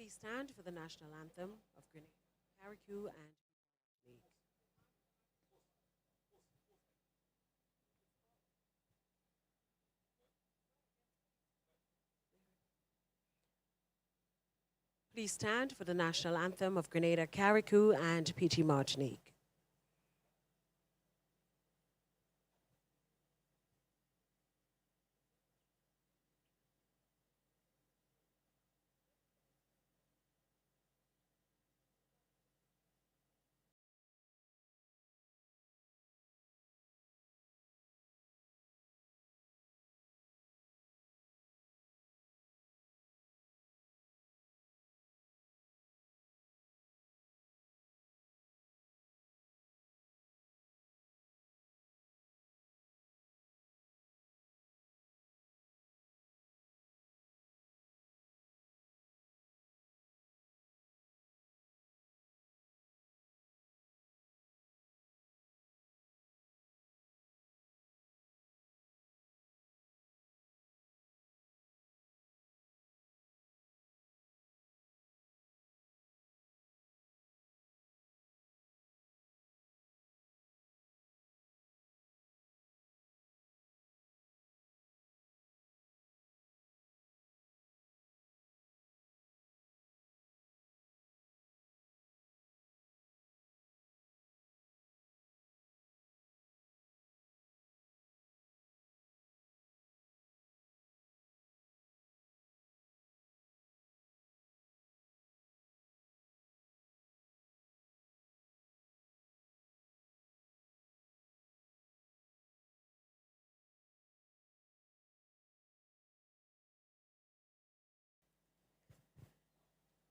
Please stand for the national anthem of Grenada, carriacou, and League. Please stand for the national anthem of Grenada, carriacou, and PT Martinique.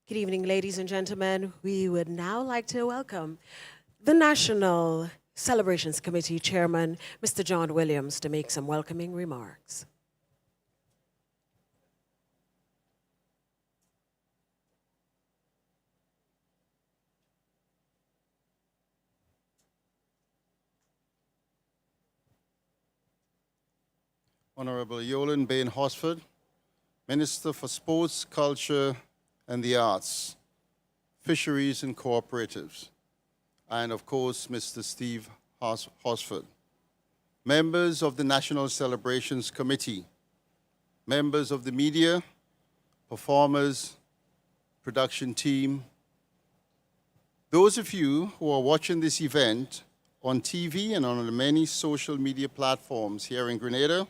Good evening, ladies and gentlemen. We would now like to welcome the National Celebrations Committee Chairman, Mr. John Williams, to make some welcoming remarks. Honorable Yolande Bain Hosford, Minister for Sports, Culture and the Arts, Fisheries and Cooperatives, and of course, Mr. Steve Hosford, members of the National Celebrations Committee, members of the media, performers, production team, those of you who are watching this event on TV and on the many social media platforms here in Grenada,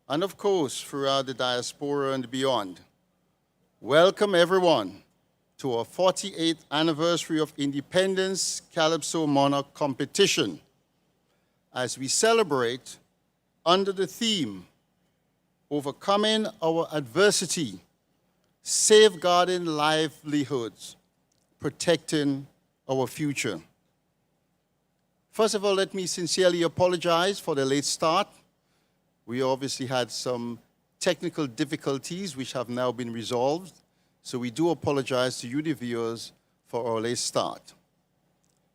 and of course, throughout the diaspora and beyond. Welcome everyone to our 48th anniversary of Independence Calypso Monarch competition as we celebrate under the theme, Overcoming Our Adversity, Safeguarding Livelihoods, Protecting Our Future. First of all, let me sincerely apologize for the late start. We obviously had some technical difficulties which have now been resolved, so we do apologize to you, the viewers, for our late start.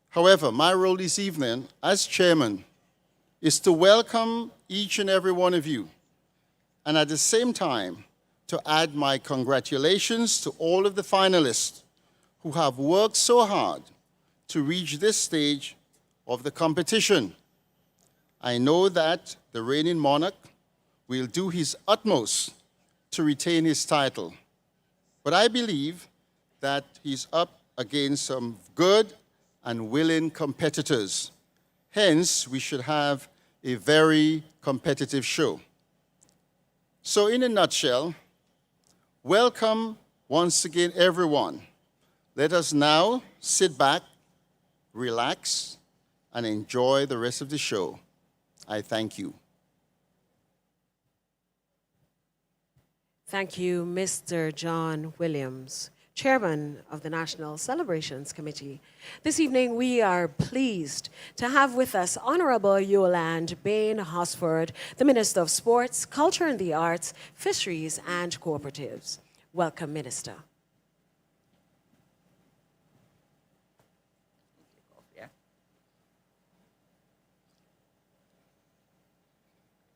However, my role this evening as chairman is to welcome each and every one of you, and at the same time, to add my congratulations to all of the finalists who have worked so hard to reach this stage of the competition. I know that the reigning monarch will do his utmost to retain his title. But I believe that he's up against some good and willing competitors. Hence, we should have a very competitive show. So in a nutshell, welcome once again, everyone. Let us now sit back, relax, and enjoy the rest of the show. I thank you. Thank you, Mr. John Williams, Chairman of the National Celebrations Committee. This evening, we are pleased to have with us Honorable Yolande Bain Hosford, the Minister of Sports, Culture and the Arts, Fisheries and Cooperatives. Welcome, Minister.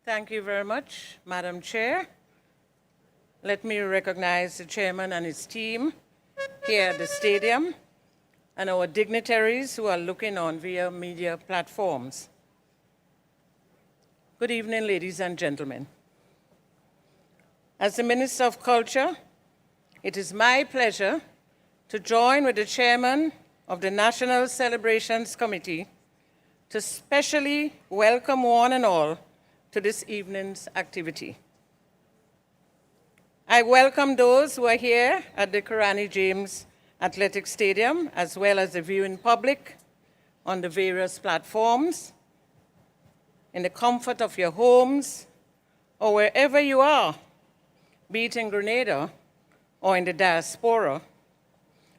Thank you very much, Madam Chair. Let me recognize the chairman and his team here at the stadium, and our dignitaries who are looking on via media platforms. Good evening, ladies and gentlemen. As the Minister of Culture, it is my pleasure to join with the Chairman of the National Celebrations Committee to specially welcome one and all to this evening's activity. I welcome those who are here at the Carriacou James Athletic Stadium, as well as the viewing public on the various platforms, in the comfort of your homes, or wherever you are, be it in Grenada or in the diaspora,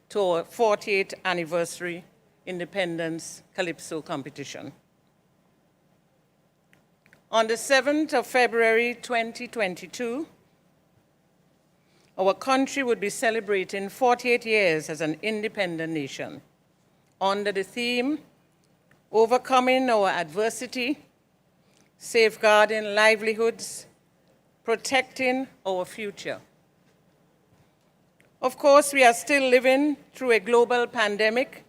to our 48th anniversary Independence Calypso competition. On the 7th of February 2022, our country would be celebrating 48 years as an independent nation under the theme, Overcoming Our Adversity, Safeguarding Livelihoods, Protecting Our Future. Of course, we are still living through a global pandemic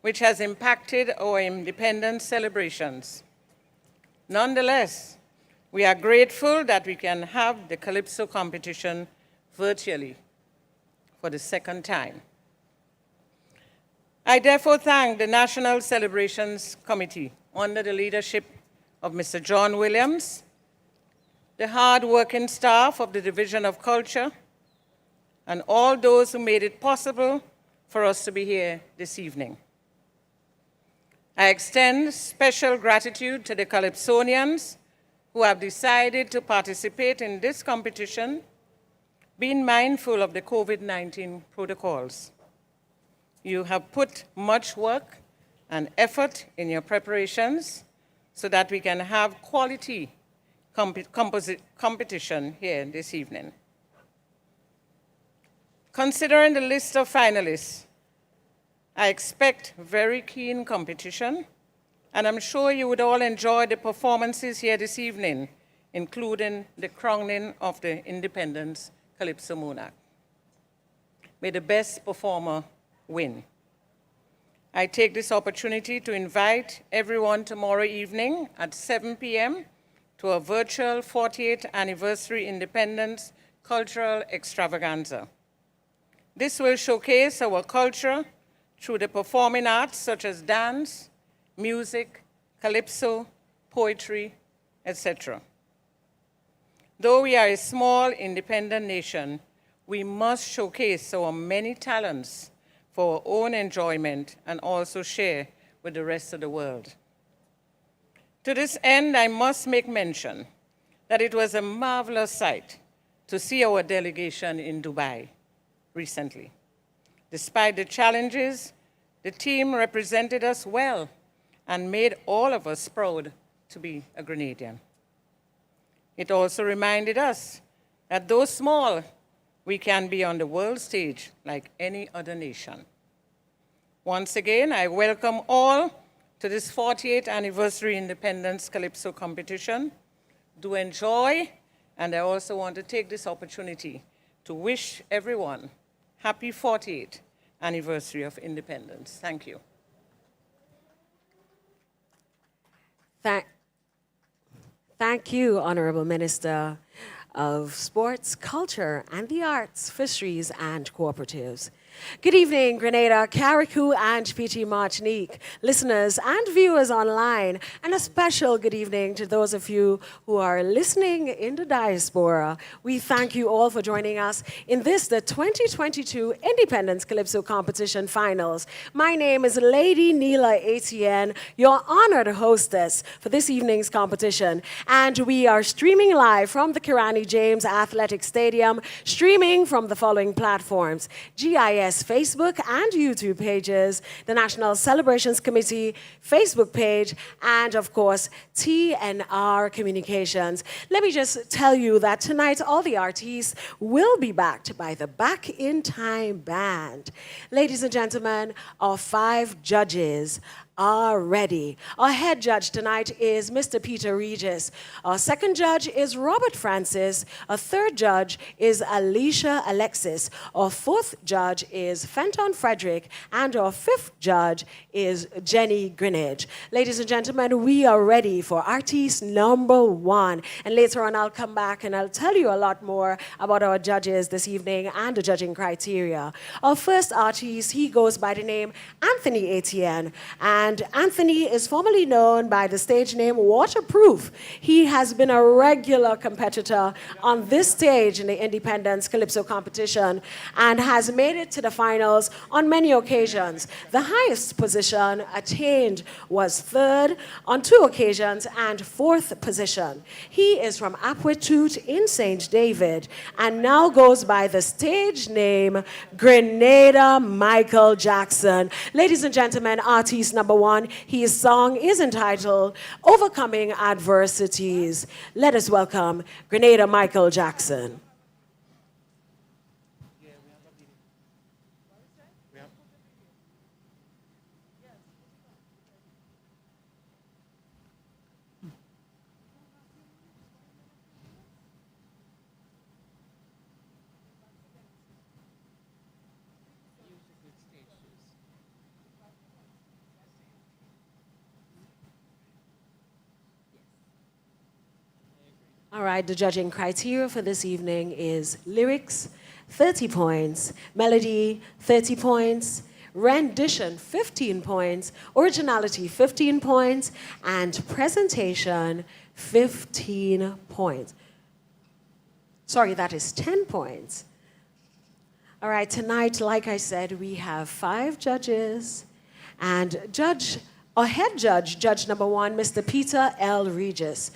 which has impacted our independence celebrations. Nonetheless, we are grateful that we can have the Calypso competition virtually for the second time. I therefore thank the National Celebrations Committee under the leadership of Mr. John Williams, the hard-working staff of the Division of Culture, and all those who made it possible for us to be here this evening. I extend special gratitude to the Calypsonians who have decided to participate in this competition, being mindful of the COVID-19 protocols. You have put much work and effort in your preparations so that we can have quality competition here this evening. Considering the list of finalists, I expect very keen competition, and I'm sure you would all enjoy the performances here this evening, including the crowning of the Independence Calypso Monarch. May the best performer win. I take this opportunity to invite everyone tomorrow evening at 7 p.m. to a virtual 48th anniversary Independence cultural extravaganza. This will showcase our culture through the performing arts such as dance, music, calypso, poetry, etc. Though we are a small, independent nation, we must showcase our many talents for our own enjoyment and also share with the rest of the world. To this end, I must make mention that it was a marvelous sight to see our delegation in Dubai recently. Despite the challenges, the team represented us well and made all of us proud to be a Grenadian. It also reminded us that though small, we can be on the world stage like any other nation. Once again, I welcome all to this 48th anniversary Independence Calypso competition. Do enjoy, and I also want to take this opportunity to wish everyone happy 48th anniversary of independence. Thank you. Thank you, Honourable Minister of Sports, Culture and the Arts, Fisheries and Cooperatives. Good evening, Grenada, Carriacou and PT Martinique, listeners and viewers online, and a special good evening to those of you who are listening in the diaspora. We thank you all for joining us in this, the 2022 Independence Calypso Competition Finals. My name is Lady Neela Etienne, your honored hostess for this evening's competition, and we are streaming live from the Caryani James Athletic Stadium, streaming from the following platforms: GIS Facebook and YouTube pages, the National Celebrations Committee Facebook page, and of course, TNR Communications. Let me just tell you that tonight all the artists will be backed by the Back in Time Band. Ladies and gentlemen, our 5 judges are ready. Our head judge tonight is Mr. Peter Regis. Our second judge is Robert Francis. Our third judge is Alicia Alexis. Our fourth judge is Fenton Frederick. And our fifth judge is Jenny Greenidge. Ladies and gentlemen, we are ready for artist number 1. And later on, I'll come back and I'll tell you a lot more about our judges this evening and the judging criteria. Our first artist, he goes by the name Anthony Etienne. And Anthony is formerly known by the stage name Waterproof. He has been a regular competitor on this stage in the Independence Calypso competition and has made it to the finals on many occasions. The highest position attained was 3rd on 2 occasions and 4th position. He is from Apwetut in St. David and now goes by the stage name Grenada Michael Jackson. Ladies and gentlemen, artist number 1, his song is entitled Overcoming Adversities. Let us welcome Grenada Michael Jackson. All right, the judging criteria for this evening is lyrics, 30 points, melody, 30 points, rendition, 15 points, originality, 15 points, and presentation, 15 points. Sorry, that is 10 points. All right, tonight, like I said, we have 5 judges, and our head judge, judge number 1, Mr. Peter L. Regis.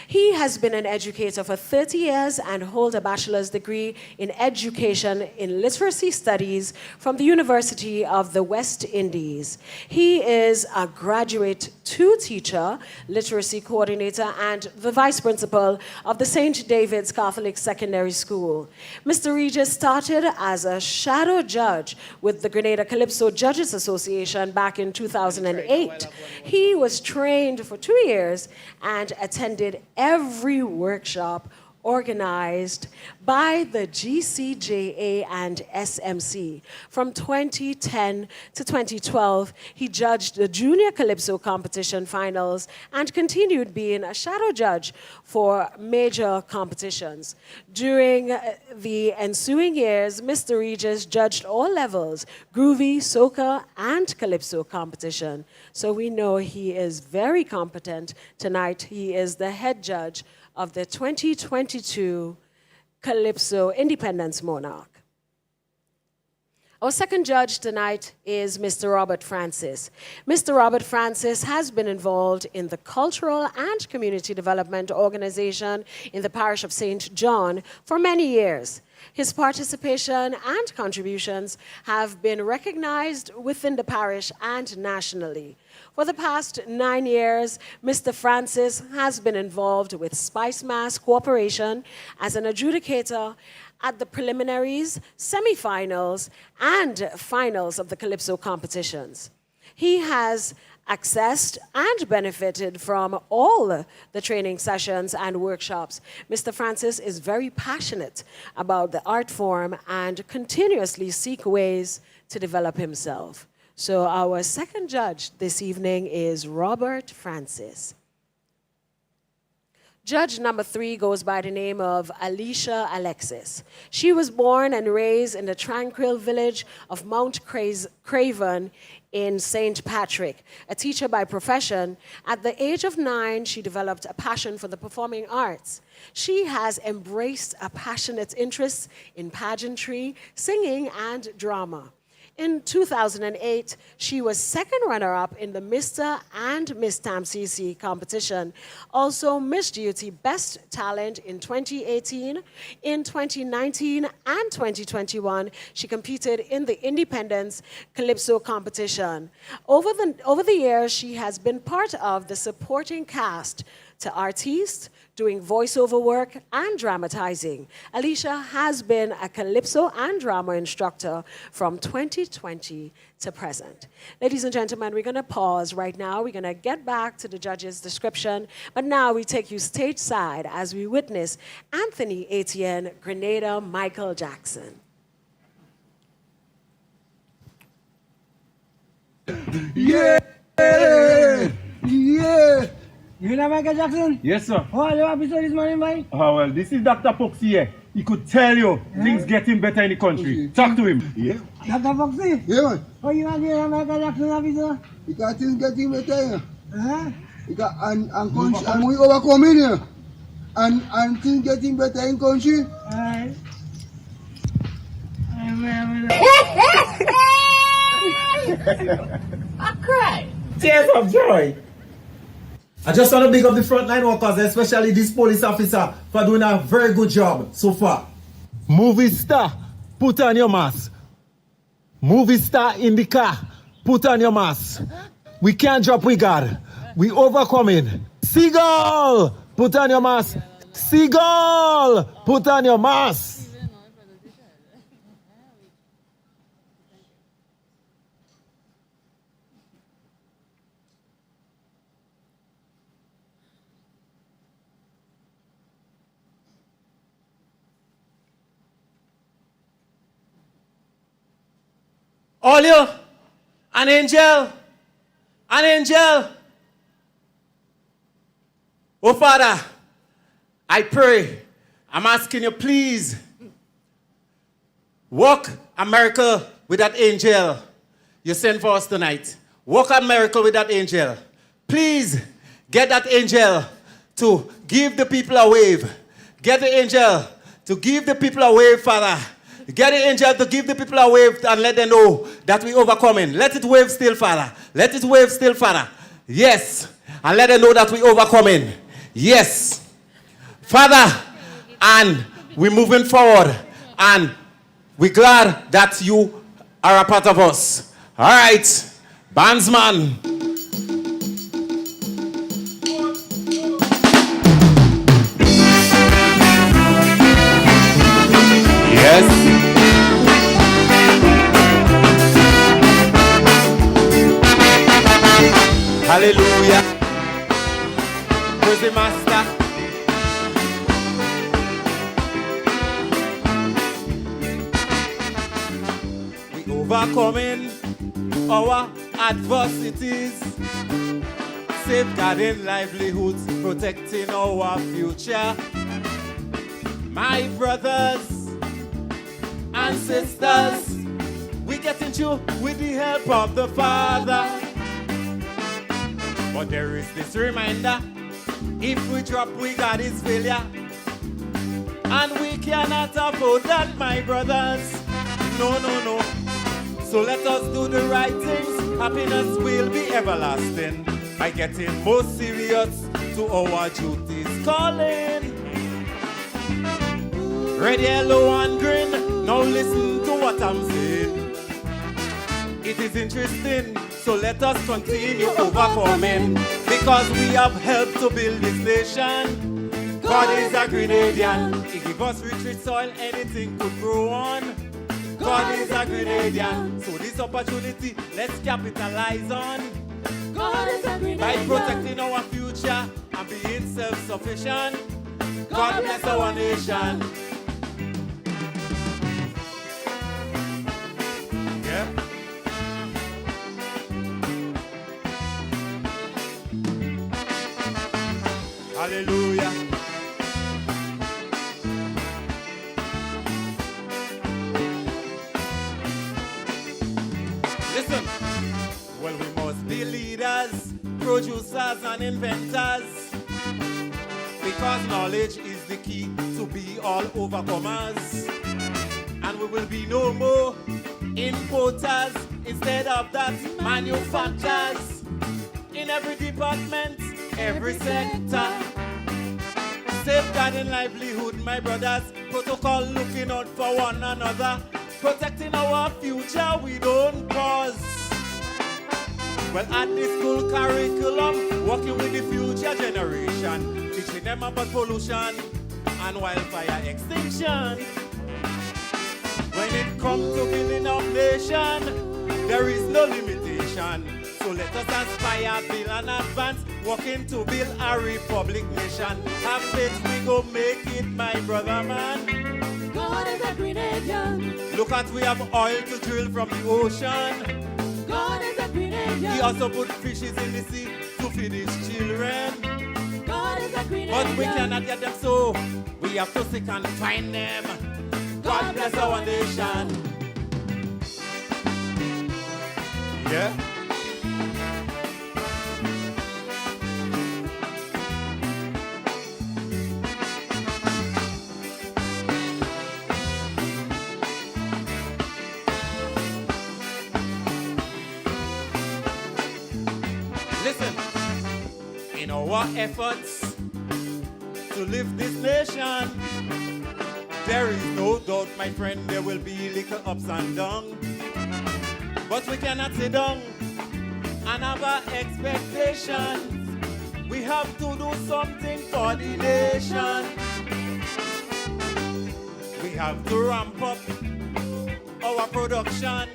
He has been an educator for 30 years and holds a bachelor's degree in education in literacy studies from the University of the West Indies. He is a graduate 2 teacher, literacy coordinator, and the vice principal of the St. David's Catholic Secondary School. Mr. Regis started as a shadow judge with the Grenada Calypso Judges Association back in 2008. He was trained for 2 years and attended every workshop organized by the GCJA and SMC. From 2010 to 2012, he judged the Junior Calypso competition finals and continued being a shadow judge for major competitions. During the ensuing years, Mr. Regis judged all levels, groovy, soca, and calypso competition. So we know he is very competent. Tonight, he is the head judge of the 2022 Calypso Independence Monarch. Our second judge tonight is Mr. Robert Francis. Mr. Robert Francis has been involved in the Cultural and Community Development Organization in the parish of St. John for many years. His participation and contributions have been recognized within the parish and nationally. For the past 9 years, Mr. Francis has been involved with Spice Mass Corporation as an adjudicator at the preliminaries, semifinals, and finals of the Calypso competitions. He has accessed and benefited from all the training sessions and workshops. Mr. Francis is very passionate about the art form and continuously seeks ways to develop himself. So our second judge this evening is Robert Francis. Judge number 3 goes by the name of Alicia Alexis. She was born and raised in the tranquil village of Mount Craven in St. Patrick. A teacher by profession, at the age of 9, she developed a passion for the performing arts. She has embraced a passionate interest in pageantry, singing, and drama. In 2008, she was second runner-up in the Mr. and Miss TAMCC competition. Also, Miss Duty Best Talent in 2018. In 2019 and 2021, she competed in the Independence Calypso competition. Over the years, she has been part of the supporting cast to artists, doing voiceover work and dramatizing. Alicia has been a Calypso and drama instructor from 2020 to present. Ladies and gentlemen, we're going to pause right now. We're going to get back to the judge's description, but now we take you stateside as we witness Anthony Etienne Grenada Michael Jackson. Yeah! Yeah! You know Michael Jackson? Yes, sir. Oh, you episode this morning, man? Oh, well, this is Dr. Foxy here. He could tell you things getting better in the country. Talk to him. Yeah. Dr. Foxy? Yeah, man. Oh, you want to hear Michael Jackson episode? Because things getting better here. Huh? Because and we overcoming here. And things getting better in country. Alright. I cry. Tears of joy. I just want to big up the frontline workers, especially this police officer, for doing a very good job so far. Movie star, put on your mask. Movie star in the car, put on your mask. We can't drop we God. We overcoming. Seagull, put on your mask. Seagull, put on your mask. All you, an angel, an angel. Oh, Father, I pray, I'm asking you, please, work a miracle with that angel you sent for us tonight. Work a miracle with that angel. Please, get that angel to give the people a wave. Get the angel to give the people a wave, Father. Get the angel to give the people a wave and let them know that we overcoming. Let it wave still, Father. Let it wave still, Father. Yes. And let them know that we overcoming. Yes. Father, and we're moving forward. And we're glad that you are a part of us. All right. Bandsman. Yes. Hallelujah. Praise the Master. We overcoming our adversities, safeguarding livelihoods, protecting our future. My brothers and sisters, we getting through with the help of the Father. But there is this reminder, if we drop, we got his failure. And we cannot afford that, my brothers. No, no, no. So let us do the right things. Happiness will be everlasting by getting more serious to our duties. Calling. Red, yellow, and green. Now listen to what I'm saying. It is interesting. So let us continue overcoming, because we have helped to build this nation. God is a Grenadian. He gave us rich soil, anything could grow on. God is a Grenadian. So this opportunity, let's capitalize on. God is a Grenadian. By protecting our future and being self-sufficient. God bless our nation. Yeah. Hallelujah. Listen. Well, we must be leaders, producers, and inventors, because knowledge is the key to be all overcomers. And we will be no more importers, instead of that, manufacturers. In every department, every sector, safeguarding livelihood, my brothers. Protocol looking out for one another, protecting our future, we don't pause. Well, at the school curriculum, working with the future generation, teaching them about pollution and wildfire extinction. When it comes to building our nation, there is no limitation. So let us aspire, build and advance, working to build a republic nation. Have faith, we go make it, my brother man. God is a Grenadian. Look at, we have oil to drill from the ocean. God is a Grenadian. He also put fishes in the sea to feed his children. God is a Grenadian. But we cannot get them, so we have to seek and find them. God bless our nation. Yeah. Listen, in our efforts to lift this nation, there is no doubt, my friend, there will be little ups and downs. But we cannot sit down and have our expectations. We have to do something for the nation. We have to ramp up our production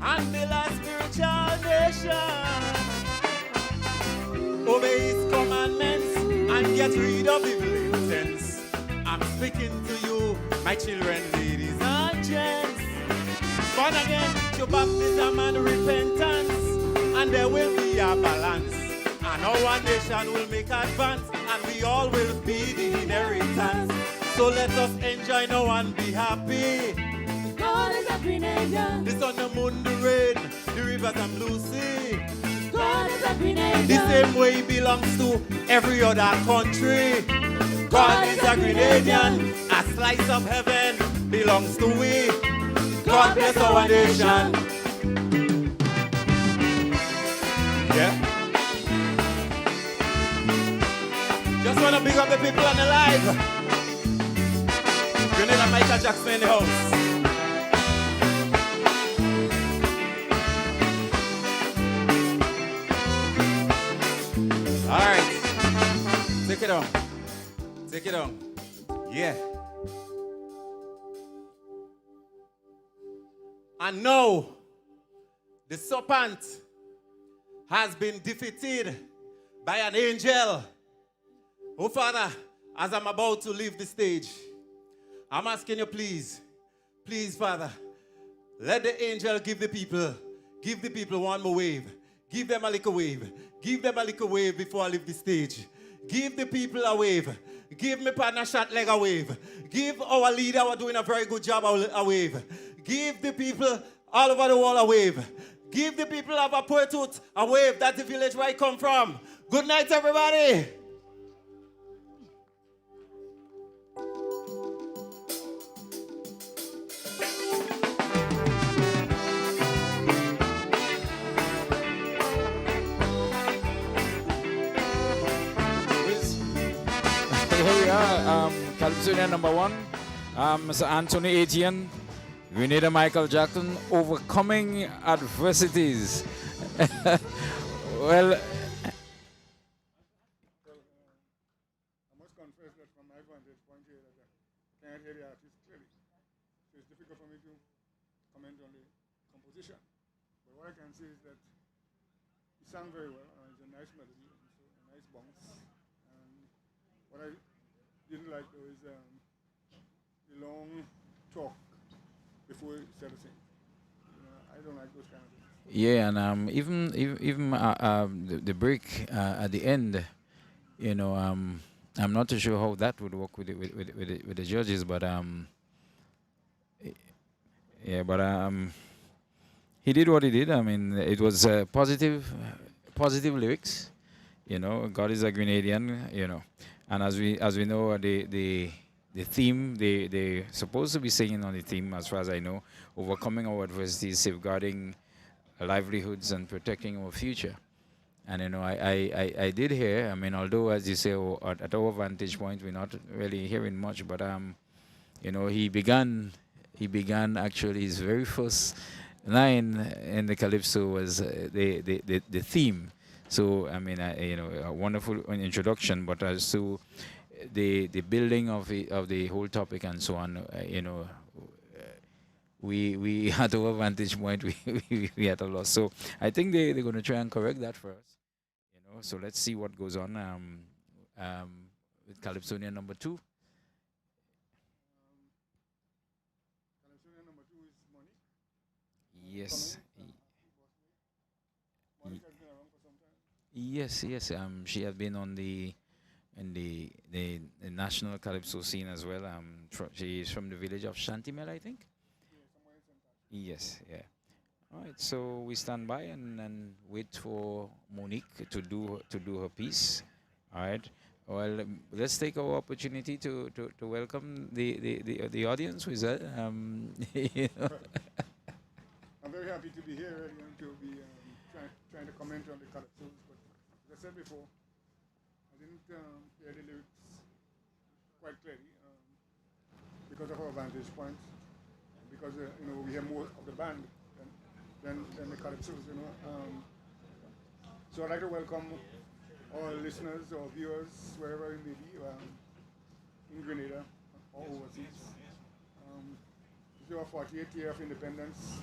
and build a spiritual nation. Obey his commandments and get rid of evil intents. I'm speaking to you, my children, ladies and gents. Born again to baptism and repentance, and there will be a balance. And our nation will make advance, and we all will be the inheritance. So let us enjoy now and be happy. God is a Grenadian. The sun, the moon, the rain, the rivers and blue sea. God is a Grenadian. The same way it belongs to every other country. God is a Grenadian. A slice of heaven belongs to we. God bless our nation. Yeah. Just want to big up the people on the live. Grenada Michael Jackson in the house. All right. Take it on. Take it on. Yeah. And now, the serpent has been defeated by an angel. Oh, Father, as I'm about to leave the stage, I'm asking you, please, Father, let the angel give the people one more wave. Give them a little wave. Give them a little wave before I leave the stage. Give the people a wave. Give me partner shot leg a wave. Give our leader who are doing a very good job a wave. Give the people all over the world a wave. Give the people of Apuertut a wave. That's the village where I come from. Good night, everybody. Here we are, Calypso number 1, Mr. Anthony Etienne, Grenada Michael Jackson, overcoming adversities. Well, I must confess that from my vantage point here, that I can't hear the artist clearly. So it's difficult for me to comment on the composition. But what I can say is that he sang very well. It's a nice melody, a nice bounce. And what I didn't like though is the long talk before he said a thing. I don't like those kind of things. yeah, and even the break at the end, I'm not too sure how that would work with the judges, but he did what he did. I mean, it was positive lyrics. God is a Grenadian. And as we know, the theme they supposed to be singing on the theme, as far as I know, overcoming our adversities, safeguarding livelihoods, and protecting our future. And I did hear. I mean, although as you say, at our vantage point, we're not really hearing much, but he began actually his very first line in the Calypso was the theme So I mean, a wonderful introduction. But as to the building of the whole topic and so on, we at our vantage point we had a loss. So I think they're going to try and correct that for us. So let's see what goes on with Calypsonian number 2. Calypsonian number 2 is Monique. Yes. Monique has been around for some time. Yes. She has been on the national calypso scene as well. She is from the village of Shantimel, I think. Yeah, somewhere in St. Yes, yeah. All right, so we stand by and wait for Monique to do her piece. All right. Well, let's take our opportunity to welcome the audience. Who is that? I'm very happy to be here and to be trying to comment on the calypsos. But as I said before, I didn't hear the lyrics quite clearly because of our vantage point. Because we hear more of the band than the calypsos. So I'd like to welcome all listeners or viewers wherever it may be, in Grenada or overseas. This is our 48th year of independence,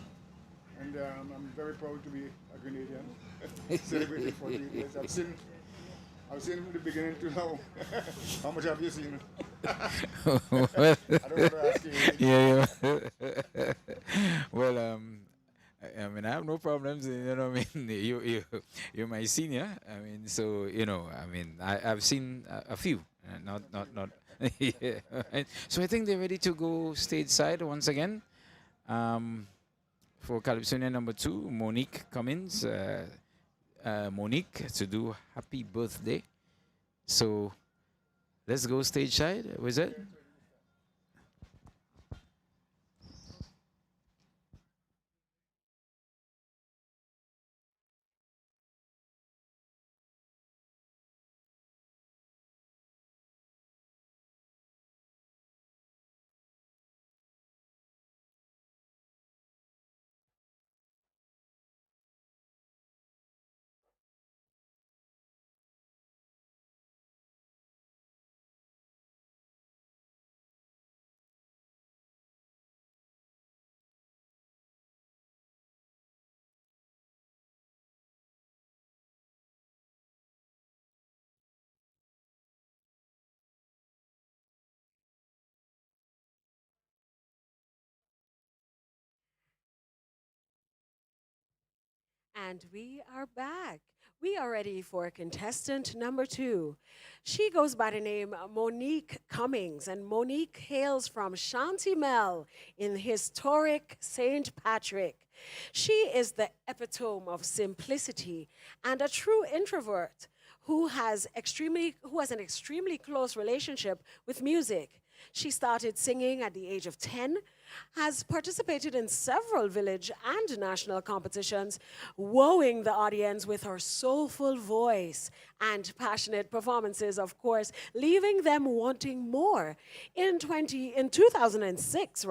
and I'm very proud to be a Grenadian. Celebrated 48 years. I've seen from the beginning to now. How much have you seen? Well, I don't want to ask you. yeah. Well, I mean, I have no problems. I mean, you're my senior. I mean, so I mean, I've seen a few, not. Yeah, right. So I think they're ready to go stage side once again. For Calypsonian number 2, Monique Cummins. Monique to do Happy Birthday. So let's go stage side. Was it? And we are back. We are ready for contestant number 2. She goes by the name Monique Cummings, and Monique hails from Shantimel in historic St. Patrick. She is the epitome of simplicity and a true introvert who has an extremely close relationship with music. She started singing at the age of 10, has participated in several village and national competitions, wowing the audience with her soulful voice and passionate performances, of course, leaving them wanting more. In 2006,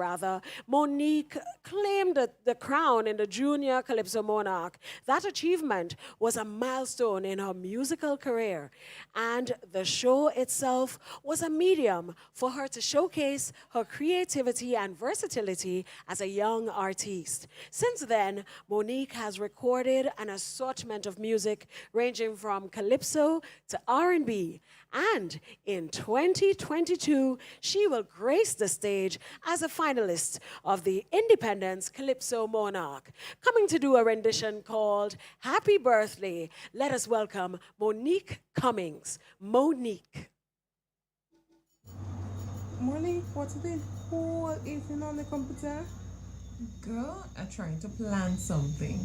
Monique claimed the crown in the Junior Calypso Monarch. That achievement was a milestone in her musical career, and the show itself was a medium for her to showcase her creativity and versatility as a young artist. Since then, Monique has recorded an assortment of music ranging from calypso to R&B, and in 2022, she will grace the stage as a finalist of the Independence Calypso Monarch. Coming to do a rendition called Happy Birthday, let us welcome Monique Cummings. Monique. Monique, what's the whole eating on the computer? Girl, I'm trying to plan something.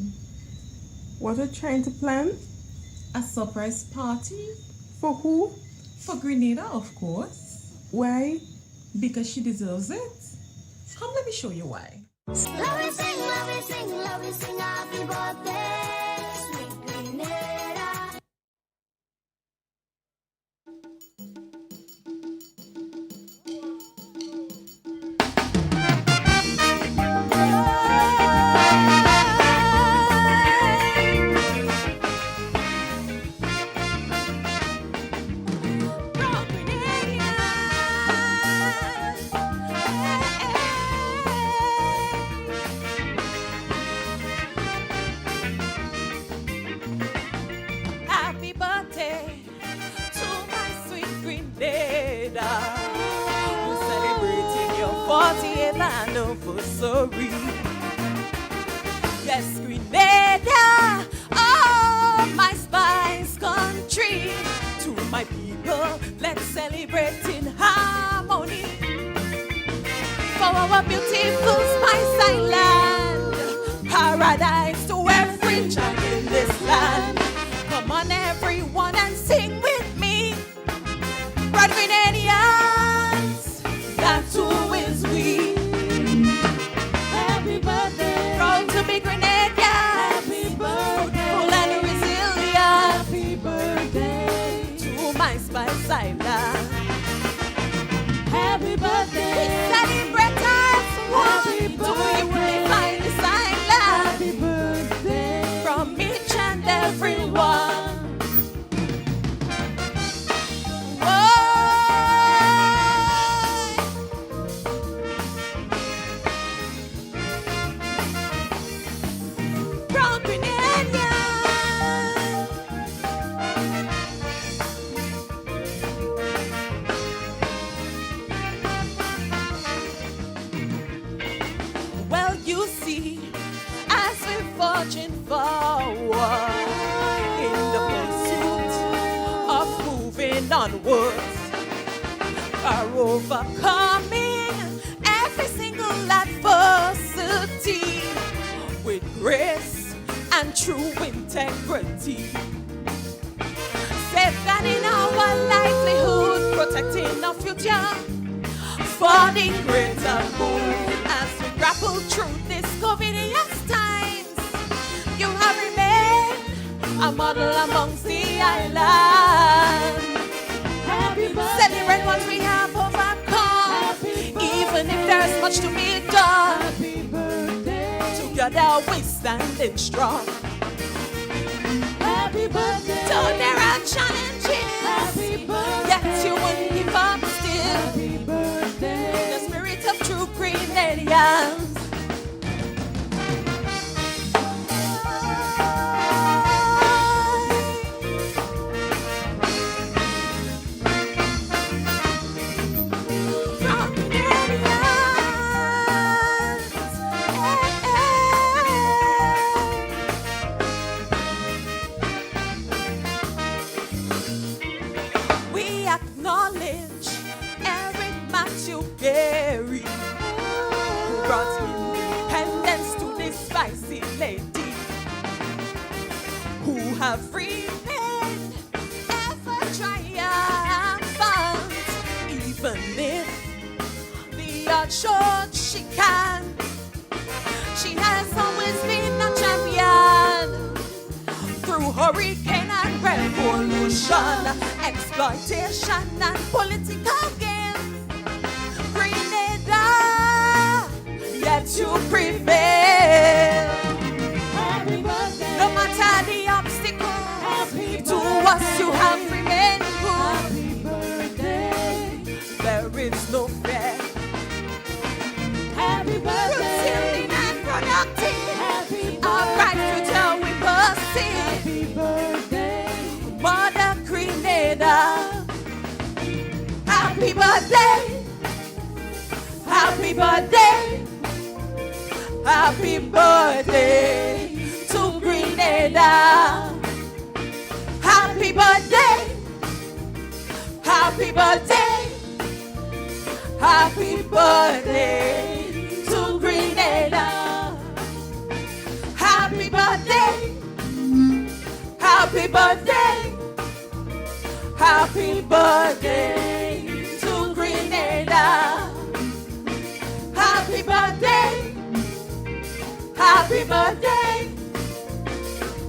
What are you trying to plan? A surprise party. For who? For Grenada, of course. Why? Because she deserves it. Come, let me show you why. Love it, sing, love it, sing, love it, sing, happy birthday, sweet Grenada. 12th anniversary. Yes, Grenada, oh, my spice country. To my people, let's celebrate in harmony. For our beautiful spice island, paradise to every child in this land. Come on, everyone, and sing with me. Proud Grenadians, that's who is we. Happy birthday. Proud to be Grenadians. Happy birthday. Full and resilient. Happy birthday to my spice island. Happy birthday. We celebrate as one to unify this island. Happy birthday from each and everyone. Well, you see, as we're forging forward in the pursuit of moving onwards, are overcoming every single adversity with grace and true integrity. Safeguarding our livelihood, protecting our future for the greater good. As we grapple through this COVIDious times, you have remained a model amongst the island. Happy birthday. Celebrate what we have overcome, even if there's much to be done. Happy birthday. Together we standing strong. Happy birthday. So there are challenges, happy birthday. Yet you won't give up still. Happy birthday. The spirit of true Grenadians. We acknowledge Eric Matthew Gary, who brought independence to this spicy lady, who have remained ever triumphant, even if the odds showed she can. She has always been a champion through hurricane and revolution, exploitation and political games. Grenada, yet you prevail. Happy birthday. No matter the obstacles, to us you have remained good. Happy birthday. There is no fear. Happy birthday. Resilient and productive. Happy birthday. Our bright future we pursue. Happy birthday. Mother Grenada. Happy birthday. Happy birthday. Happy birthday to Grenada. Happy birthday. Happy birthday. Happy birthday to Grenada. Happy birthday. Happy birthday. Happy birthday to Grenada. Happy birthday. Happy birthday.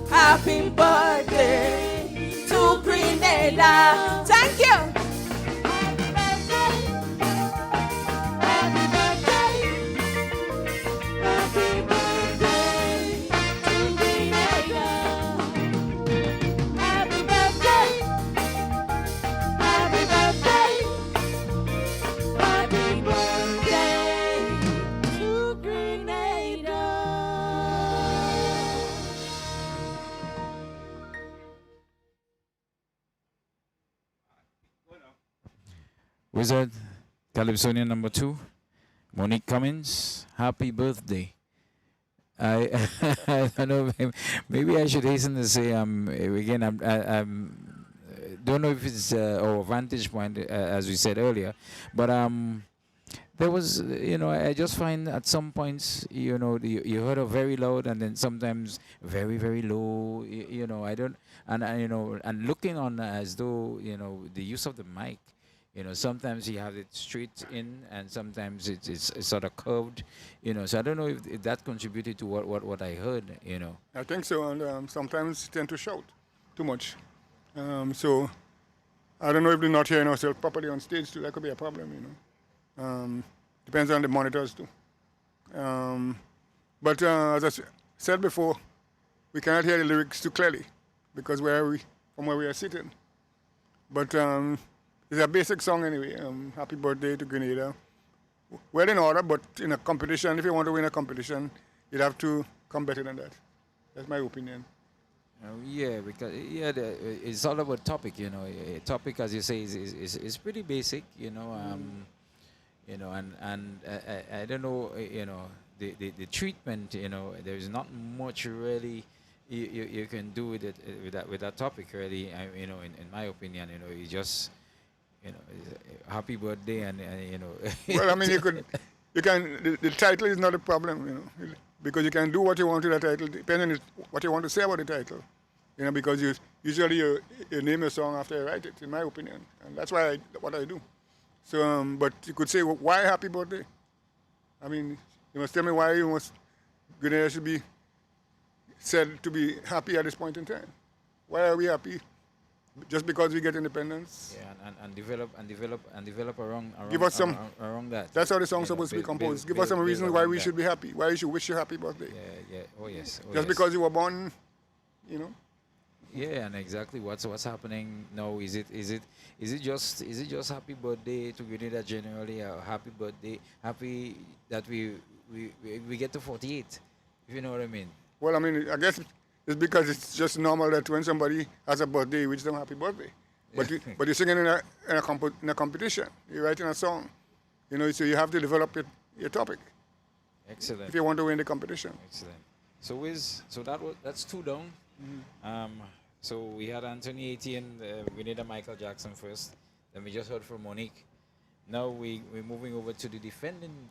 Happy birthday to Grenada. Thank you. Wizard, Calypsonian number 2, Monique Cummins, happy birthday. I I don't know. Maybe I should hasten to say again. I'm don't know if it's our vantage point as we said earlier, but there was I just find at some points you heard a very loud and then sometimes very very low. I don't and looking on as though the use of the mic. Sometimes you have it straight in, and sometimes it's sort of curved. So I don't know if that contributed to what I heard. I think so, and sometimes you tend to shout too much. So I don't know if they're not hearing ourselves properly on stage too. That could be a problem, Depends on the monitors too. But as I said before, we cannot hear the lyrics too clearly because from where we are sitting. But it's a basic song anyway. Happy birthday to Grenada. Well in order, but in a competition, if you want to win a competition, you'd have to come better than that. That's my opinion. Yeah, because it's all about topic. Topic, as you say, is pretty basic. And I don't know. The treatment. There is not much really you can do with it with that topic really. In my opinion, you just. Happy birthday and Well, I mean, you can. The title is not a problem, because you can do what you want to the title, depending on what you want to say about the title, because you name a song after you write it, in my opinion, and that's what I do. So, but you could say, why happy birthday? I mean, you must tell me why Grenada should be said to be happy at this point in time. Why are we happy? Just because we get independence. Yeah, and develop around Give us some around that. That's how the song's supposed to be composed. Give us some reasons why we should be happy. Why we should wish you happy birthday. Yeah. Oh yes. Just because you were born, Yeah, and exactly what's happening now. Is it just happy birthday to Grenada generally, or happy birthday, happy that we get to 48, if you know what I mean. Well, I mean, I guess it's because it's just normal that when somebody has a birthday, you wish them happy birthday. But you're singing in a competition. You're writing a song, so you have to develop your topic. Excellent. If you want to win the competition. Excellent. So that's two down. Mm-hmm. So we had Anthony 18. We need a Michael Jackson first. Then we just heard from Monique. Now we're moving over to the defending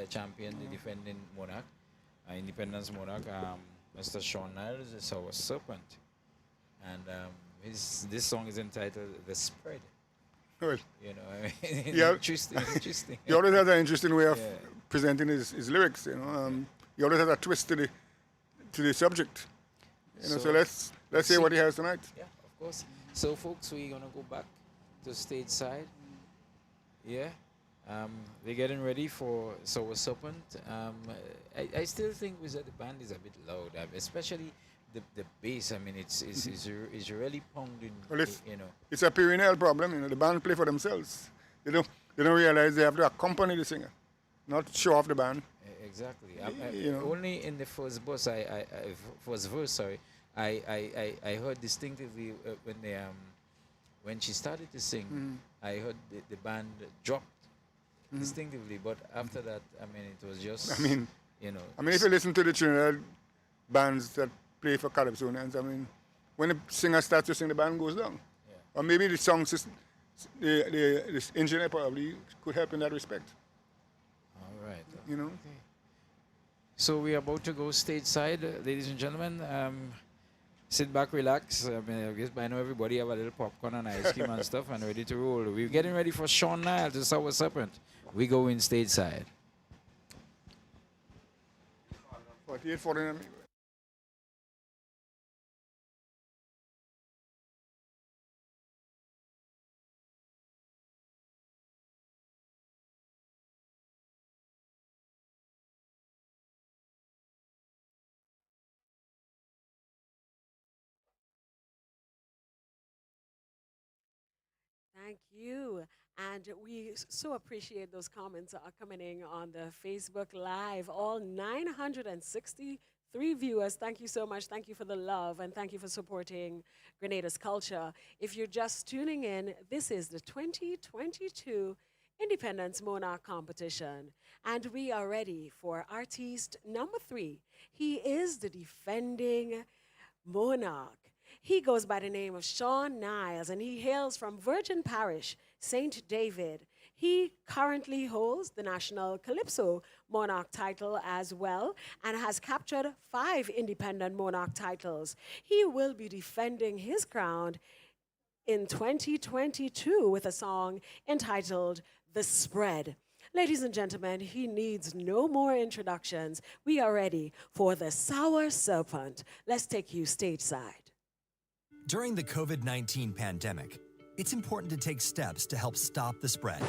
champion, the defending monarch, Independence monarch. Mr. Sean Niles is our serpent, and this song is entitled "The Spread." Well, interesting. He always has an interesting way of presenting his lyrics. He always has a twist to the subject. So let's hear what he has tonight. Yeah, of course. So, folks, we're gonna go back to stage side. Yeah. They're getting ready for Sour Serpent. I still think the band is a bit loud, especially the bass. I mean, it's really pounding. Well, it's a perennial problem. The band play for themselves. They don't realize they have to accompany the singer, not show off the band. Exactly. Only in the first verse, I heard distinctively when she started to sing. I heard the band dropped. Distinctively, but after that, I mean, it was just. I mean, if you listen to the Trinidad bands that play for Calypsonians, I mean, when the singer starts to sing, the band goes down. Yeah. Or maybe the song system, the engineer probably could help in that respect. All right. Okay. So we're about to go stage side, ladies and gentlemen. Sit back, relax. I mean, I guess by now everybody have a little popcorn and ice cream and stuff and ready to roll. We're getting ready for Sean Niles, the Sour Serpent. We go in stage side. 48, 49. Thank you. And we so appreciate those comments coming in on the Facebook Live. All 963 viewers, thank you so much. Thank you for the love and thank you for supporting Grenada's culture. If you're just tuning in, this is the 2022 Independence Monarch Competition. And we are ready for artiste number 3. He is the defending monarch. He goes by the name of Sean Niles, and he hails from Virgin Parish, St. David. He currently holds the National Calypso Monarch title as well and has captured 5 independent monarch titles. He will be defending his crown in 2022 with a song entitled The Spread. Ladies and gentlemen, he needs no more introductions. We are ready for the Sour Serpent. Let's take you stateside. During the COVID-19 pandemic, it's important to take steps to help stop the spread.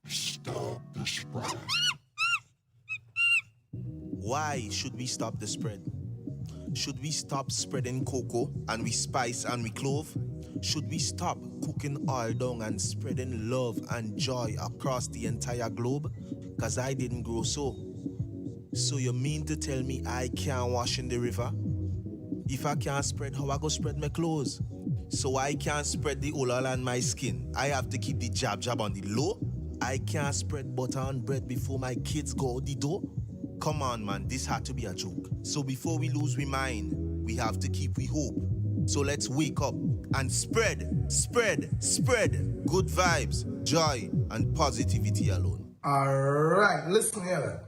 Stop the spread. Why should we stop the spread? Should we stop spreading cocoa and we spice and we clove? Should we stop cooking oil down and spreading love and joy across the entire globe? Cause I didn't grow so. So you mean to tell me I can't wash in the river? If I can't spread, how I go spread my clothes? So I can't spread the oil on my skin. I have to keep the jab on the low. I can't spread butter on bread before my kids go out the door. Come on, man, this had to be a joke. So before we lose we mind, we have to keep we hope. So let's wake up and spread good vibes, joy, and positivity alone. Alright, listen here.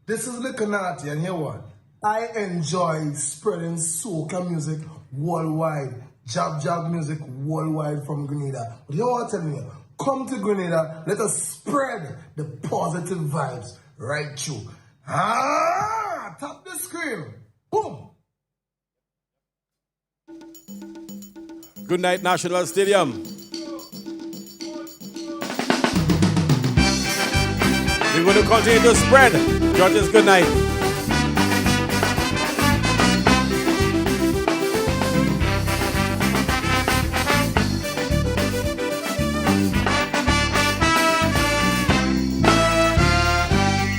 This is Likanati, and here what? I enjoy spreading soca music worldwide, jab music worldwide from Grenada. But you know what I'm telling you? Come to Grenada, let us spread the positive vibes right through. Tap the screen. Boom. Good night, National Stadium. We're going to continue to spread. Judges, good night.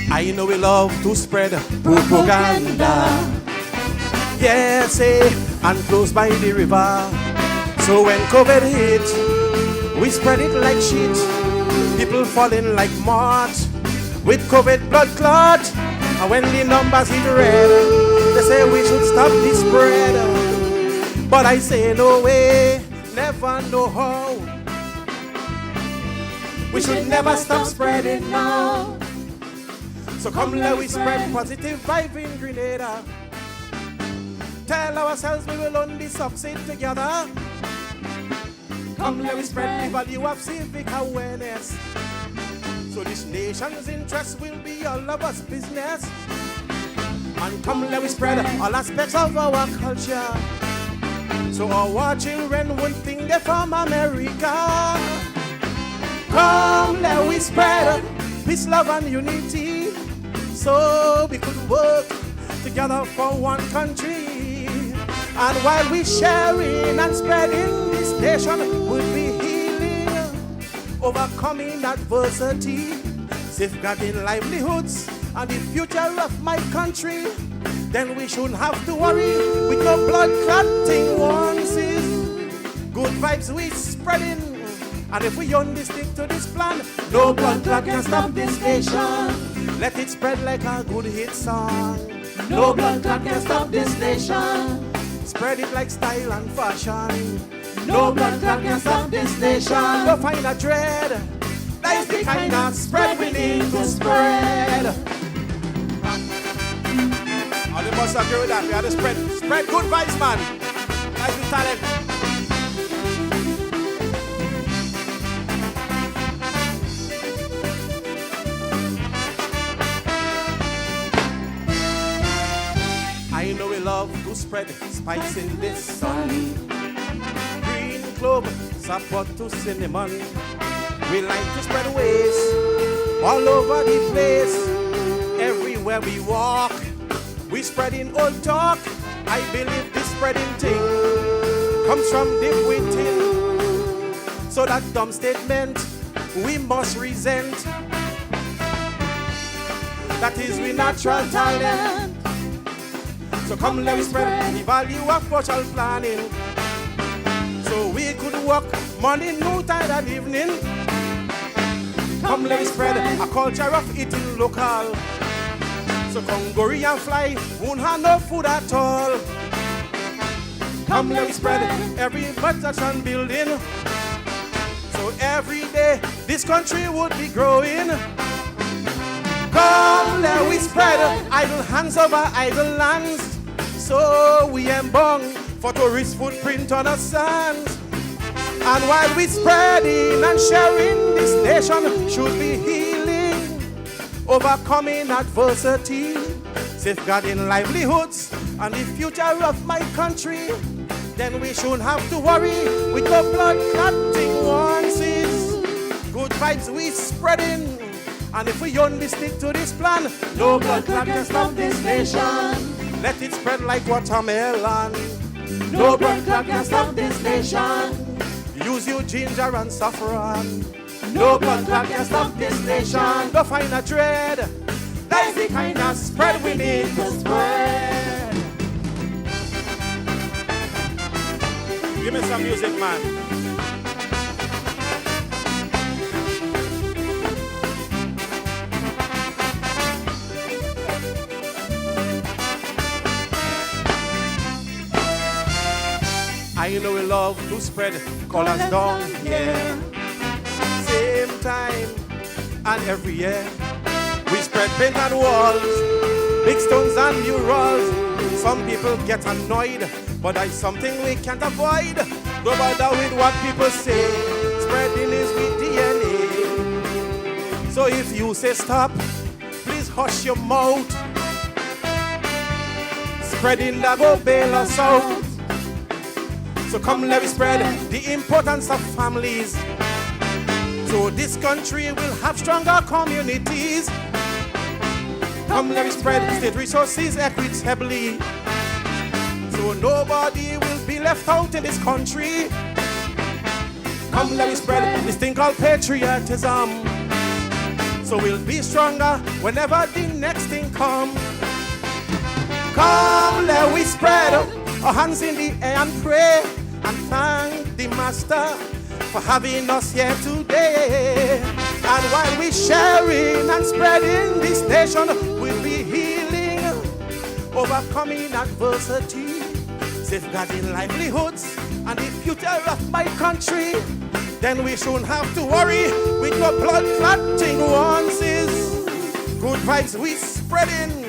I know we love to spread propaganda. Yes, and close by the river. So when COVID hit, we spread it like shit. People falling like moths with COVID blood clot. And when the numbers hit red, they say we should stop this spread. But I say no way, never know how. We should never stop spreading now. So come let we spread positive vibe in Grenada. Tell ourselves we will only succeed together. Come let we spread the value of civic awareness. So this nation's interest will be all of us business. And come let we spread all aspects of our culture. So our children won't think they're from America. Come let we spread peace, love and unity. So we could work together for one country. And while we sharing and spreading, this nation will be healing, overcoming adversity, safeguarding livelihoods and the future of my country. Then we shouldn't have to worry with no blood clotting onces. Good vibes we spreading. And if we only stick to this plan, no blood clot can stop this nation. Let it spread like a good hit song. No blood clot can stop this nation. Spread it like style and fashion. No blood clot can stop this nation. Go find a dread. That's the kind of spread we need to spread. All the must agree with that. We have to spread good vibes, man. That's the talent. I know we love to spread spice in this sun. Green clove, support to cinnamon. We like to spread ways all over the place. Everywhere we walk, we spreading old talk. I believe this spreading thing comes from deep within. So that dumb statement we must resent. That is we natural talent. So come let me spread the value of social planning. So we could work morning, noontime and evening. Come let me spread a culture of eating local. So Congori and fly won't have no food at all. Come let me spread every vegetation building. So every day this country would be growing. Come let we spread idle hands over idle lands. So we embalm for tourist footprint on the sands. And while we spreading and sharing, this nation should be healing, overcoming adversity, safeguarding livelihoods and the future of my country. Then we shouldn't have to worry with the blood clotting onces. Good vibes we spreading, and if we only stick to this plan, no blood clot can stop this nation. Let it spread like watermelon. No blood clot can stop this nation. Use your ginger and saffron. No blood clot can stop this nation. Go find a thread. That's the kind of spread we need to spread. Give me some music, man. I know we love to spread colors down here. Same time and every year. We spread paint on walls, big stones and murals. Some people get annoyed, but that's something we can't avoid. Don't bother with what people say. Spreading is with DNA. So if you say stop, please hush your mouth. Spreading that go bail us out. So come let me spread the importance of families. So this country will have stronger communities. Come let me spread state resources equitably. So nobody will be left out in this country. Come let me spread this thing called patriotism. So we'll be stronger whenever the next thing comes. Come let we spread our hands in the air and pray. And thank the Master for having us here today. And while we sharing and spreading this nation, we'll be healing, overcoming adversity, safeguarding livelihoods and the future of my country. Then we shouldn't have to worry with your blood clotting onces. Good vibes we spreading,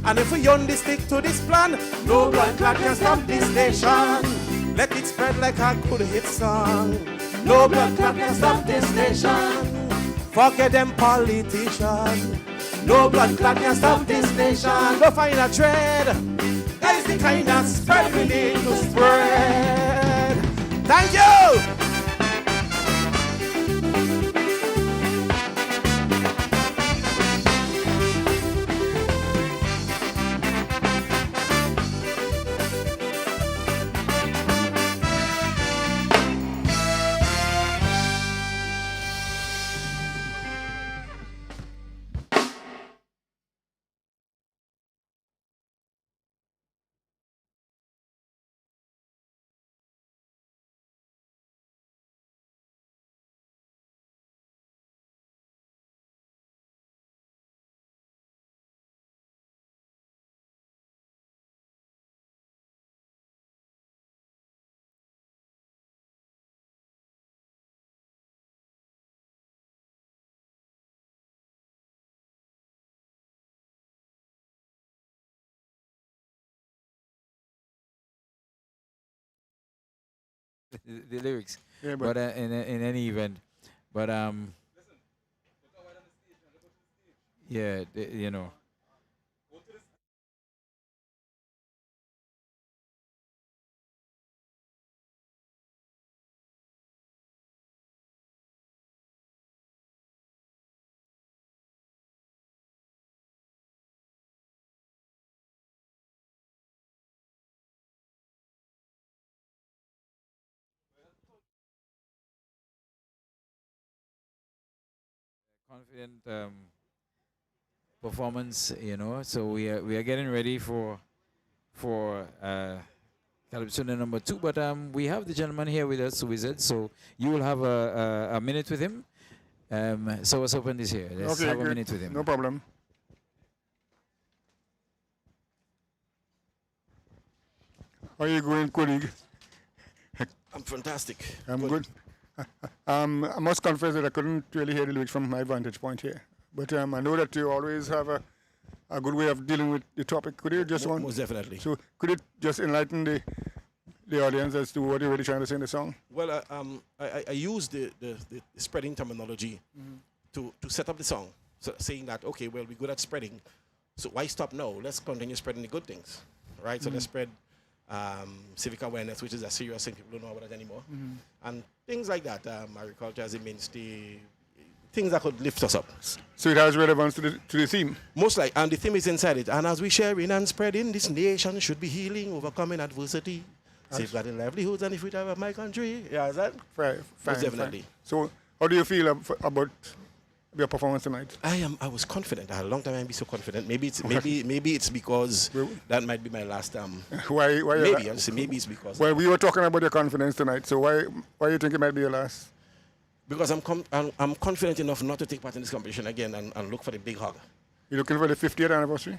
and if we only stick to this plan, no blood clot can stop this nation. Let it spread like a good hit song. No blood clot can stop this nation. Forget them politicians. No blood clot can stop this nation. Go find a thread. That is the kind of spread we need to spread. Thank you. The lyrics. Yeah, but but in any event, but yeah, you know. Confident performance, you know. So we are getting ready for Calypso number 2, but we have the gentleman here with us, Wizard. So you will have a minute with him. So I was hoping this year. Let's have a great. minute with him. No problem. How are you going, colleague? I'm fantastic. I'm good. I must confess that I couldn't really hear the lyrics from my vantage point here. But I know that you always have a good way of dealing with the topic. Could you just Most definitely. So could you just enlighten the audience as to what you're really trying to say in the song? Well, I use the spreading terminology to set up the song, so saying that, okay, well, we're good at spreading, so why stop now? Let's continue spreading the good things, right? So let's spread civic awareness, which is a serious thing. People don't know about it anymore. And things like that, agriculture as a mainstay, things that could lift us up. So it has relevance to the theme? Most like, and the theme is inside it. And as we sharing and spreading, this nation should be healing, overcoming adversity, safeguarding livelihoods, and if we have my country. Yeah, is that? Fine, Most definitely. Fine. So how do you feel about your performance tonight? I was confident. I had a long time I be so confident. Maybe it's because that might be my last Why maybe maybe it's because. Well, we were talking about your confidence tonight. So why do you think it might be your last? Because I'm confident enough not to take part in this competition again and look for the big hug. You're looking for the 50th anniversary?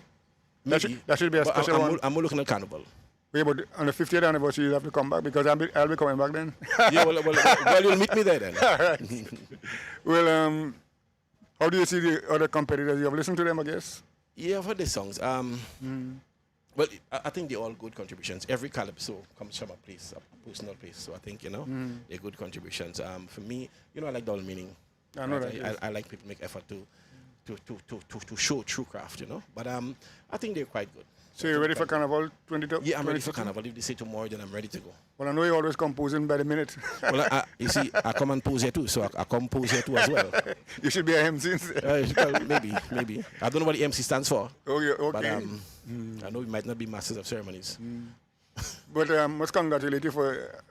Maybe. That should be a special one. I'm more looking at Carnival. Wait, but on the 50th anniversary, you have to come back because I'll be coming back then. Yeah, well, you'll meet me there then. All right. Well, how do you see the other competitors? You have listened to them, I guess? Yeah, I've heard the songs. Well, I think they're all good contributions. Every Calypso comes from a place, a personal place. So I think, they're good contributions. For me, I like double meaning. I know that. Yes. I like people make effort to show true craft, But I think they're quite good. So you're ready for Carnival 2022? Yeah, I'm ready for Carnival. If they say tomorrow, then I'm ready to go. Well, I know you're always composing by the minute. Well, you see, I come and pose here too, so I come pose here too as well. You should be a MC. Well, maybe. I don't know what the MC stands for. Oh, yeah, okay. But I know we might not be masters of ceremonies. But I must congratulate you for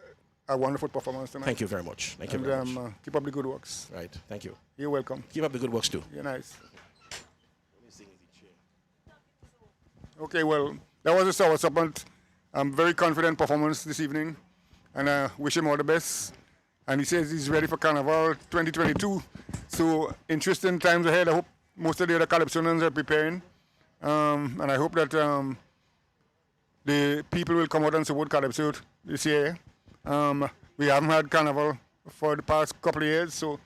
a wonderful performance tonight. Thank you very much. Thank you very much. Keep up the good works. Right, thank you. You're welcome. Keep up the good works too. You're nice. Okay, well, that was a Sour Serpent. Very confident performance this evening, and I wish him all the best. And he says he's ready for Carnival 2022. So interesting times ahead. I hope most of the other Calypsonians are preparing, and I hope that the people will come out and support Calypso this year. We haven't had Carnival for the past couple of years, so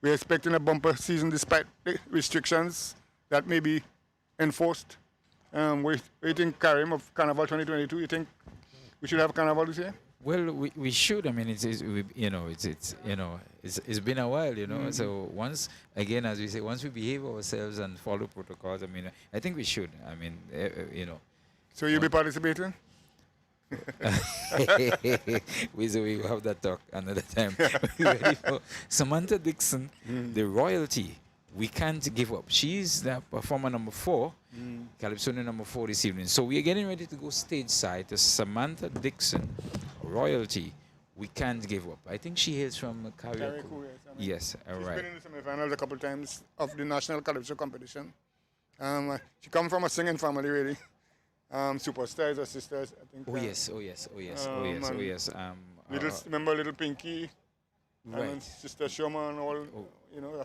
we're expecting a bumper season despite the restrictions that may be enforced. What do you think, Karim, of Carnival 2022? You think we should have Carnival this year? Well, we should. I mean, it's been a while, So once again, as we say, once we behave ourselves and follow protocols, I mean, I think we should. I mean, So you'll be participating? we will have that talk another time. Ready for Samantha Dixon, the royalty. We can't give up. She's the performer number 4, Calypsonian number 4 this evening. So we are getting ready to go stage side to Samantha Dixon, royalty. We can't give up. I think she hails from Carriacou. Yes, all right. She's been in the semi-finals a couple of times of the national Calypso competition. She comes from a singing family, really. Superstars or sisters, I think. Oh yes. Remember Little Pinky? Right. And Sister Shoma and all,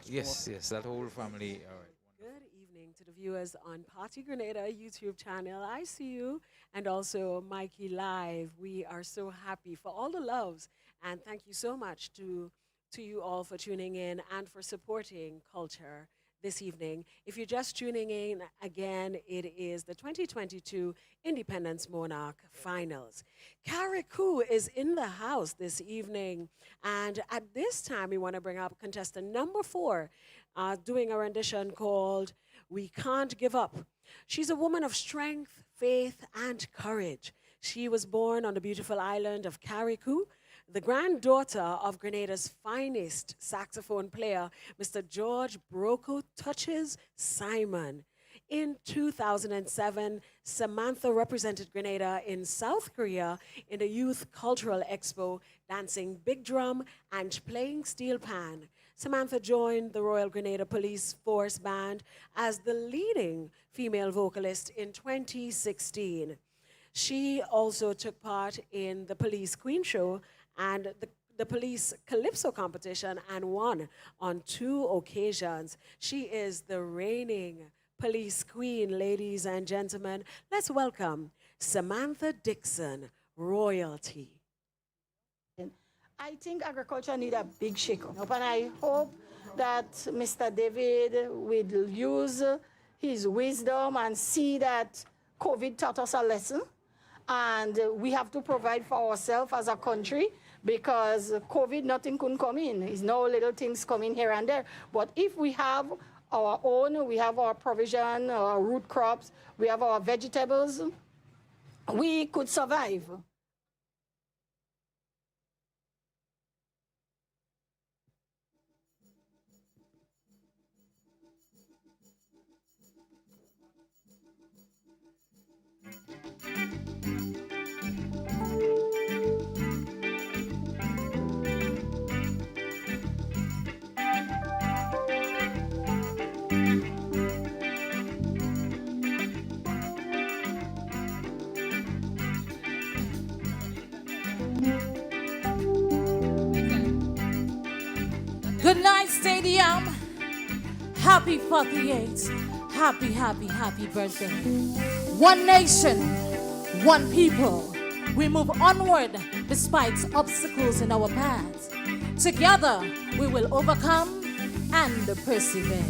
Yes, that whole family. All right. Good evening to the viewers on Partygrenada YouTube channel. I see you, and also Mikey Live. We are so happy for all the loves, and thank you so much to you all for tuning in and for supporting culture this evening. If you're just tuning in, again, it is the 2022 Independence Monarch Finals. Carriacou is in the house this evening, and at this time, we want to bring up contestant number 4, doing a rendition called We Can't Give Up. She's a woman of strength, faith, and courage. She was born on the beautiful island of Carriacou, the granddaughter of Grenada's finest saxophone player, Mr. George Broco Touches Simon. In 2007, Samantha represented Grenada in South Korea in the Youth Cultural Expo, dancing big drum and playing steel pan. Samantha joined the Royal Grenada Police Force Band as the leading female vocalist in 2016. She also took part in the Police Queen Show, and the police Calypso competition and won on 2 occasions. She is the reigning police queen, ladies and gentlemen. Let's welcome Samantha Dixon, royalty. I think agriculture need a big shake-up, and I hope that Mr. David will use his wisdom and see that COVID taught us a lesson, and we have to provide for ourselves as a country, because COVID, nothing couldn't come in. It's no little things coming here and there. But if we have our own, we have our provision, our root crops, we have our vegetables, we could survive. Good night, Stadium. Happy 48th. Happy, happy, happy birthday. One nation, one people. We move onward despite obstacles in our path. Together, we will overcome and persevere.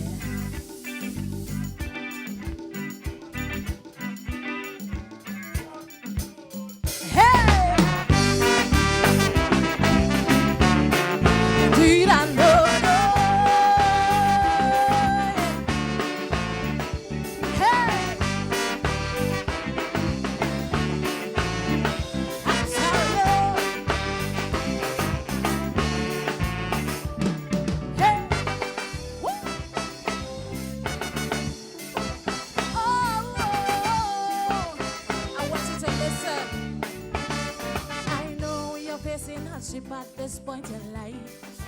At this point in life,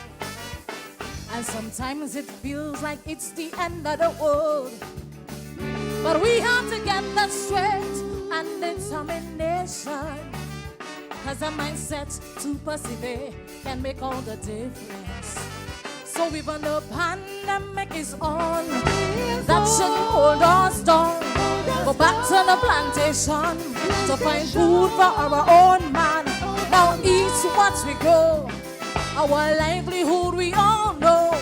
and sometimes it feels like it's the end of the world, but we have to get the strength and determination, cause a mindset to persevere can make all the difference. So even the pandemic is on, that shouldn't hold us down. Go back to the plantation to find food for our own man. Now eat what we grow, our livelihood we all know.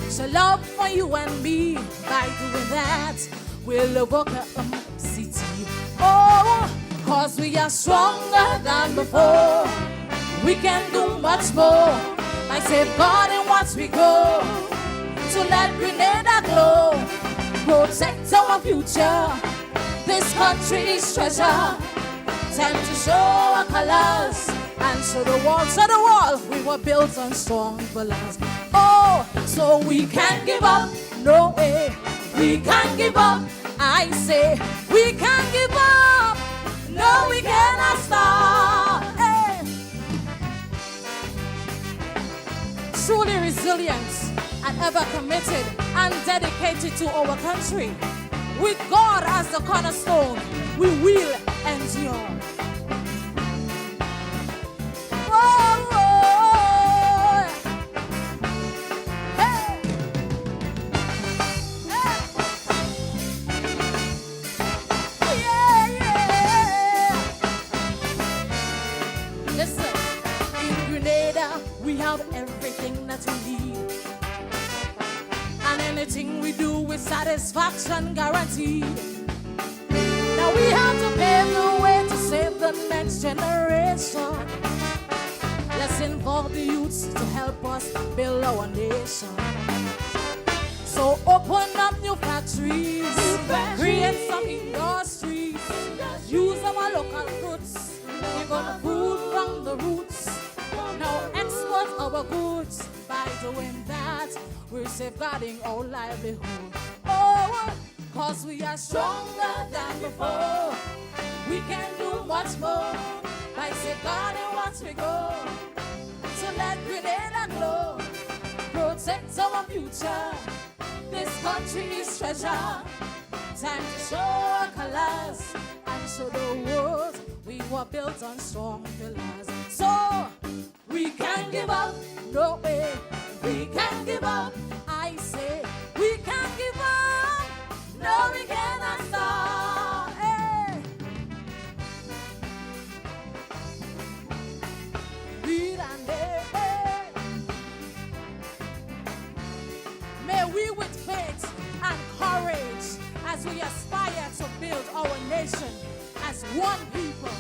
So love for you and me, by doing that, we'll overcome city. Oh, cause we are stronger than before. We can do much more by safeguarding what we grow. To let Grenada glow, protect our future. This country is treasure. Time to show our colors. And so the wall, we were built on strong pillars. Oh, so we can't give up, no way. We can't give up, I say. We can't give up, no, we cannot stop. Hey. Truly resilient and ever committed and dedicated to our country. With God as the cornerstone, we will endure. We have everything that we need, and anything we do with satisfaction guaranteed. Now we have to pave the way to save the next generation. Let's involve the youths to help us build our nation. So open up new factories, create some industries, use our local fruits. We're gonna food from the roots. Now export our goods. By doing that, we're safeguarding our livelihood. Oh, cause we are stronger than before. We can do much more by safeguarding what we grow. So let Grenada glow, protect our future. This country is treasure. Time to show our colors and show the world we were built on strong pillars. So we can't give up. No way, we can't give up. I say we can't give up. No, we cannot stop. Hey. Lead and hey. May we with faith and courage as we aspire to build our nation as one people.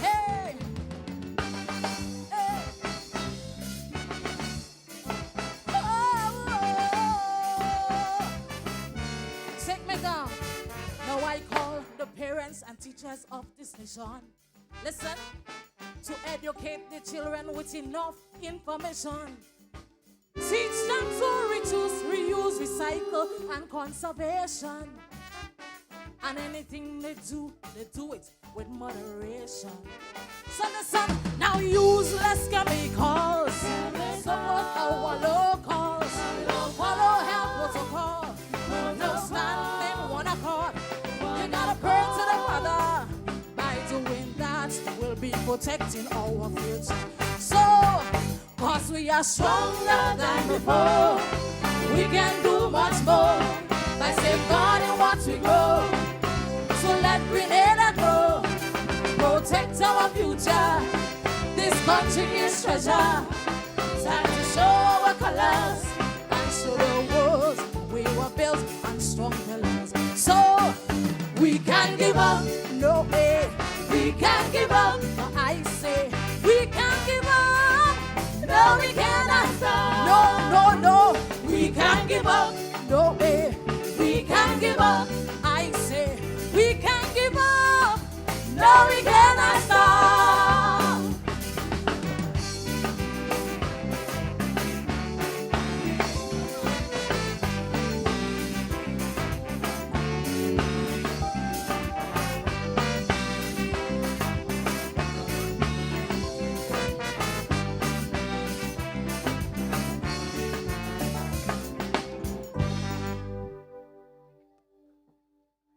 Hey. Hey. Oh. Take me down. Now I call the parents and teachers of this nation. Listen, to educate the children with enough information. Teach them to reduce, reuse, recycle, and conservation. And anything they do it with moderation. So listen, now use less chemicals. Support our locals. Follow health protocol. No stand in one accord. You gotta pray to the Father. By doing that, we'll be protecting our future. So, cause we are stronger than before. We can do much more by safeguarding what we grow. So let Grenada grow. Protect our future. This country is treasure. Time to show our colors and show the world we were built on strong pillars. So we can't give up. No way. We can't give up. No, I say we can't give up. No, we cannot stop. No, no, no. We can't give up. No way. We can't give up. I say we can't give up. No, we cannot stop.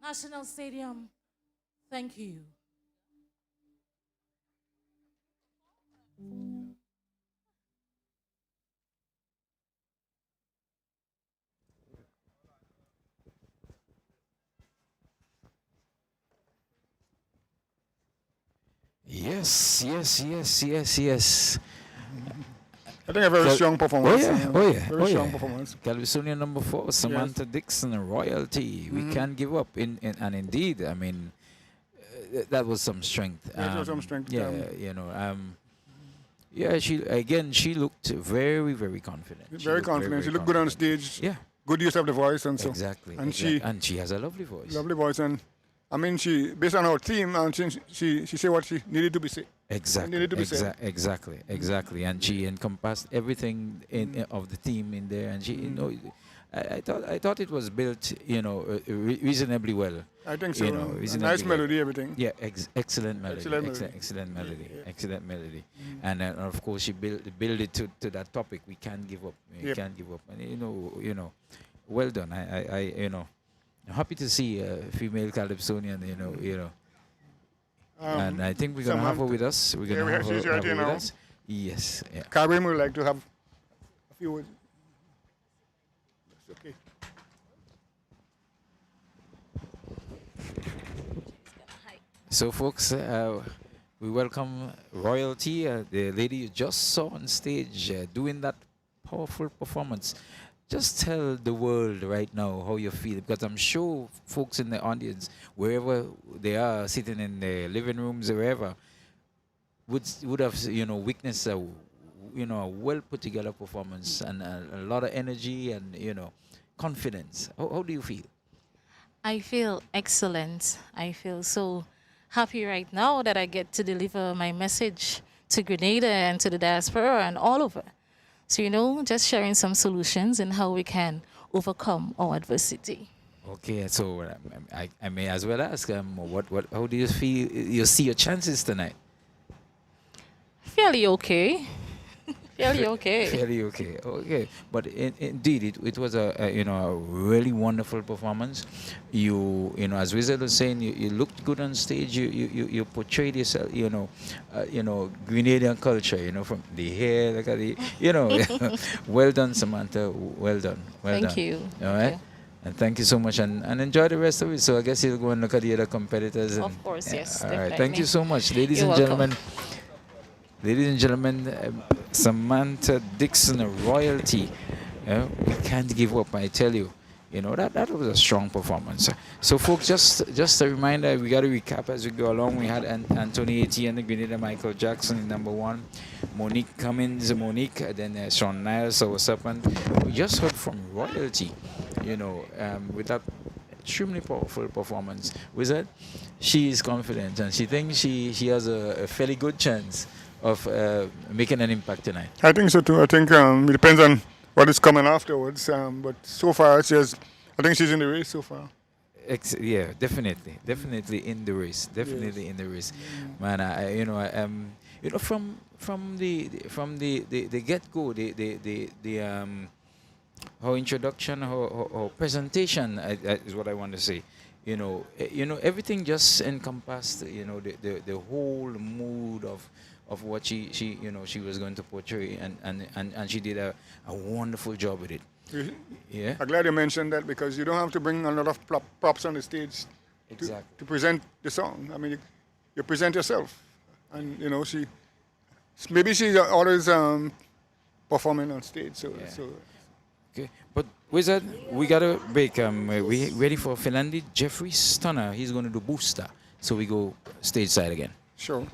National Stadium, thank you. Yes, yes, yes, yes, yes. I think a very strong performance. Very strong performance. Calypso number 4, Samantha Dixon, Royalty. We can't give up. And indeed, I mean, that was some strength. That was some strength. Yeah, you know. Yeah, she looked very, very confident. Very confident. She looked good on stage. Yeah. Good use of the voice and so. Exactly. And she has a lovely voice. Lovely voice, and I mean, she based on her theme, and she said what she needed to be said. Exactly. Needed to be said. Exactly. And she encompassed everything of the theme in there, and she, you know, I thought it was built, you know, reasonably well. I think so. You know, Nice melody, everything. Yeah, excellent melody. Excellent melody. Excellent melody. And of course, she built it to that topic. We can't give up. We can't give up. And you know, well done. I you know, I'm happy to see a female Calypsonian. You know. And I think we're gonna have her with us. We're gonna have her with us. Yes. Yeah. Karim would like to have a few words. That's okay. So, folks, we welcome Royalty, the lady you just saw on stage doing that powerful performance. Just tell the world right now how you feel, because I'm sure folks in the audience, wherever they are, sitting in their living rooms or wherever, would have, you know, witnessed a well put together performance and a lot of energy and, you know, confidence. How do you feel? I feel excellent. I feel so happy right now that I get to deliver my message to Grenada and to the diaspora and all over. So, you know, just sharing some solutions and how we can overcome our adversity. Okay, so I may as well ask, how do you feel you see your chances tonight? Fairly okay. Fairly okay. Fairly okay. Okay, but indeed, it was a really wonderful performance. You know, as Wizard was saying, you looked good on stage. You portrayed yourself. Grenadian culture. From the hair, look at the. Well done, Samantha. Well done. Well Thank done. you. All right. And thank you so much, and enjoy the rest of it. So I guess you'll go and look at the other competitors. And, Of course, yes. All right. Definitely. Thank you so much, ladies You're and welcome. gentlemen. Ladies and gentlemen, Samantha Dixon, royalty. We can't give up, I tell you. That was a strong performance. So, folks, just a reminder, we got to recap as we go along. We had Anthony Etienne, the Grenada, Michael Jackson in number 1, Monique Cummins, then Sean Niles, our serpent. We just heard from royalty, with that extremely powerful performance. Wizard, she is confident and she thinks she has a fairly good chance of making an impact tonight. I think so too. I think it depends on what is coming afterwards. But so far, I think she's in the race so far. Yeah, definitely in the race. Definitely in the race, man. From the get go, her introduction, her presentation is what I want to say. Everything just encompassed. The whole mood of what she was going to portray, and she did a wonderful job with it. Yeah. I'm glad you mentioned that because you don't have to bring a lot of props on the stage to present the song. I mean, you present yourself, and she's always performing on stage. So. Okay, but Wizard, we got to break. We ready for Philander Jeffrey Stunner. He's going to do Booster. So we go stage side again. Sure.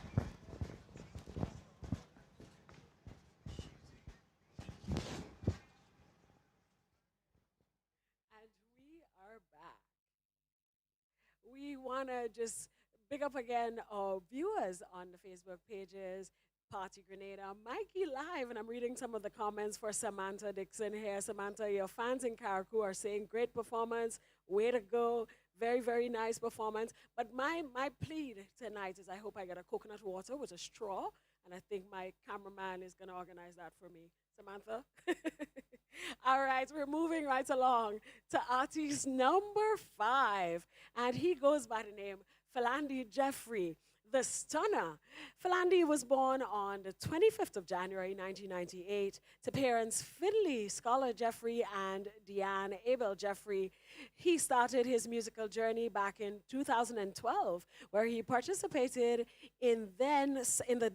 We want to just big up again our viewers on the Facebook pages, Partygrenada, Mikey Live, and I'm reading some of the comments for Samantha Dixon here. Samantha, your fans in Carriacou are saying great performance, way to go, very, very nice performance. But my plea tonight is I hope I get a coconut water with a straw, and I think my cameraman is going to organize that for me. Samantha? All right, we're moving right along to artist number 5, and he goes by the name Philander Jeffrey, the Stunner. Philander was born on the 25th of January, 1998, to parents Finley Scholar Jeffrey and Deanne Abel Jeffrey. He started his musical journey back in 2012, where he participated in the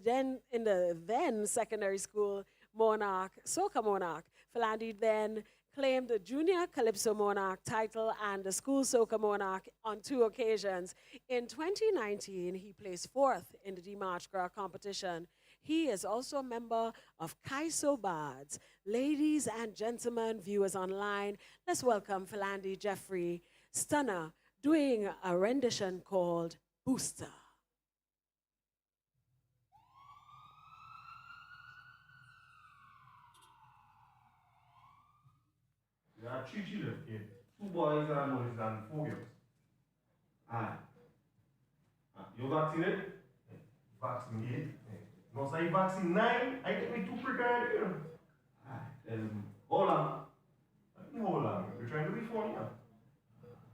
then secondary school Monarch, Soca Monarch. Philander then claimed the Junior Calypso Monarch title and the School Soca Monarch on 2 occasions. In 2019, he placed 4th in the D-March Girl competition. He is also a member of Calypso Bards. Ladies and gentlemen, viewers online, let's welcome Philander Jeffrey Stunner doing a rendition called Booster. There are 3 children here, 2 boys and 4 girls. You vaccinated? Vaccinated. No say vaccine 9, I get me 2 prepared here. Hold on. Hold on. You're trying to be funny.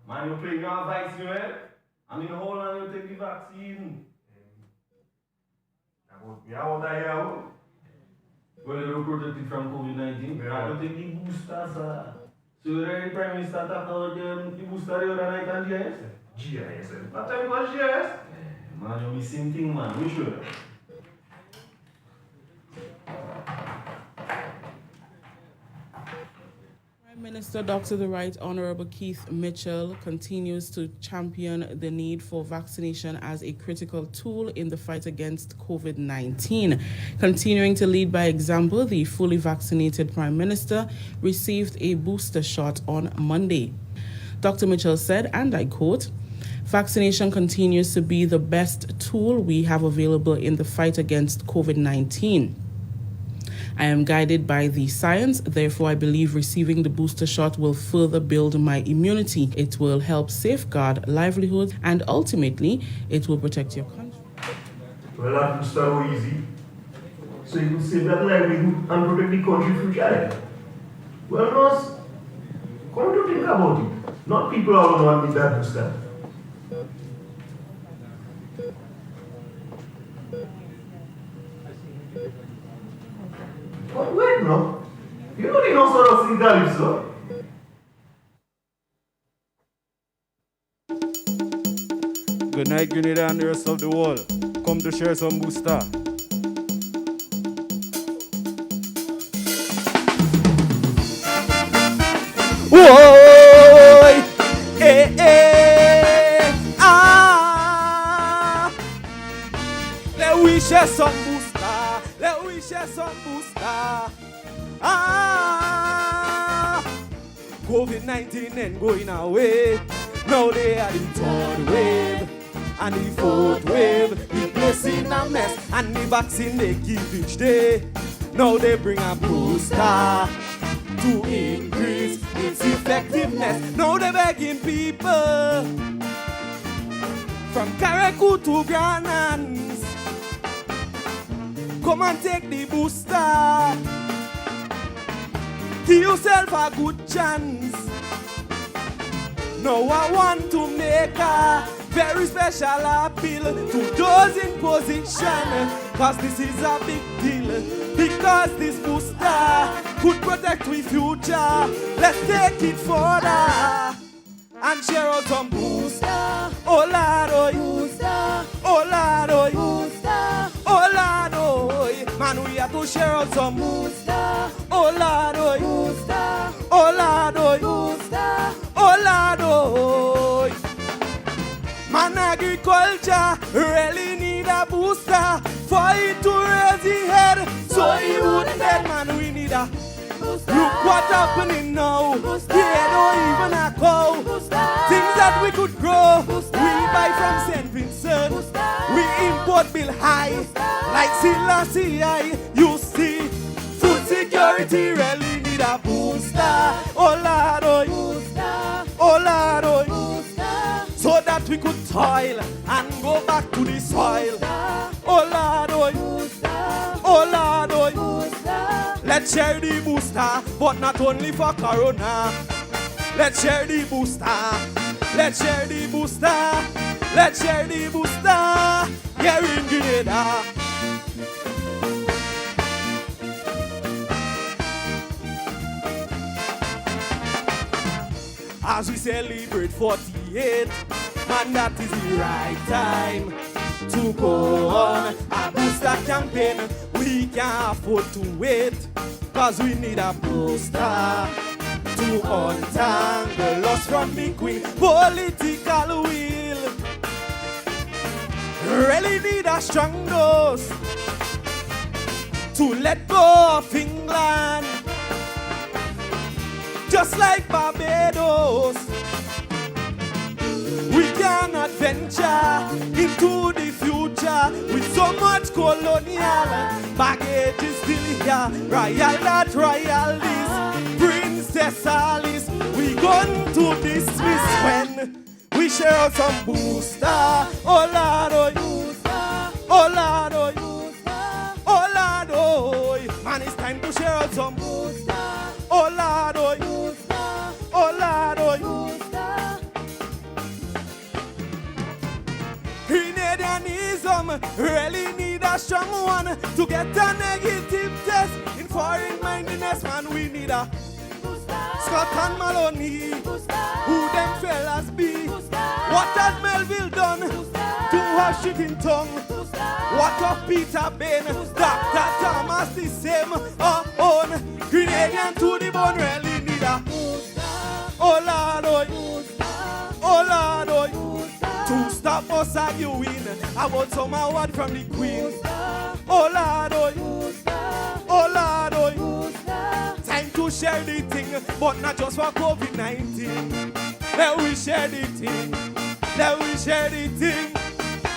Man, you're playing your vaccine, right? I mean, hold on, you take the vaccine. How old are you? Well, you're protected from COVID-19. I don't take the booster, sir. So you're the Prime Minister talking about the booster the other night on GIS? GIS? That time it was GIS? Man, you're missing thing, man. We sure. Prime Minister Dr. The Right Honorable Keith Mitchell continues to champion the need for vaccination as a critical tool in the fight against COVID-19. Continuing to lead by example, the fully vaccinated Prime Minister received a booster shot on Monday. Dr. Mitchell said, and I quote, "Vaccination continues to be the best tool we have available in the fight against COVID-19. I am guided by the science, therefore I believe receiving the booster shot will further build my immunity. It will help safeguard livelihoods and ultimately it will protect your country." Well, that booster was easy. so you could save that livelihood and protect the country future. Well, Nos, come to think about it. Not people all want that booster. But wait, no. You don't need no sort of thing, Calypso. Good night, Grenada and the rest of the world. Come to share some booster. Whoa, ah. Let we share some booster. Let we share some booster. Ah, COVID-19 ain't going away. Now they are the third wave and the fourth wave. The place in a mess and the vaccine they give each day. Now they bring a booster to increase its effectiveness. Now they're begging people from Carriacou to Granans, come and take the booster. Give yourself a good chance. Now I want to make a very special appeal to those in position, cause this is a big deal. Because this booster could protect we future. Let's take it further and share out some booster. Oh Lord, oh booster. Oh Lord, oh booster. Oh Lord, oh man, we have to share out some booster. Oh Lord, oh booster. Oh Lord, oh booster. Oh Lord, oh man, agriculture really need a booster for it to raise the head. So he wouldn't dead, man, we need a booster. Look what's happening now. Booster. Here don't even a cow. Booster. Things that we could grow. Booster. We buy from St. Vincent. Booster. We import bill high. Booster. Like Selassie, you see. Food security really need a booster. Oh Lord, oh booster. Oh Lord, oh booster. So that we could toil and go back to the soil. Oh Lord, oh booster. Oh Lord, oh booster. Let's share the booster, but not only for Corona. Let's share the booster. Let's share the booster. Let's share the booster. Here in Grenada. As we celebrate 48, man, that is the right time to go on a booster campaign. We can't afford to wait, cause we need a booster to untangle us from the queen political wheel. Really need a strong dose to let go of England. Just like Barbados, we cannot venture into the future with so much colonial baggage is still here. Royal that royal this, Princess Alice, we going to dismiss when we share out some booster. Oh Lord, oh booster. Oh Lord, oh booster. Oh Lord, oh man, it's time to share out some booster. Oh Lord, oh booster. Oh Lord, oh booster. Grenadianism really need a strong one to get a negative test. In foreign mindedness, man, we need a Scott and Maloney. Who them fellas be? What has Melville done to her shooting tongue? What of Peter Ben? Dr. Thomas the same own. Grenadian to the bone really need a oh Lord, oh oh Lord, oh to stop us arguing about some award from the Queen. Oh Lord, oh oh Lord, oh time to share the thing, but not just for COVID-19. Let we share the thing. Let we share the thing.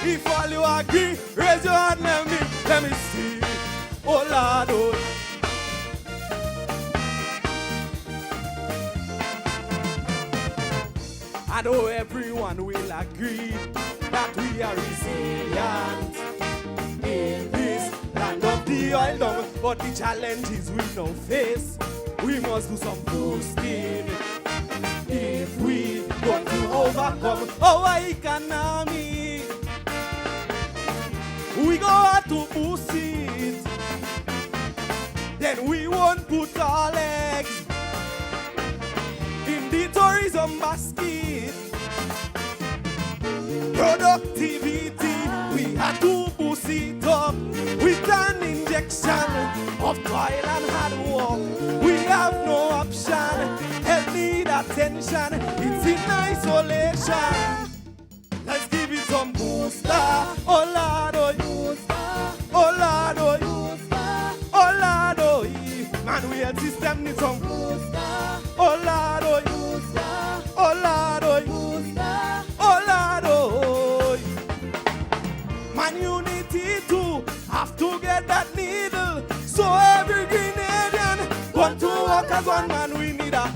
If all you agree, raise your hand, let me see. Oh Lord, oh. I know everyone will agree that we are resilient in this land of the we oil down, but the challenges we now face, we must do some boosting. If we want to overcome our economy, we go out to boost it. Then we won't put our legs in the tourism basket. Productivity, we have to boost it up with an injection of toil and hard work. We have no option, health need attention, it's in isolation. Let's give it some booster, oh Lord, oh booster, oh Lord, oh booster, oh Lord, oh man, we health system needs some booster, oh Lord, oh booster, oh Lord, oh booster, oh Lord, oh man, unity too, have to get that needle, so every Grenadian want to walk as one man, we need a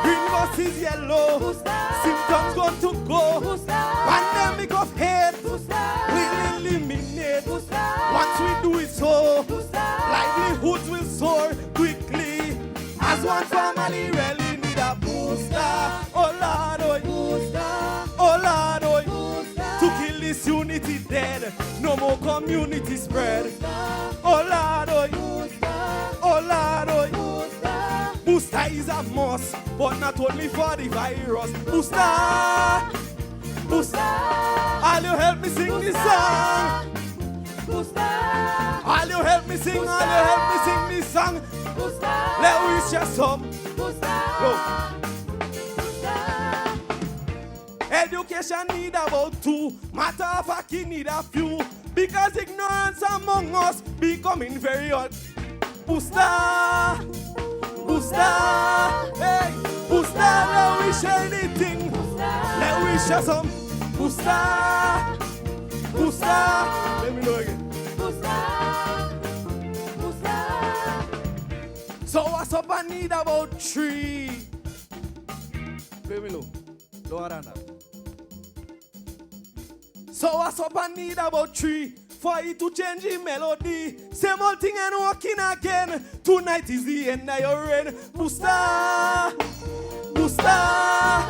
green versus yellow, symptoms going to go, pandemic of hate, we'll eliminate, once we do it so, livelihoods will soar quickly, as one family really need a booster, oh Lord, oh booster, oh Lord, oh to kill this unity dead, no more community spread, oh Lord, oh booster, oh Lord, oh booster is a must, but not only for the virus. Booster, booster, all you help me sing this song. Booster, all you help me sing, all you help me sing this song. Booster, let we share some. Booster, education need about 2, matter of fact it need a few, because ignorance among us becoming very hot. Booster, booster, hey, booster, let we share anything, let we share some. Booster, booster, let me know again. Booster, booster. So what's up? I need about 3. Let me know. Lower than that. So what's up? I need about 3. For it to change the melody. Same old thing and walking again. Tonight is the end of your reign. Booster, booster,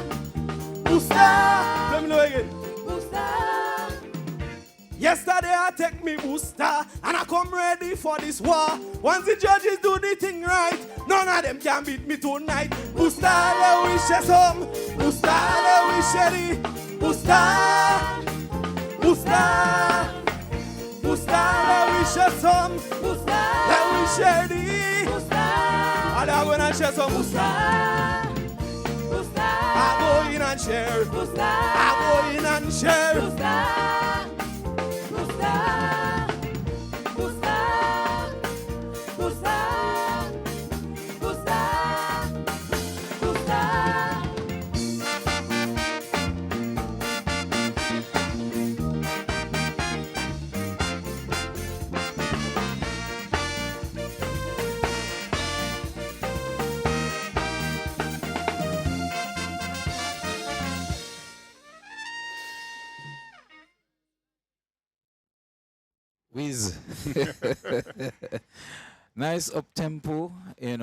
booster. Let me know again. Booster. Yesterday I take me booster and I come ready for this war. Once the judges do the thing right, none of them can beat me tonight. Booster, let we share some. Booster, let we share the. Booster, booster. Booster, let we share some. Booster, let we share the. Booster, and I'm gonna share some. Booster, booster. I go in and share. Booster, I go in and share. Booster, booster, booster, booster, booster, booster. Whiz. Nice up tempo, and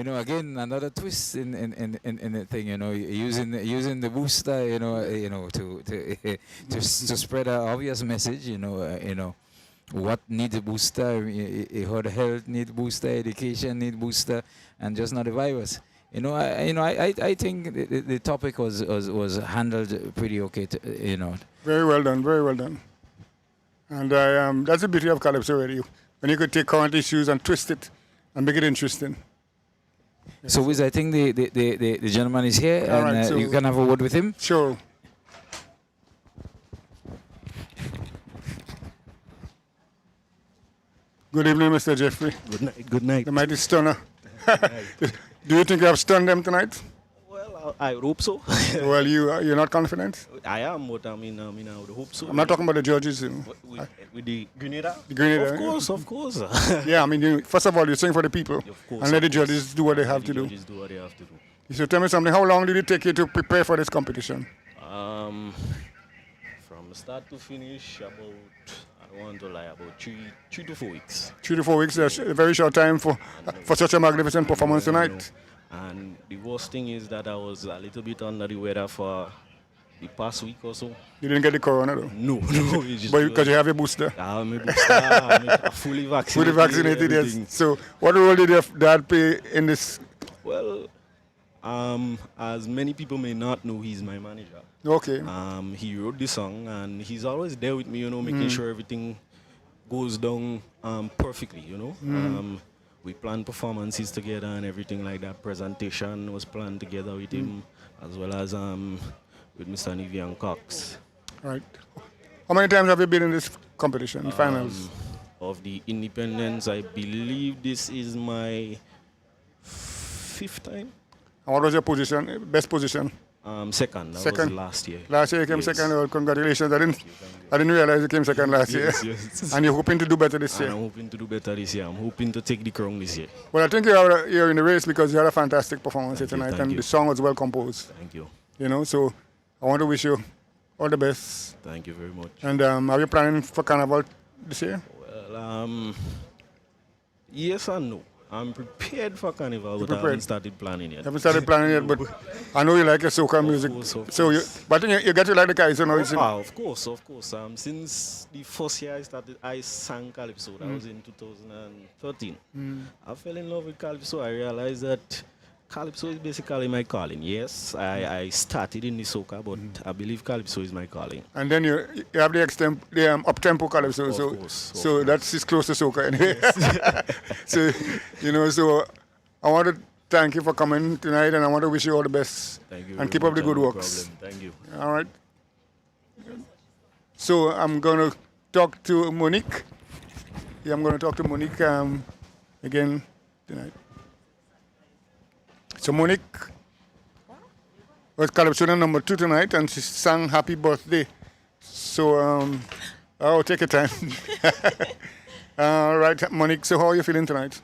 again another twist in the thing, using the booster, to spread an obvious message, what needs a booster, health need booster, education need booster, and just not the virus. I think the topic was handled pretty okay. Very well done. Very well done. And that's the beauty of Calypso Radio. When you could take current issues and twist it and make it interesting. Yes. So, Wiz, I think the gentleman is here, all and right, so you can have a word with him. Sure. Good evening, Mr. Jeffrey. Good night. Good night. The mighty stunner. Do you think you have stunned them tonight? Well, I hope so. Well, you're not confident? I am, but I would hope so. I'm not talking about the judges. With the Grenada? The Grenada. Of course. Yeah, first of all, you're saying for the people. Of course. And let the judges do what they have to do. Judges do what they have to do. So tell me something. How long did it take you to prepare for this competition? From start to finish, about don't want to lie, about 3 to 4 weeks. 3 to 4 weeks, that's a very short time for such a magnificent performance tonight. And the worst thing is that I was a little bit under the weather for the past week or so. You didn't get the corona though? No. But because you have a booster? I have my booster. I'm fully vaccinated. Fully vaccinated, yes. So what role did your dad play in this? Well, as many people may not know, he's my manager. Okay. He wrote the song and he's always there with me, making sure everything goes down perfectly, We planned performances together and everything like that. Presentation was planned together with him, as well as with Mr. Nivian Cox. Right. How many times have you been in this competition, finals? Of the independents, I believe this is my 5th time. And what was your position, best position? Second. That was last year. Last year you came second. Well, congratulations. I didn't realize you came second last year. Yes. And you're hoping to do better this year. I'm hoping to do better this year. I'm hoping to take the crown this year. Well, I think you're in the race because you had a fantastic performance here tonight, and the song was well composed. Thank you. So I want to wish you all the best. Thank you very much. And are you planning for Carnival this year? Well, yes and no. I'm prepared for Carnival, but I haven't started planning yet. You haven't started planning yet, but I know you like your soca music. Of course. But I think you get to like the Calypso now. Of course. Since the first year I sang Calypso, that was in 2013. I fell in love with Calypso. I realized that Calypso is basically my calling. Yes, I started in the soca, but I believe Calypso is my calling. And then you have the up-tempo Calypso, of course. That's close to soca anyway. So I want to thank you for coming tonight, and I want to wish you all the best. Thank you. And keep up the good works. Thank you. All right. So I'm going to talk to Monique. Yeah, I'm going to talk to Monique again tonight. So Monique was Calypso number 2 tonight, and she sang Happy Birthday. So, take your time. All right, Monique, so how are you feeling tonight?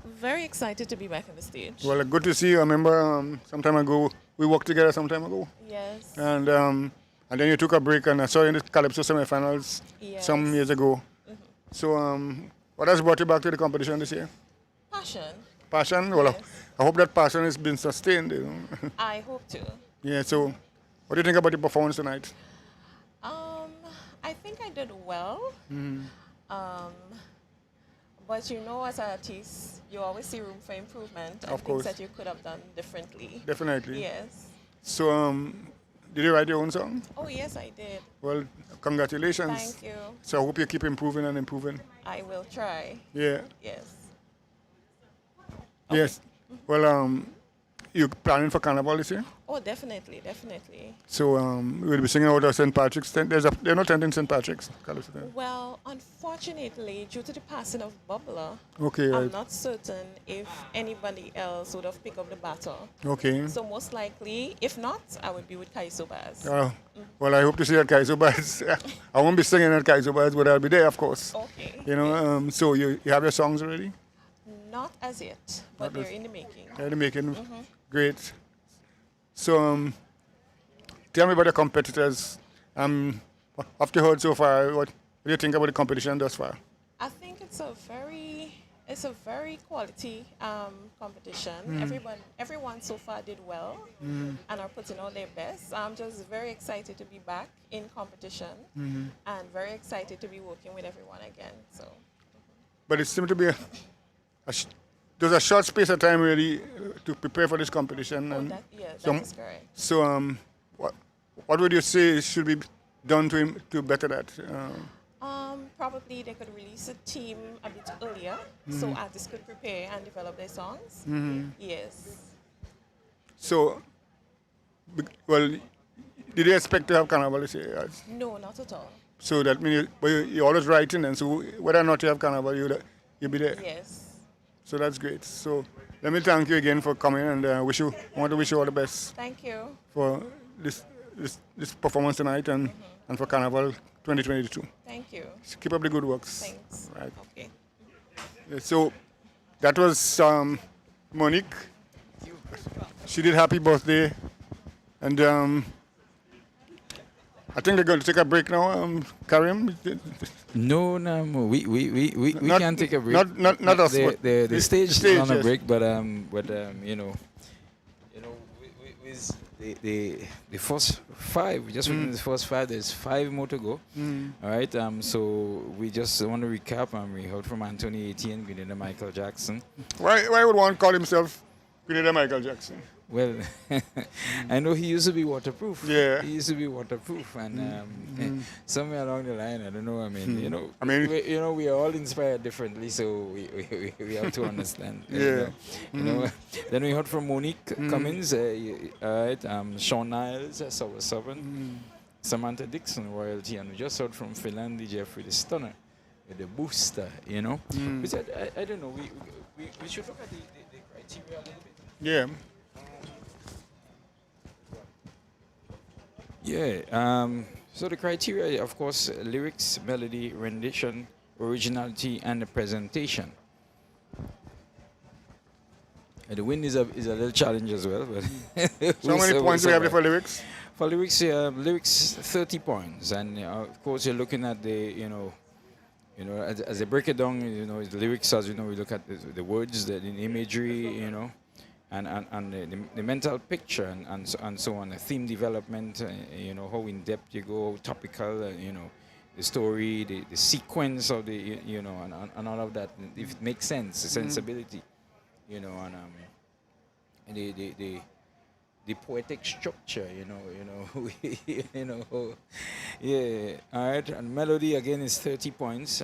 Very excited to be back on the stage. Well, good to see you. I remember some time ago, we worked together some time ago. Yes. And then you took a break, and I saw you in the Calypso semifinals some years ago. So what has brought you back to the competition this year? Passion? Well, yes. I hope that passion has been sustained. I hope to. Yeah, so what do you think about the performance tonight? I think I did well. But as an artist, you always see room for improvement and things that you could have done differently. Definitely. Yes. So, did you write your own song? Oh, yes, I did. Well, congratulations. Thank you. So I hope you keep improving and improving. I will try. Yeah. Yes. Okay. Yes. Well, you planning for Carnival this year? Oh, definitely. So we'll be singing out of St. Patrick's tent. There's no tent in St. Patrick's. Well, unfortunately, due to the passing of Bubbler, I'm not certain if anybody else would have picked up the battle. Okay. So most likely, if not, I would be with Calypso Baz. Well, I hope to see you at Calypso Baz. I won't be singing at Calypso Baz, but I'll be there, of course. Okay. So you have your songs already? Not as yet, but they're in the making. They're in the making. Great. So, tell me about the competitors. After you heard so far, what do you think about the competition thus far? I think it's a very quality competition. Everyone so far did well and are putting out their best. I'm just very excited to be back in competition and very excited to be working with everyone again. So. But it seemed to be there's a short space of time really to prepare for this competition. That is correct. So what would you say should be done to better that? Probably they could release a team a bit earlier so artists could prepare and develop their songs. Yes. So, well, did you expect to have Carnival this year? No, not at all. So that means you're always writing, and so whether or not you have Carnival, you'll be there. Yes. So that's great. So let me thank you again for coming, and I want to wish you all the best. Thank you. For this performance tonight and for Carnival 2022. Thank you. So keep up the good works. Thanks. Right. Okay. So that was Monique. She did Happy Birthday, and I think they're going to take a break now, Karim. No, we Not- can't take a break. not us, but The stage is stage, on a yes. break, but with the first five, we just within the first five. There's 5 more to go. All right. So we just want to recap. We heard from Anthony Etienne, Grenada Michael Jackson. Why would one call himself Grenada Michael Jackson? Well, I know he used to be waterproof. Yeah. He used to be waterproof, and somewhere along the line, I don't know. I mean, we are all inspired differently, so we have to understand. Yeah. Then we heard from Monique Cummins, Sean Niles, Sour Southern, Samantha Dixon, Royalty, and we just heard from Philander Jeffrey the Stunner, the Booster. Which I don't know. We should look at the criteria a little bit. Yeah. Yeah. So the criteria, of course, lyrics, melody, rendition, originality, and the presentation. The win is a little challenge as well. But So how many points do we have there for lyrics? For lyrics 30 points, and of course you're looking at the as they break it down, the lyrics, as we look at the words, the imagery, and the mental picture and so on, the theme development, how in depth you go, topical, the story, the sequence of the, and all of that, if it makes sense, the sensibility, and the poetic structure, yeah. All right, and melody again is 30 points.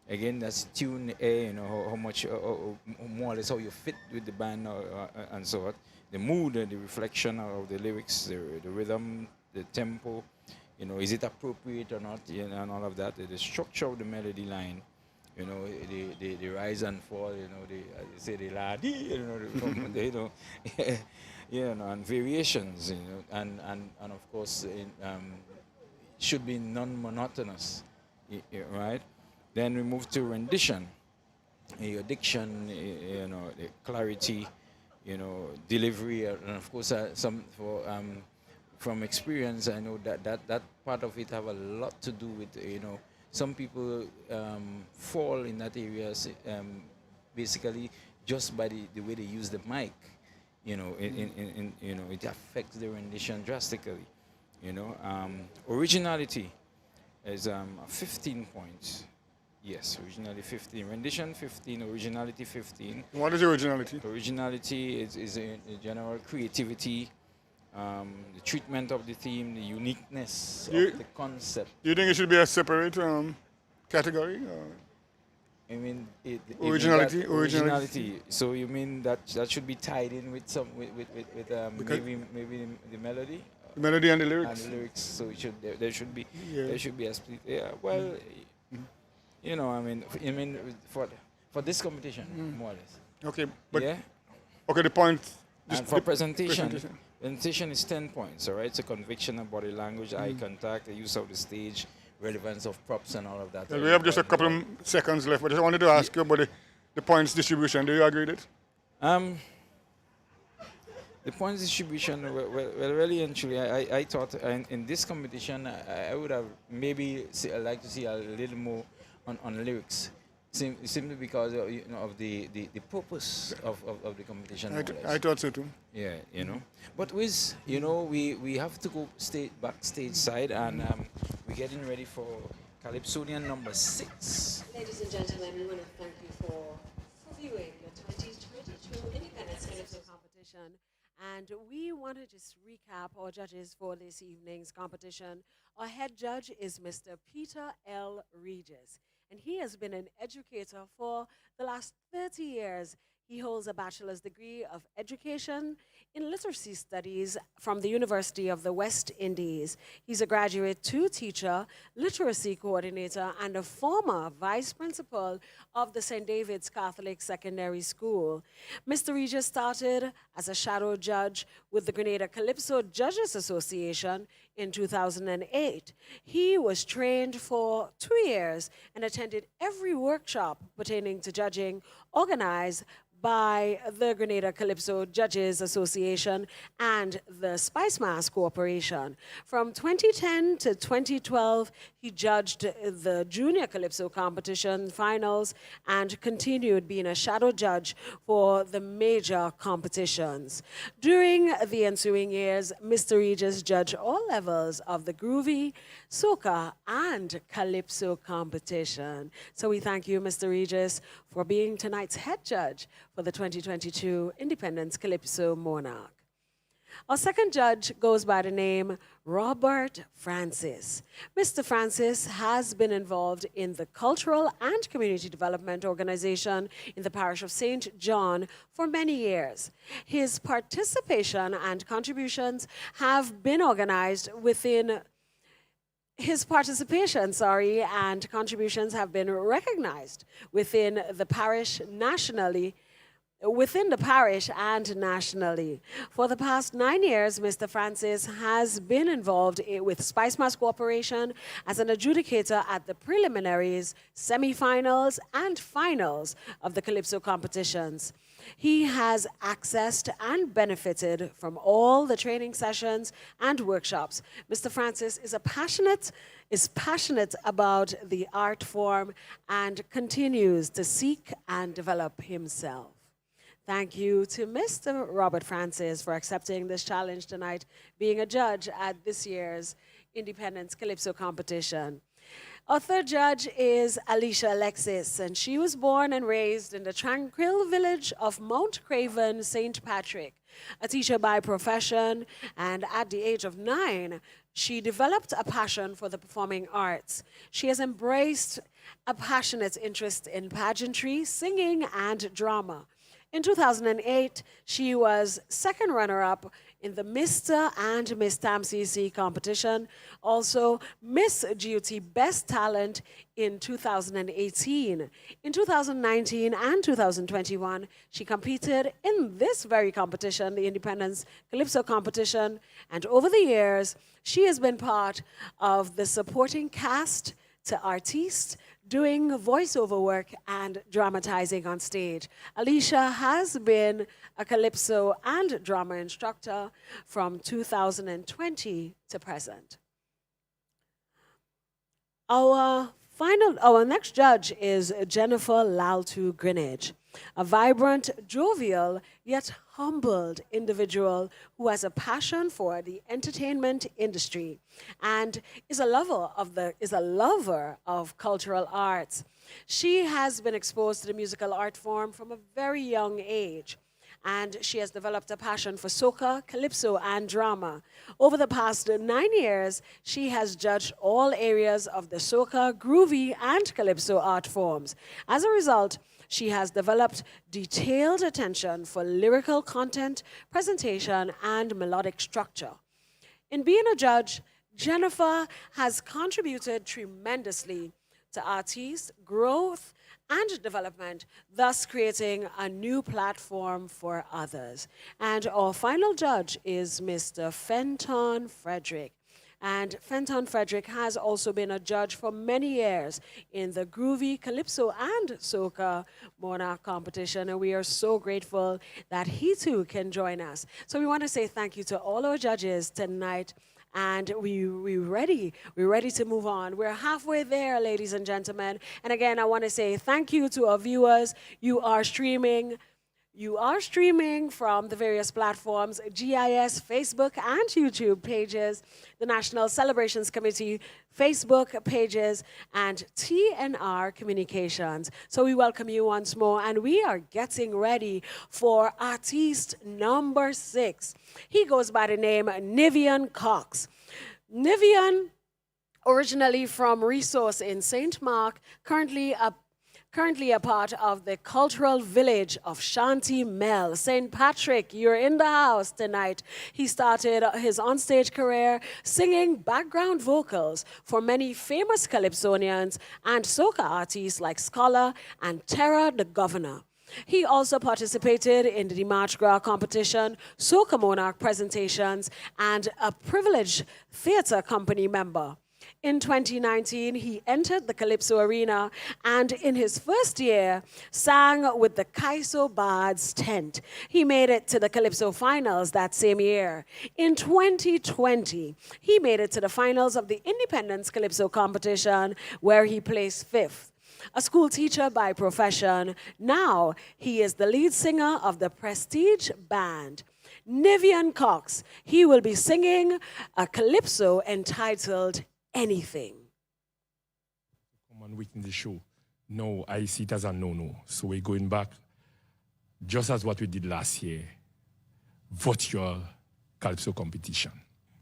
Again, that's tune A, how much, more or less how you fit with the band and so on. The mood, the reflection of the lyrics, the rhythm, the tempo, is it appropriate or not, and all of that. The structure of the melody line, the rise and fall, the la di, and variations, and of course, should be non-monotonous, right? Then we move to rendition, your diction, the clarity, delivery, and of course, from experience, I know that part of it have a lot to do with, some people fall in that area, basically just by the way they use the mic, it affects the rendition drastically, Originality is 15 points. Yes, originality 15. Rendition 15, originality 15. What is originality? Originality is a general creativity, the treatment of the theme, the uniqueness of the concept. Do you think it should be a separate category? I mean, Originality. Originality. So you mean that should be tied in with some with maybe the melody. The melody and the lyrics. And the lyrics. So there should be a split. Yeah. Well. I mean, for this competition, more or less. Okay, but yeah. Okay, the point. And for presentation is 10 points. All right, it's a conviction of body language, eye contact, the use of the stage, relevance of props, and all of that. Well, we have just a couple of seconds left, but I just wanted to ask you about the points distribution. Do you agree with it? The points distribution, well, really and truly, I thought in this competition, I would have maybe like to see a little more on lyrics, simply because of the purpose of the competition. I thought so too. Yeah, But with we have to go backstage side, and we're getting ready for Calypsonian number 6. Ladies and gentlemen, we want to thank you for viewing the 2022 Independence Calypso competition. And we want to just recap our judges for this evening's competition. Our head judge is Mr. Peter L. Regis, and he has been an educator for the last 30 years. He holds a bachelor's degree of education in literacy studies from the University of the West Indies. He's a graduate 2 teacher, literacy coordinator, and a former vice principal of the St. David's Catholic Secondary School. Mr. Regis started as a shadow judge with the Grenada Calypso Judges Association. in 2008. He was trained for 2 years and attended every workshop pertaining to judging organized by the Grenada Calypso Judges Association and the Spice Mass Corporation. From 2010 to 2012, he judged the Junior Calypso competition finals and continued being a shadow judge for the major competitions. During the ensuing years, Mr. Regis judged all levels of the groovy, soca, and calypso competition. So we thank you, Mr. Regis, for being tonight's head judge for the 2022 Independence Calypso Monarch. Our second judge goes by the name Robert Francis. Mr. Francis has been involved in the Cultural and Community Development Organization in the parish of St. John for many years. His participation and contributions have been organized within and contributions have been recognized within the parish and nationally. For the past 9 years, Mr. Francis has been involved with Spice Mass Corporation as an adjudicator at the preliminaries, semifinals, and finals of the Calypso competitions. He has accessed and benefited from all the training sessions and workshops. Mr. Francis is passionate about the art form and continues to seek and develop himself. Thank you to Mr. Robert Francis for accepting this challenge tonight, being a judge at this year's Independence Calypso competition. Our third judge is Alicia Alexis, and she was born and raised in the tranquil village of Mount Craven, St. Patrick. A teacher by profession, and at the age of 9, she developed a passion for the performing arts. She has embraced a passionate interest in pageantry, singing, and drama. In 2008, she was second runner-up in the Mr. and Miss Tam CC competition, also Miss GUT Best Talent in 2018. In 2019 and 2021, she competed in this very competition, the Independence Calypso competition, and over the years, she has been part of the supporting cast to artistes, doing voiceover work and dramatizing on stage. Alicia has been a calypso and drama instructor from 2020 to present. Our next judge is Jennifer Laltu Greenidge, a vibrant, jovial, yet humbled individual who has a passion for the entertainment industry and is a lover of cultural arts. She has been exposed to the musical art form from a very young age, and she has developed a passion for soca, calypso, and drama. Over the past 9 years, she has judged all areas of the soca, groovy, and calypso art forms. As a result, she has developed detailed attention for lyrical content, presentation, and melodic structure. In being a judge, Jennifer has contributed tremendously to artists' growth and development, thus creating a new platform for others. And our final judge is Mr. Fenton Frederick. And Fenton Frederick has also been a judge for many years in the groovy calypso and soca monarch competition, and we are so grateful that he too can join us. So we want to say thank you to all our judges tonight, and we're ready to move on. We're halfway there, ladies and gentlemen. And again, I want to say thank you to our viewers. You are streaming from the various platforms, GIS, Facebook, and YouTube pages, the National Celebrations Committee Facebook pages, and TNR Communications. So we welcome you once more, and we are getting ready for artiste number 6. He goes by the name Nivian Cox. Nivian, originally from Resource in St. Mark, currently a part of the cultural village of Shanty Mel. St. Patrick, you're in the house tonight. He started his onstage career singing background vocals for many famous calypsonians and soca artists like Scholar and Terra the Governor. He also participated in the March Gras competition, Soca Monarch presentations, and a privileged theatre company member. In 2019, he entered the Calypso arena and in his first year sang with the Calypso Bards tent. He made it to the Calypso finals that same year. In 2020, he made it to the finals of the Independence Calypso competition where he placed 5th. A school teacher by profession, now he is the lead singer of the Prestige Band. Nivian Cox, he will be singing a calypso entitled Anything. Come on, within the show. No, I see it as a no-no. So we're going back just as what we did last year. Virtual Calypso competition.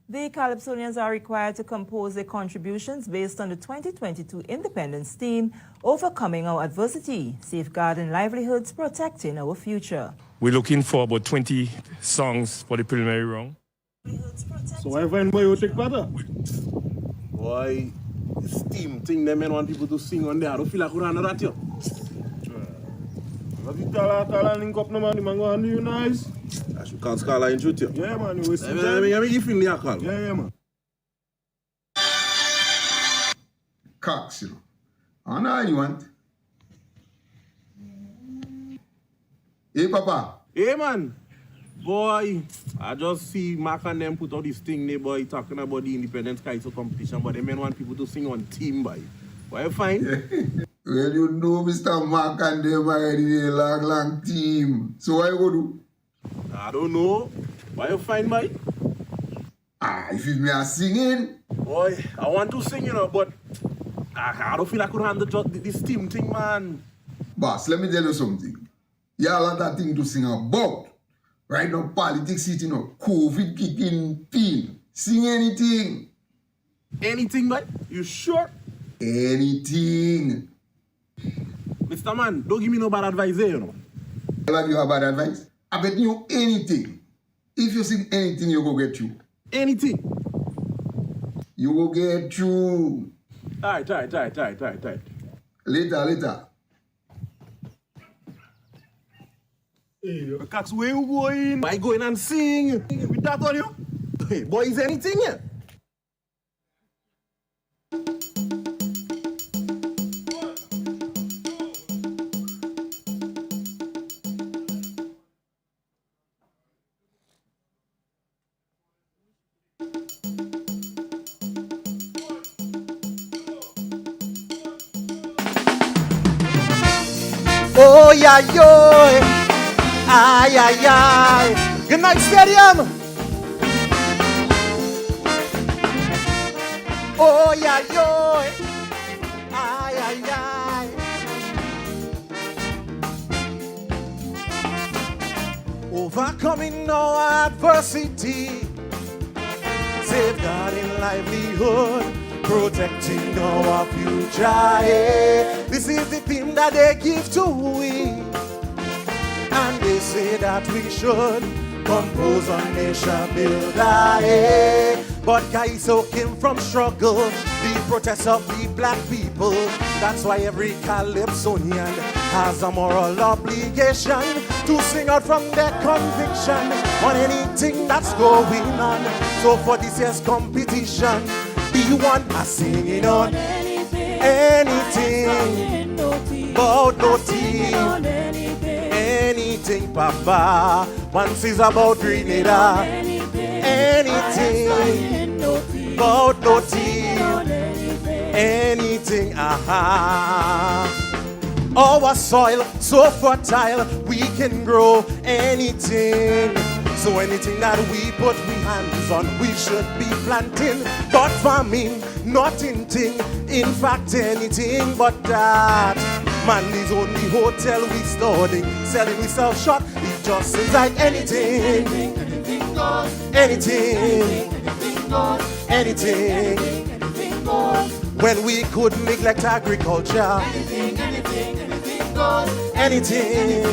The Calypsonians are required to compose their contributions based on the 2022 Independence theme, Overcoming Our Adversity, Safeguarding Livelihoods, Protecting Our Future. We're looking for about 20 songs for the preliminary round. So I find boy you take part. Boy, this team thing them men want people to sing on there. I don't feel like we're on that yo. But you tell link up no man, the man go handle you nice. You can't call in truth yo. Yeah man, you waste time. Yeah, you feel the call. Yeah man. Cox, you know. I know you want. Hey Papa. Hey man. Boy, I just see Mark and them put out this thing there, boy, talking about the Independence Calypso competition, but they men want people to sing on team, boy. Why you find? Well, you know Mr. Mark and them already a long team. So what you go do? I don't know. Why you find, boy? If it's me a singing. Boy, I want to sing, you know, but I don't feel I could handle this team thing, man. Boss, let me tell you something. Y'all have that thing to sing about. Right now, politics sitting up, COVID kicking pin. Sing anything. Anything, man? You sure? Anything. Mr. Man, don't give me no bad advice there, you know. Ever give you bad advice? I bet you anything. If you sing anything, you go get through. Anything? You go get through. All right. Later. Hey, Cox, where you going? Why going and sing? With that on you? Hey, boy, is anything here? Oh, yeah, yo. Ay. Good night, Stadium. Oh, yeah, yo. Ay. Overcoming our adversity, safeguarding livelihood, protecting our future. Yeah. This is the theme that they give to we. And they say that we should compose a nation builder, yeah. But Calypso came from struggle, the protest of the black people. That's why every Calypsonian has a moral obligation to sing out from their conviction on anything that's going on. So for this year's competition, be one a singing on anything, about no team. Anything, Papa. Once is about Grenada. Anything, about no team. Anything, Our soil so fertile, we can grow anything. So anything that we put we hands on, we should be planting. But farming, not in thing. In fact, anything but that. Man is only hotel we studying, selling we sell short. It just seems like anything, anything. When we could neglect agriculture, anything.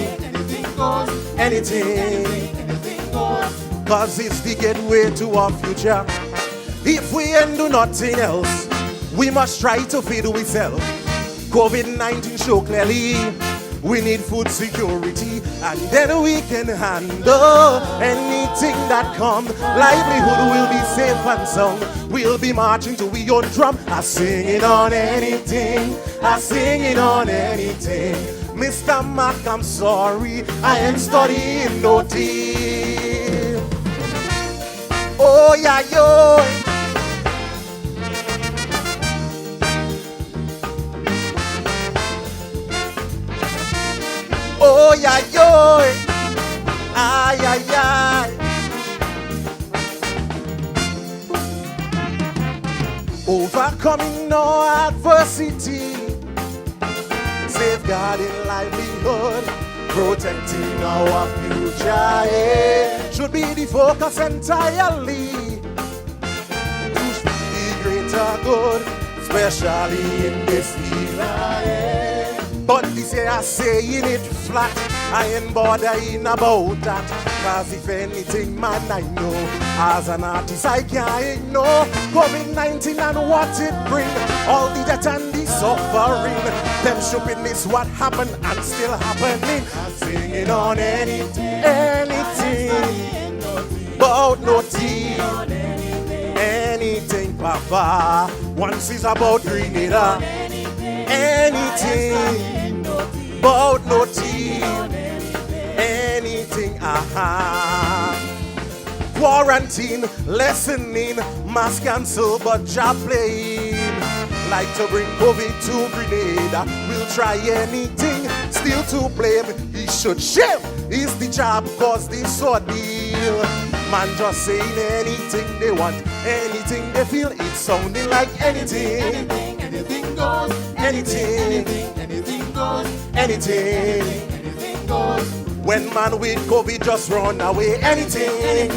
Cause it's the gateway to our future. If we ain't do nothing else, we must try to feed ourselves. COVID-19 show clearly We need food security, and then we can handle anything that comes. Livelihood will be safe and sound. We'll be marching to we own drum. I sing it on anything. I sing it on anything. Mr. Mac, I'm sorry, I ain't studying no team. Oh yeah, yo. Oh yeah, yo. Ay, ay, ay. Overcoming no adversity, safeguarding livelihood, protecting our future, should be the focus entirely. To the greater good, especially in this era. But this year I'm saying it flat, I ain't bothering about that. Cause if anything, man, I know, as an artist I can't ignore COVID-19 and what it bring, all the death and the suffering. Them should miss what happened and still happening. I'm singing on anything, about no team, anything, Papa. Once is about Grenada, anything, about no team, anything, Quarantine, lessening, mass cancel, but job playing. Like to bring COVID to Grenada, we'll try anything, still to blame. He should shame, is the job cause this so deal. Man just saying anything they want, anything they feel, it's sounding like anything. Anything goes, anything goes, anything goes. When man with COVID just run away, anything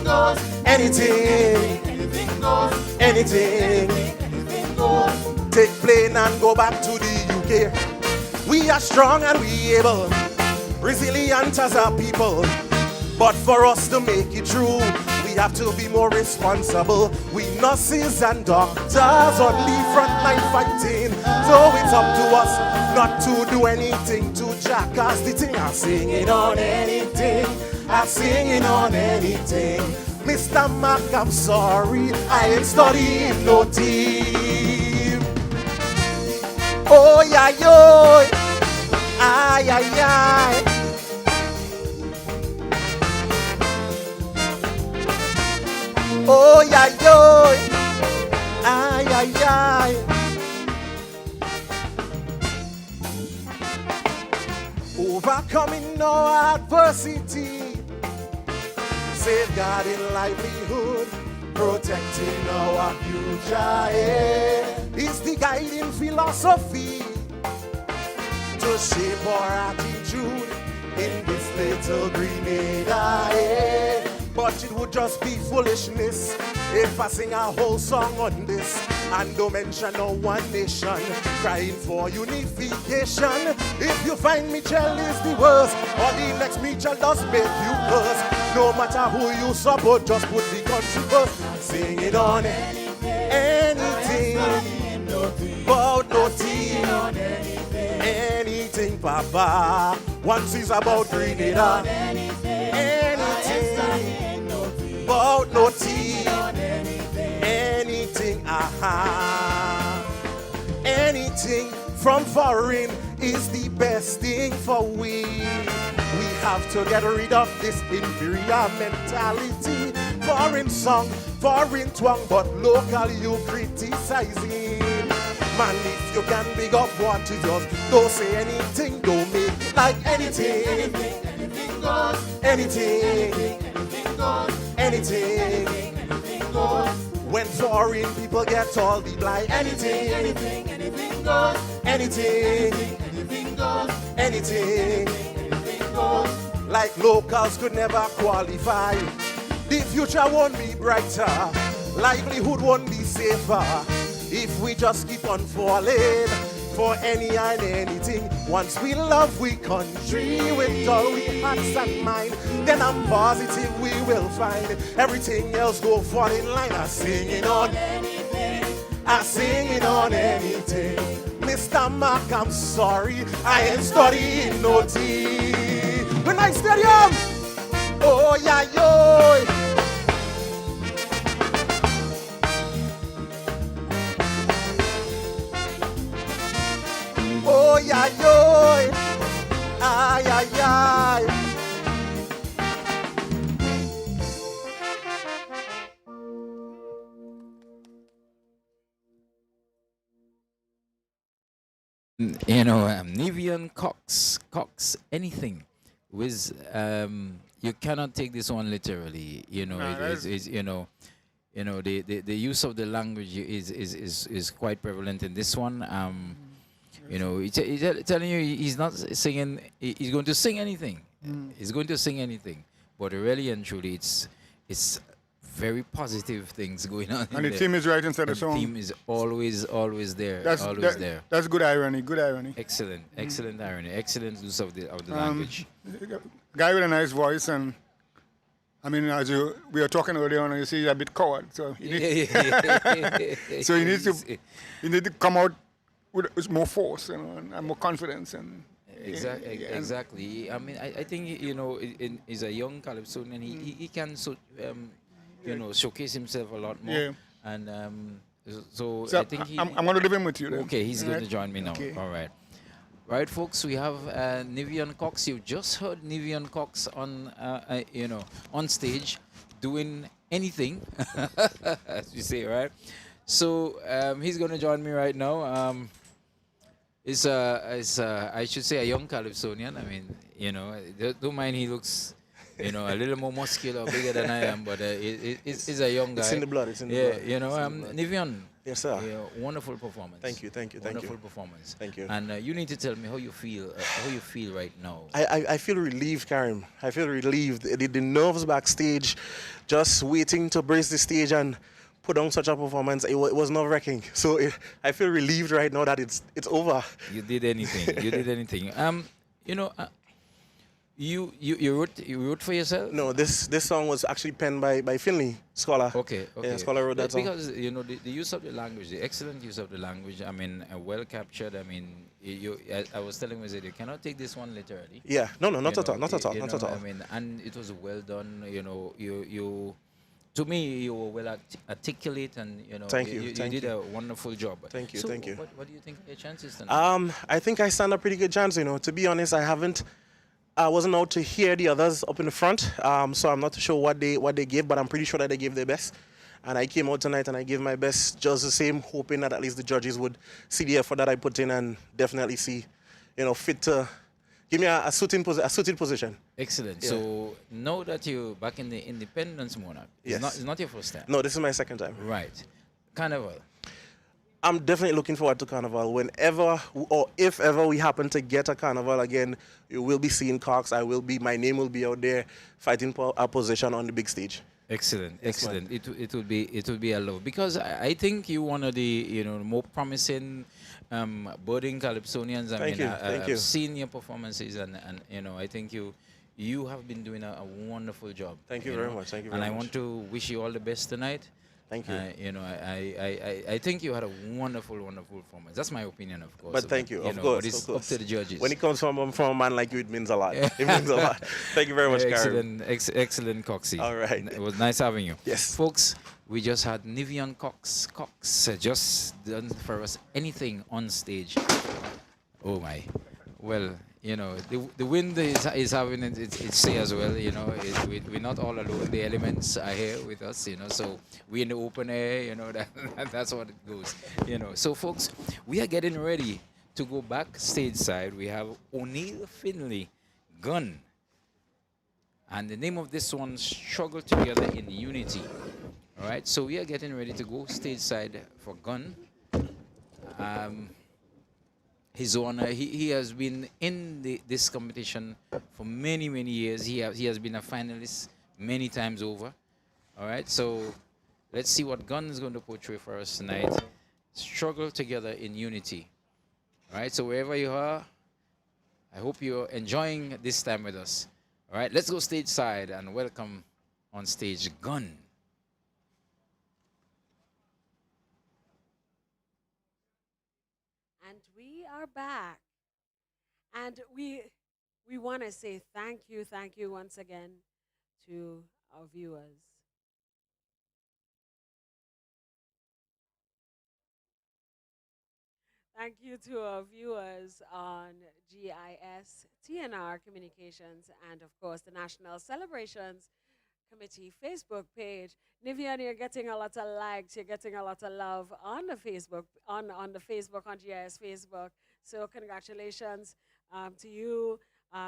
goes, anything goes, anything goes. Take plane and go back to the UK. We are strong and we able, resilient as a people. But for us to make it through, we have to be more responsible. We nurses and doctors on the front line fighting. So it's up to us not to do anything to jackass the thing. I sing it on anything. I sing it on anything. Mr. Mac, I'm sorry, I ain't studying no team. Oh yeah, yo. Ay, ay, ay. Oh yeah, yo, ay, ay, ay. Overcoming no adversity, safeguarding livelihood, protecting our future, is the guiding philosophy to shape our attitude in this little Grenada. But it would just be foolishness if I sing a whole song on this and don't mention no one nation crying for unification. If you find Mitchell is the worst, or the next Mitchell does make you curse, no matter who you support, just put the country first. Sing it on anything, about no team, anything, Papa. Once is about Grenada, anything, about no team, anything, anything from foreign is the best thing for we. We have to get rid of this inferior mentality. Foreign song, foreign twang, but local you criticizing. Man, if you can big up what is yours, don't say anything, don't make it like anything. Anything goes, anything goes, anything goes. When foreign people get all the blind, anything goes, anything goes, anything goes. Like locals could never qualify. The future won't be brighter, livelihood won't be safer, if we just keep on falling for any and anything. Once we love we country with all we hearts and mind, then I'm positive we will find everything else go fall in line. I sing it on anything, I sing it on anything. Mr. Mac, I'm sorry, I ain't studying no tea. Good night, Stadium. Oh, yeah, yo. Oh, yeah, yo. Ay, ay, ay. You know, Nivian Cox, anything. With you cannot take this one literally. You know, Nah, it's the use of the language is quite prevalent in this one. You know, he's telling you he's not singing. He's going to sing anything. He's going to sing anything. But really and truly, it's very positive things going on. And the theme is right inside the song. The theme is always there. There. That's good irony. Good irony. Excellent irony. Excellent use of the language. Guy with a nice voice, and I mean, as we were talking earlier on, you see he's a bit coward, so so he needs to come out with more force, you know, and more confidence, and exactly. I mean, I think, you know, he's a young Calypso, and he can showcase himself a lot more. Yeah. And so So I think I'm going to leave him with you then. Okay, he's going Right. to join me now. Okay. All right. Right, folks, we have Nivian Cox. You just heard Nivian Cox on stage doing anything, as you say, right? So he's going to join me right now. I should say, a young Calypsonian. I mean, you know, don't mind he looks, you know, a little more muscular, bigger than I am, but he's a young guy. It's in the blood. It's in the blood. Yeah, you know, Nivian. Yes, sir. Wonderful performance. Thank you. Wonderful performance. Thank you. And you need to tell me how you feel. How you feel right now. I feel relieved, Karim. I feel relieved. The nerves backstage, just waiting to brace the stage and put on such a performance, it was nerve-wracking. So I feel relieved right now that it's over. You did anything. You did anything. You know, you wrote for yourself? No, this song was actually penned by Finley, Scholar. Okay. Yeah, Scholar wrote that song. Because, you know, the use of the language, the excellent use of the language, I mean, well captured. I mean, I was telling you that you cannot take this one literally. Yeah, not at all. I mean, and it was well done. You know, you to me, you were well articulate, and you know, Thank you. You did a wonderful job. Thank you. So Thank you. What do you think of your chances tonight? I think I stand a pretty good chance. You know, to be honest, I wasn't out to hear the others up in the front, so I'm not sure what they gave, but I'm pretty sure that they gave their best. And I came out tonight and I gave my best, just the same, hoping that at least the judges would see the effort that I put in and definitely see, you know, fit to give me a suited position. Excellent. Yeah. So now that you're back in the Independence Monarch, Yes. it's not your first time. No, this is my second time. Right. Carnival. I'm definitely looking forward to Carnival. Whenever or if ever we happen to get a Carnival again, you will be seeing Cox. My name will be out there fighting for our position on the big stage. Excellent, Yes, excellent. It would be a love, because I think you one of the more promising budding Calypsonians. Thank you. I've seen your performances, and I think you have been doing a wonderful job. Thank you very much. Thank you very much. And I much. want to wish you all the best tonight. Thank you. I think you had a wonderful performance. That's my opinion, of course. But thank you, of But course. it's up to the judges. When it comes from a man like you, it means a lot. It means a lot. Thank you very much, Karim. Excellent, Coxie. All right. It was nice having you. Yes. Folks, we just had Nivian Cox just done for us anything on stage. Oh my. Well, the wind is having its say as well. We're not all alone. The elements are here with us. So we're in the open air. That's what it goes. So folks, we are getting ready to go back stage side. We have O'Neill Finley, Gun, and the name of this one, Struggle Together in Unity. All right. So we are getting ready to go stage side for Gun. His honor, he has been in this competition for many years. He has been a finalist many times over. All right, so let's see what Gun is going to portray for us tonight. Struggle Together in Unity. All right, so wherever you are, I hope you're enjoying this time with us. All right, let's go stage side and welcome on stage Gun. And we are back. And we want to say thank you once again to our viewers. Thank you to our viewers on GIS, TNR Communications, and of course the National Celebrations Committee Facebook page. Nivian, you're getting a lot of likes, you're getting a lot of love on the Facebook, on the Facebook, on GIS Facebook. So congratulations to you.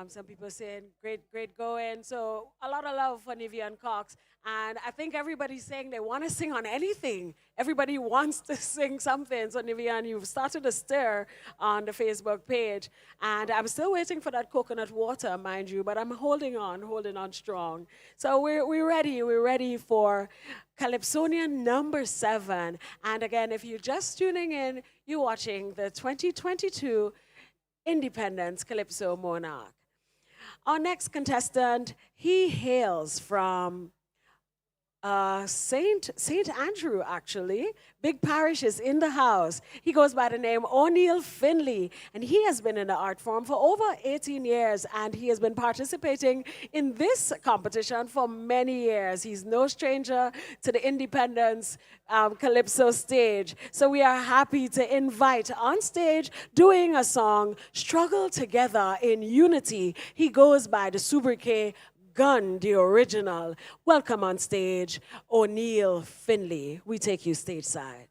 Some people saying great going. So a lot of love for Nivian Cox. And I think everybody's saying they want to sing on anything. Everybody wants to sing something. So Nivian, you've started a stir on the Facebook page. And I'm still waiting for that coconut water, mind you, but I'm holding on strong. So we're ready for Calypsonian number 7. And again, if you're just tuning in, you're watching the 2022 Independence Calypso Monarch. Our next contestant, he hails from Saint Andrew, actually. Big Parish is in the house. He goes by the name O'Neill Finley, and he has been in the art form for over 18 years, and he has been participating in this competition for many years. He's no stranger to the Independence Calypso stage. So we are happy to invite on stage, doing a song, Struggle Together in Unity. He goes by the sobriquet Gun, the original. Welcome on stage, O'Neill Finley. We take you stage side.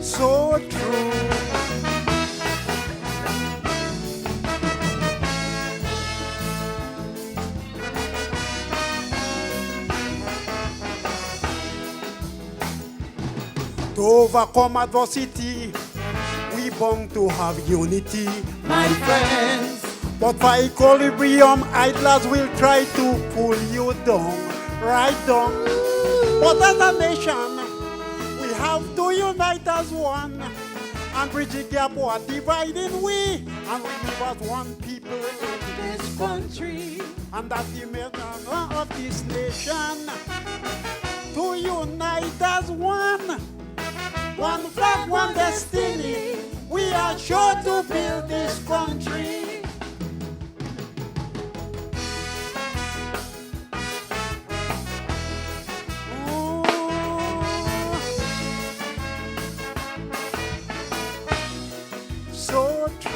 So true. To overcome adversity, we bound to have unity, my friends. But for equilibrium, idlers will try to pull you down, right down. But as a nation, we have to unite as one and bridge the gap what dividing we, and we live as one people in this country, and that's the mission of this nation, to unite as one. One flag, one destiny. We are sure to build this country. So true.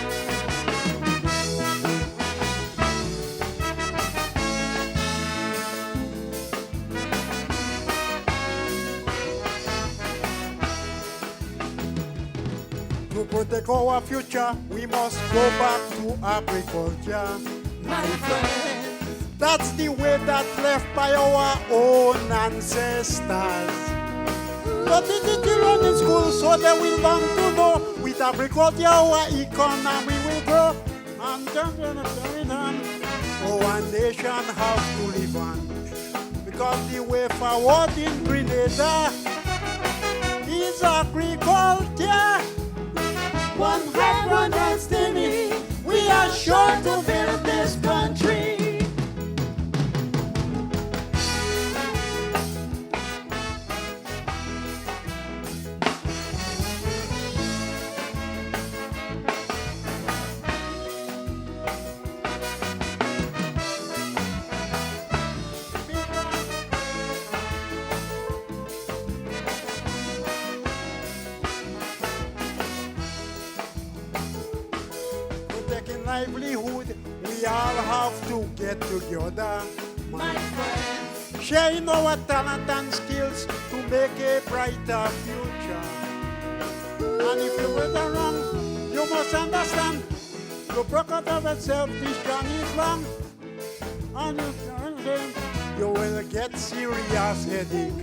To protect our future, we must go back to agriculture, my friends. That's the way that left by our own ancestors. But the children in school, so they will learn to know with agriculture our economy will grow. And our nation has to live on. Because the way forward in Grenada is agriculture. One flag, one destiny. We are sure to build this country. Livelihood, we all have to get together, my friends, sharing our talent and skills to make a brighter future. And if you went wrong, you must understand, to broke out of itself, this journey is long, and you will get serious headache,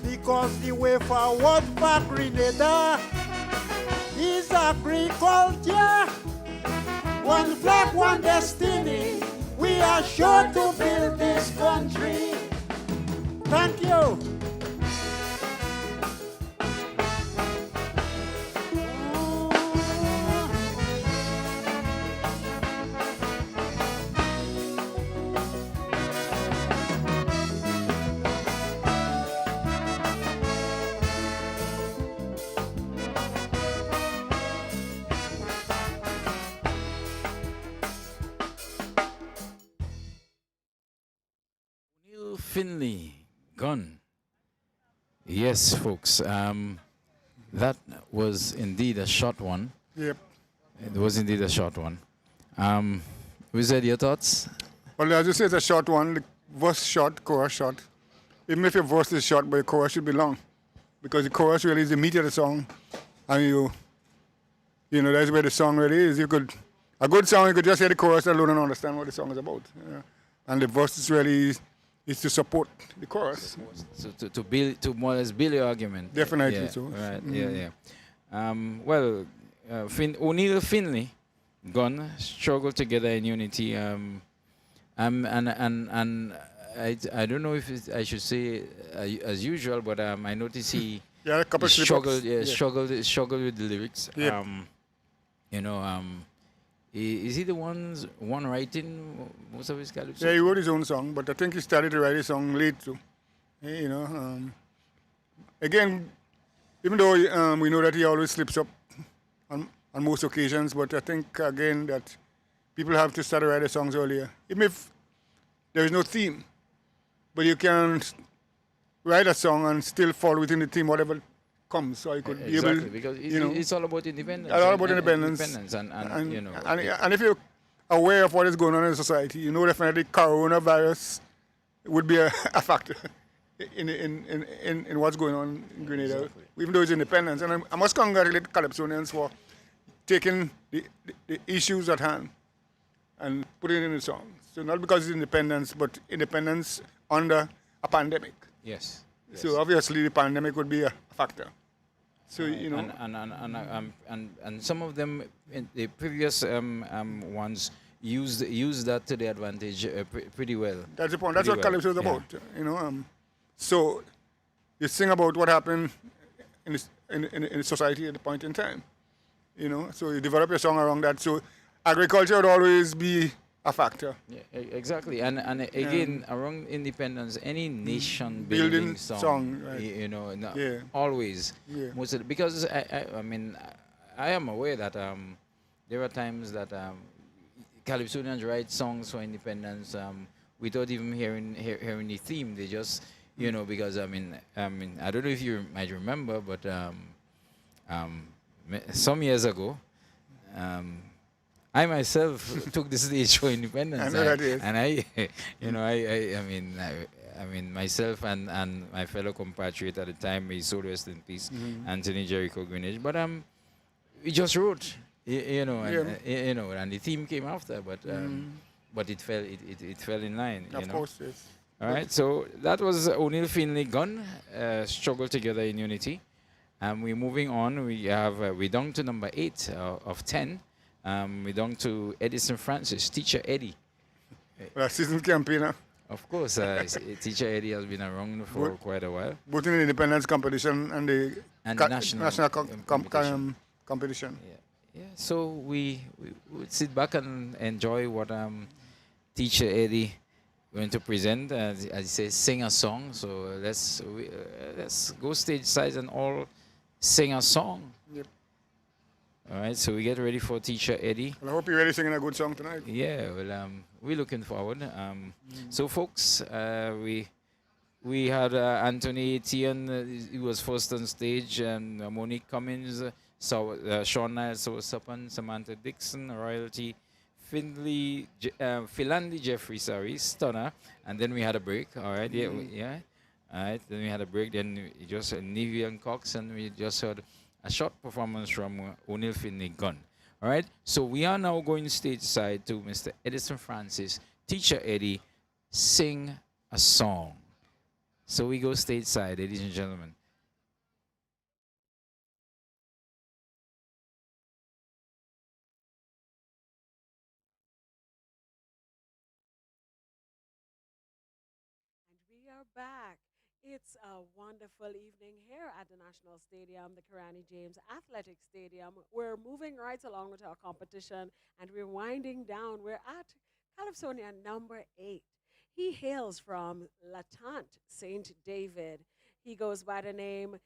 because the way forward for Grenada is agriculture. One flag, one destiny. We are sure to build this country. Thank you. Finley, gone. Yes, folks. That was indeed a short one. Yep. It was indeed a short one. Wizard, your thoughts? Well, as you say, it's a short one. The verse short, chorus short. Even if your verse is short, but the chorus should be long. Because the chorus really is the meat of the song. And you know, that's where the song really is. A good song, you could just hear the chorus alone and understand what the song is about. And the verse is really is to support the chorus. So to build, to more or less build your argument. Definitely Yeah, so. Right. Mm. Well, O'Neill Finley, Gunn struggled together in unity. And I don't know if I should say as usual, but I noticed he a couple he slip-ups. struggled with the lyrics. Yep. Is he the one writing most of his calypso? Yeah, he wrote his own song, but I think he started to write his song late too. Again, even though we know that he always slips up on most occasions, but I think again that people have to start to write their songs earlier. Even if there is no theme, but you can write a song and still fall within the theme, whatever comes. So you could be able, Exactly, because it's all about independence. All about independence. And if you're aware of what is going on in society, you know definitely coronavirus would be a factor in what's going on in Grenada, Exactly. even though it's independence. And I must congratulate Calypsonians for taking the issues at hand and putting it in the song. So not because it's independence, but independence under a pandemic. Yes. So obviously the pandemic would be a factor. So and some of them in the previous ones used that to their advantage pretty well. That's the point. That's what Calypso is about. So you sing about what happened in society at the point in time. So you develop your song around that. So agriculture would always be a factor. Yeah, exactly. And again, around independence, any nation building song, right. always. Yeah. Most of because I am aware that there are times that Calypsonians write songs for independence without even hearing the theme. They just because I don't know if you might remember, but some years ago. I myself took the stage for independence, myself and my fellow compatriot at the time, may soul rest in peace, Anthony Jericho Greenwich. But we just wrote, and the theme came after, but it fell in line. Of course, yes. All right, so that was O'Neill Finley Gunn, struggle together in unity, and we're moving on. We're down to number 8 of 10. We're down to Edison Francis, Teacher Eddie. Seasoned campaigner. Of course, Teacher Eddie has been around for quite a while. Both in the independence competition and the national competition. Yeah. So we would sit back and enjoy what Teacher Eddie going to present. As he says, sing a song. So let's go stage side and all sing a song. Yep. All right, so we get ready for Teacher Eddie. Well, I hope you're ready singing a good song tonight. Yeah, well, we're looking forward. So, folks, we had Anthony Etienne, he was first on stage, and Monique Cummins, Sean Niles, Sapan, Samantha Dixon, Royalty, Philandi Jeffrey, Stunner, and then we had a break. All right, yeah. All right, then we had a break. Then just Nivian Cox, and we just heard a short performance from O'Neill Finley Gunn. All right, so we are now going stage side to Mr. Edison Francis, Teacher Eddie, sing a song. So we go stage side, ladies and gentlemen. And we are back. It's a wonderful evening here at the National Stadium, the Karani James Athletic Stadium. We're moving right along with our competition and we're winding down. We're at Calypsonian number 8. He hails from Latant, St. David. He goes by the name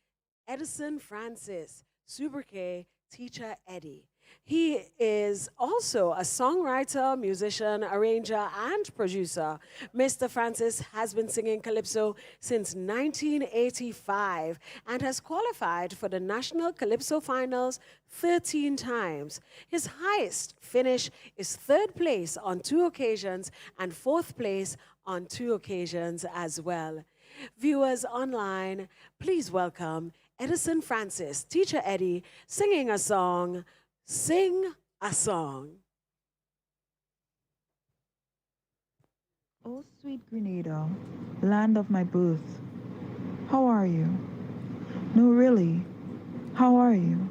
Edison Francis, Subrique, Teacher Eddie. He is also a songwriter, musician, arranger, and producer. Mr. Francis has been singing Calypso since 1985 and has qualified for the National Calypso Finals 13 times. His highest finish is 3rd place on 2 occasions and 4th place on 2 occasions as well. Viewers online, please welcome Edison Francis, Teacher Eddie, singing a song, Sing a Song. Oh, sweet Grenada, land of my birth, how are you? No, really, how are you?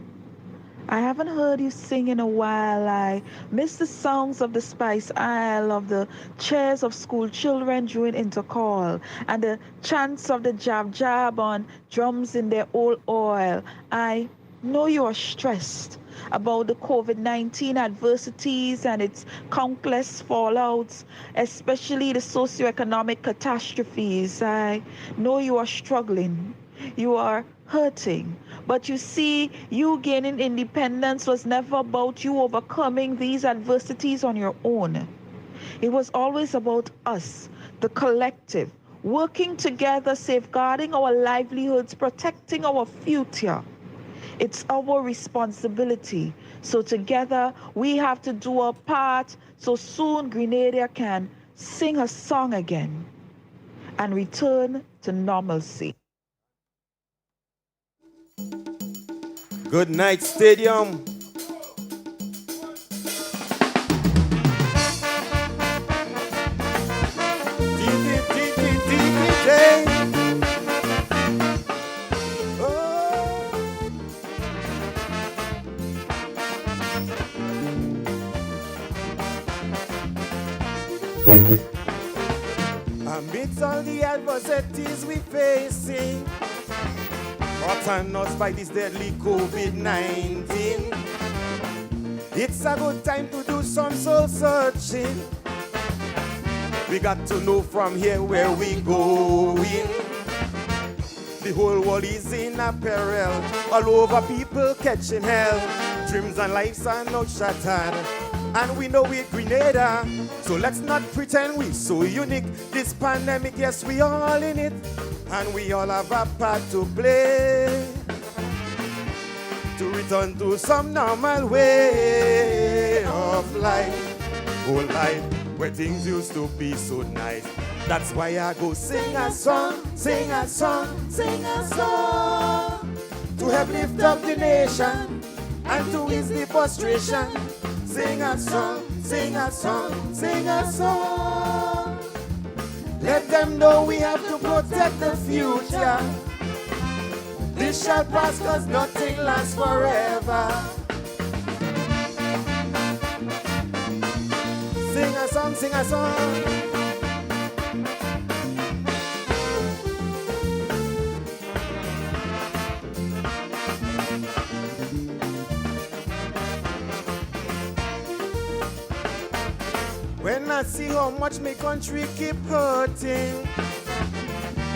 I haven't heard you sing in a while. I miss the sounds of the Spice Isle, of the cheers of school children during intercall, and the chants of the jab-jab on drums in their old oil. I know you are stressed about the COVID-19 adversities and its countless fallouts, especially the socioeconomic catastrophes. I know you are struggling. You are hurting. But you see, you gaining independence was never about you overcoming these adversities on your own. It was always about us, the collective, working together, safeguarding our livelihoods, protecting our future. It's our responsibility. So together, we have to do our part so soon Grenada can sing a song again and return to normalcy. Good night, Stadium. Amidst all the adversities we facing, brought on us by this deadly COVID-19, it's a good time to do some soul searching. We got to know from here where we going. The whole world is in a peril, all over people catching hell. Dreams and lives are now shattered, and we know we're Grenada, so let's not pretend we're so unique. This pandemic, yes, we all in it, and we all have a part to play to return to some normal way of life. Oh, life where things used to be so nice. That's why I go sing a song, sing a song, sing a song, to help lift up the nation and to ease the frustration. Sing a song, sing a song, sing a song. Let them know we have to protect the future. This shall pass, cause nothing lasts forever. Sing a song, sing a song. When I see how much my country keep hurting,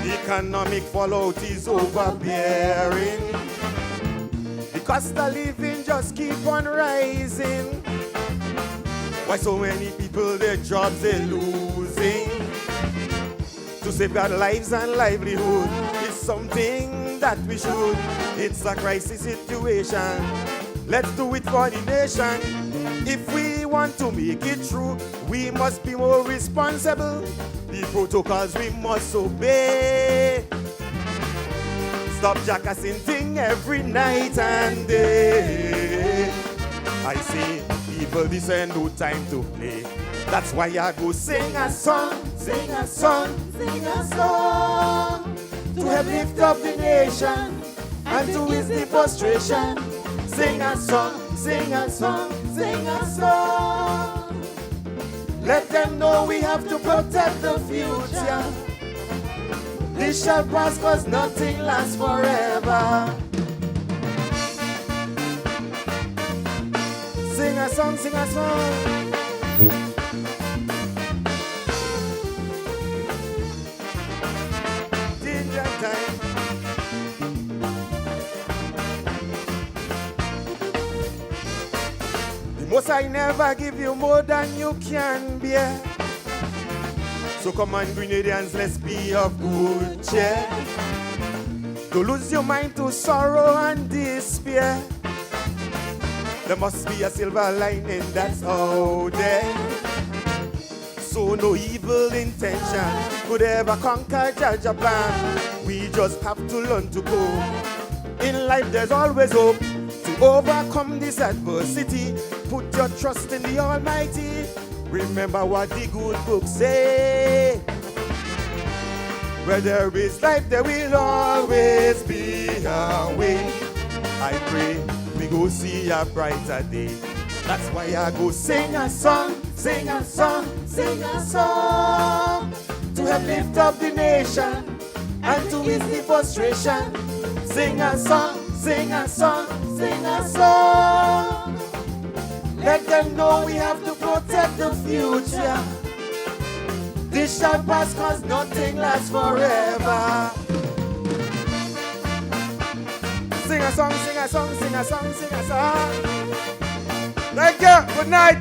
the economic fallout is overbearing. The cost of living just keep on rising. Why so many people, their jobs they're losing? To safeguard lives and livelihood is something that we should. It's a crisis situation. Let's do it for the nation. If we want to make it through, we must be more responsible. The protocols we must obey. Stop jackassing thing every night and day. I say, people, this ain't no time to play. That's why I go sing a song, sing a song, sing a song, to help lift up the nation and to ease the frustration. Sing a song, sing a song, sing a song. Let them know we have to protect the future. This shall pass, cause nothing lasts forever. Sing a song, sing a song. Ginger time. I never give you more than you can bear. So come on, Grenadians, let's be of good cheer. Don't lose your mind to sorrow and despair. There must be a silver lining that's out there. So no evil intention could ever conquer Japan. We just have to learn to cope. In life there's always hope to overcome this adversity. Put your trust in the Almighty. Remember what the good book say. Where there is life, there will always be a way. I pray we go see a brighter day. That's why I go sing a song, sing a song, sing a song, to help lift up the nation and to ease the frustration. Sing a song, sing a song, sing a song. Let them know we have to protect the future. This shall pass, cause nothing lasts forever. Sing a song, sing a song, sing a song, sing a song. Thank you. Good night.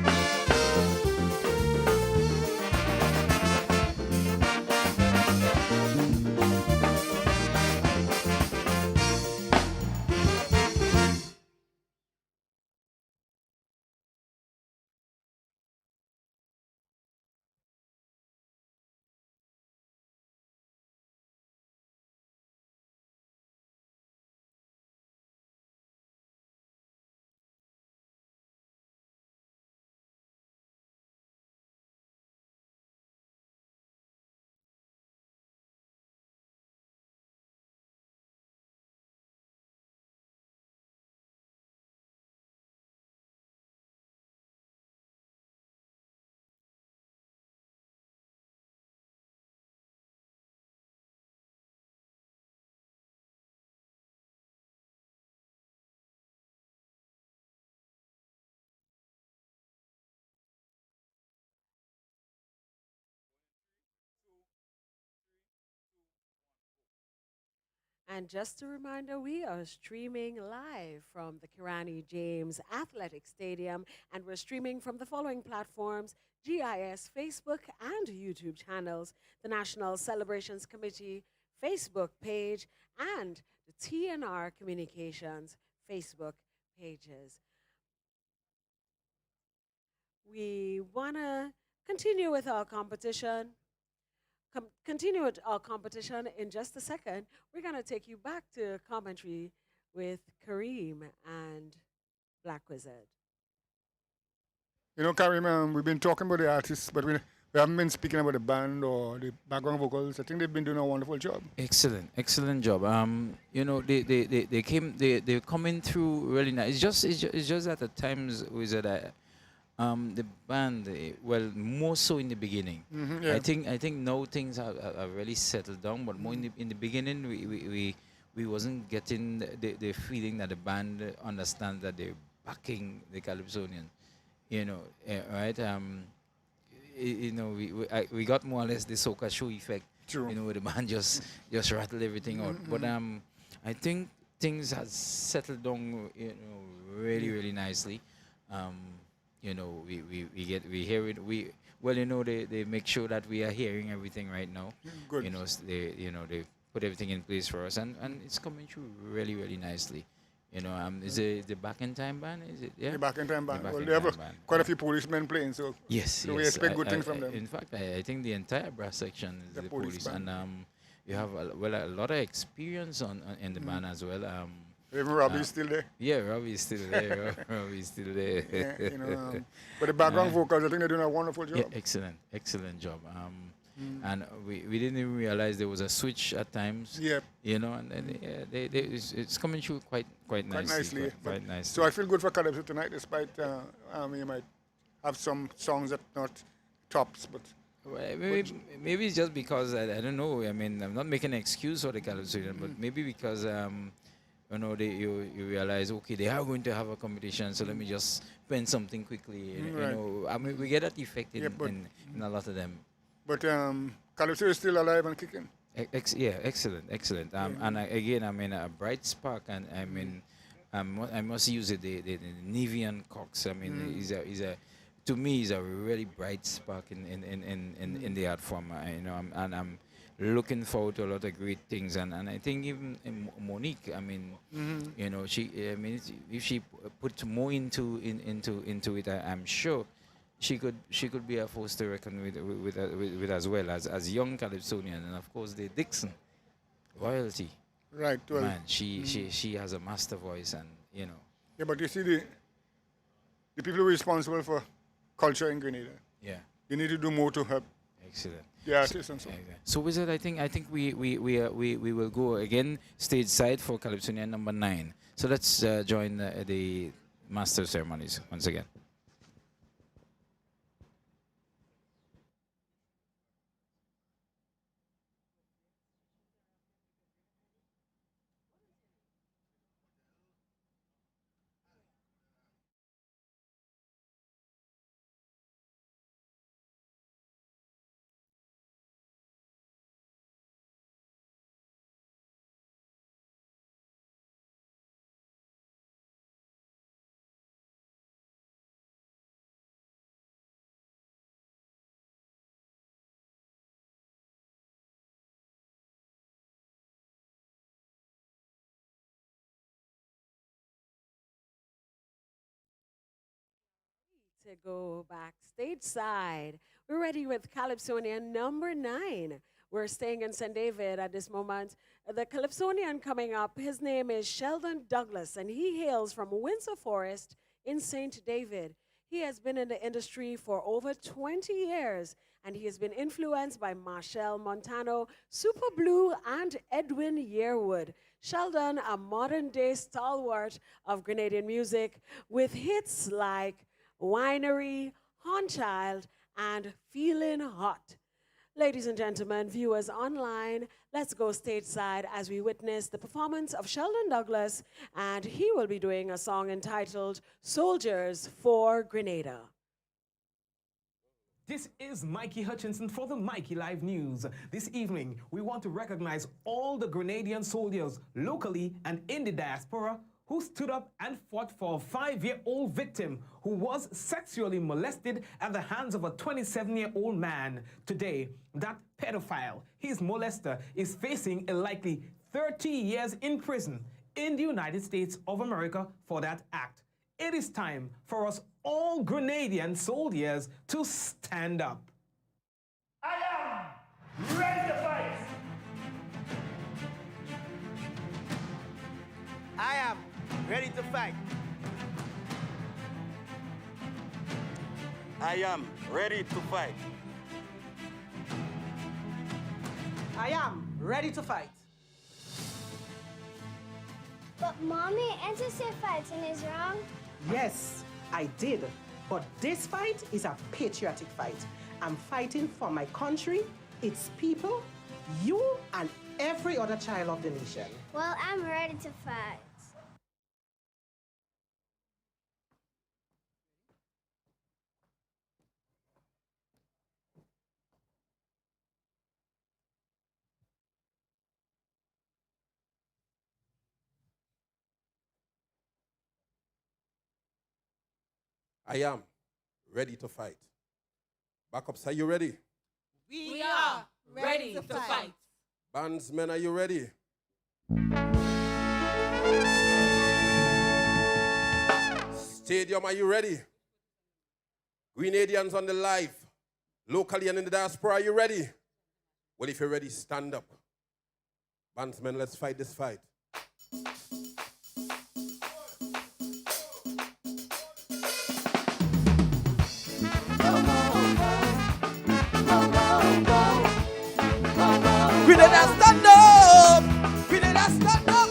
And just a reminder, we are streaming live from the Kirani James Athletic Stadium, and we're streaming from the following platforms: GIS, Facebook, and YouTube channels, the National Celebrations Committee Facebook page, and the TNR Communications Facebook pages. We want to continue with our competition. Continue with our competition in just a second. We're going to take you back to commentary with Kareem and Black Wizard. You know, Karim, we've been talking about the artists, but we haven't been speaking about the band or the background vocals. I think they've been doing a wonderful job. Excellent job. You know, they're coming through really nice. It's just that at times Wizard, the band, well, more so in the beginning. Yeah. I think now things are really settled down, but more in the beginning, we wasn't getting the feeling that the band understands that they're backing the Calypsonian. You know, right? You know, we got more or less the soca show effect. True. You know, where the band just rattle everything out. But I think things have settled down, you know, really nicely. You know, we hear it. Well, you know, they make sure that we are hearing everything right now. Good. You know, they put everything in place for us, and it's coming through really nicely. You know, is it the Back in Time band? Is it? Yeah. The Back in Time band. The Well, Back they in have Time band. quite a few policemen playing, so Yes. we expect good things from them. In fact, I think the entire brass section is The the police police, band. and you have a lot of experience in the band as well. Even Robbie's still there. Yeah, Robbie's still there. Robbie's still there. Yeah, you know, but the background vocals, I think they're doing a wonderful job. Yeah, excellent job. And we didn't even realize there was a switch at times. Yep. You know, and it's coming through quite nicely. Quite nicely. So I feel good for Calypso tonight, despite you might have some songs that not tops, but. Well, maybe it's just because I don't know. I mean, I'm not making an excuse for the Calypsonian, but maybe because you know, you realize, okay, they are going to have a competition, so let me just pen something quickly. You Right. know, I mean, we get that effect in, Yeah, in a lot of them. But Calypso is still alive and kicking. Excellent. And again, I mean, a bright spark, and I mean, I must use it. The Nevian Cox. I mean, to me, he's a really bright spark in the art form. I'm looking forward to a lot of great things, and I think even Monique. I mean, if she put more into it, I'm sure she could be a force to reckon with as well as young Calypsonian, and of course the Dixon royalty. Right. Well, man, she has a master voice, and Yeah, but you see the people responsible for culture in Grenada. Yeah. They need to do more to help. Excellent. The artists and so. So, Wizard, I think we will go again stage side for Calypsonian number 9. So let's join the master ceremonies once again. To go back stateside. We're ready with Calypsonian number 9. We're staying in St. David at this moment. The Calypsonian coming up, his name is Sheldon Douglas, and he hails from Windsor Forest in St. David. He has been in the industry for over 20 years, and he has been influenced by Marshall Montano, Super Blue, and Edwin Yearwood. Sheldon, a modern-day stalwart of Grenadian music, with hits like Winery, Hornchild, and Feeling Hot. Ladies and gentlemen, viewers online, let's go stateside as we witness the performance of Sheldon Douglas, and he will be doing a song entitled Soldiers for Grenada. This is Mikey Hutchinson for the Mikey Live News. This evening, we want to recognize all the Grenadian soldiers locally and in the diaspora who stood up and fought for a 5-year-old victim who was sexually molested at the hands of a 27-year-old man. Today, that pedophile, his molester, is facing a likely 30 years in prison in the United States of America for that act. It is time for us all Grenadian soldiers to stand up. I am ready to fight. I am ready to fight. I am ready to fight. I am ready to fight. But Mommy, Enter fighting is wrong. Yes, I did. But this fight is a patriotic fight. I'm fighting for my country, its people, you, and every other child of the nation. Well, I'm ready to fight. I am ready to fight. Backups, are you ready? We are ready to fight. Bandsmen, are you ready? Stadium, are you ready? Grenadians on the live, locally and in the diaspora, are you ready? Well, if you're ready, stand up. Bandsmen, let's fight this fight. Grenada, stand up! Grenada, stand up!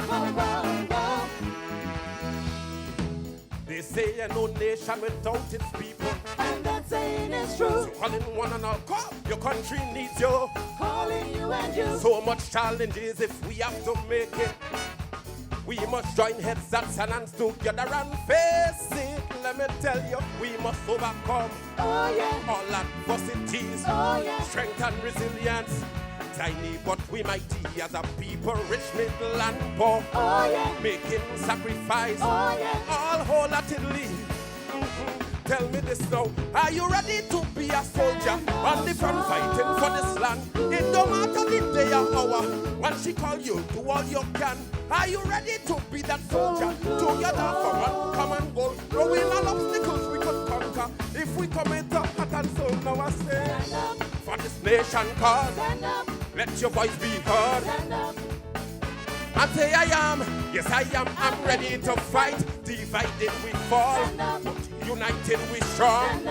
Stand up! They say no nation without its people. And that saying is true. So calling one and all, come. Your country needs you. Calling you and you. So much challenges if we have to make it. We must join heads and hands together and face it. Let me tell you, we must overcome all adversities, Oh, yeah. strength and resilience. tiny, but we mighty as a people, rich, middle, and poor. Oh, yeah. Making sacrifice, Oh, yeah. all wholeheartedly. Tell me this now, are you ready to be a soldier on the front fighting for this land? It don't matter the day or hour, when she call you, do all you can. Are you ready to be that soldier? Together for one common goal, throwing all obstacles we could conquer. If we commit up heart and soul, now I say, for this nation cause, let your voice be heard. I say I am, yes I am, I'm ready to fight. Divided we fall, united we strong.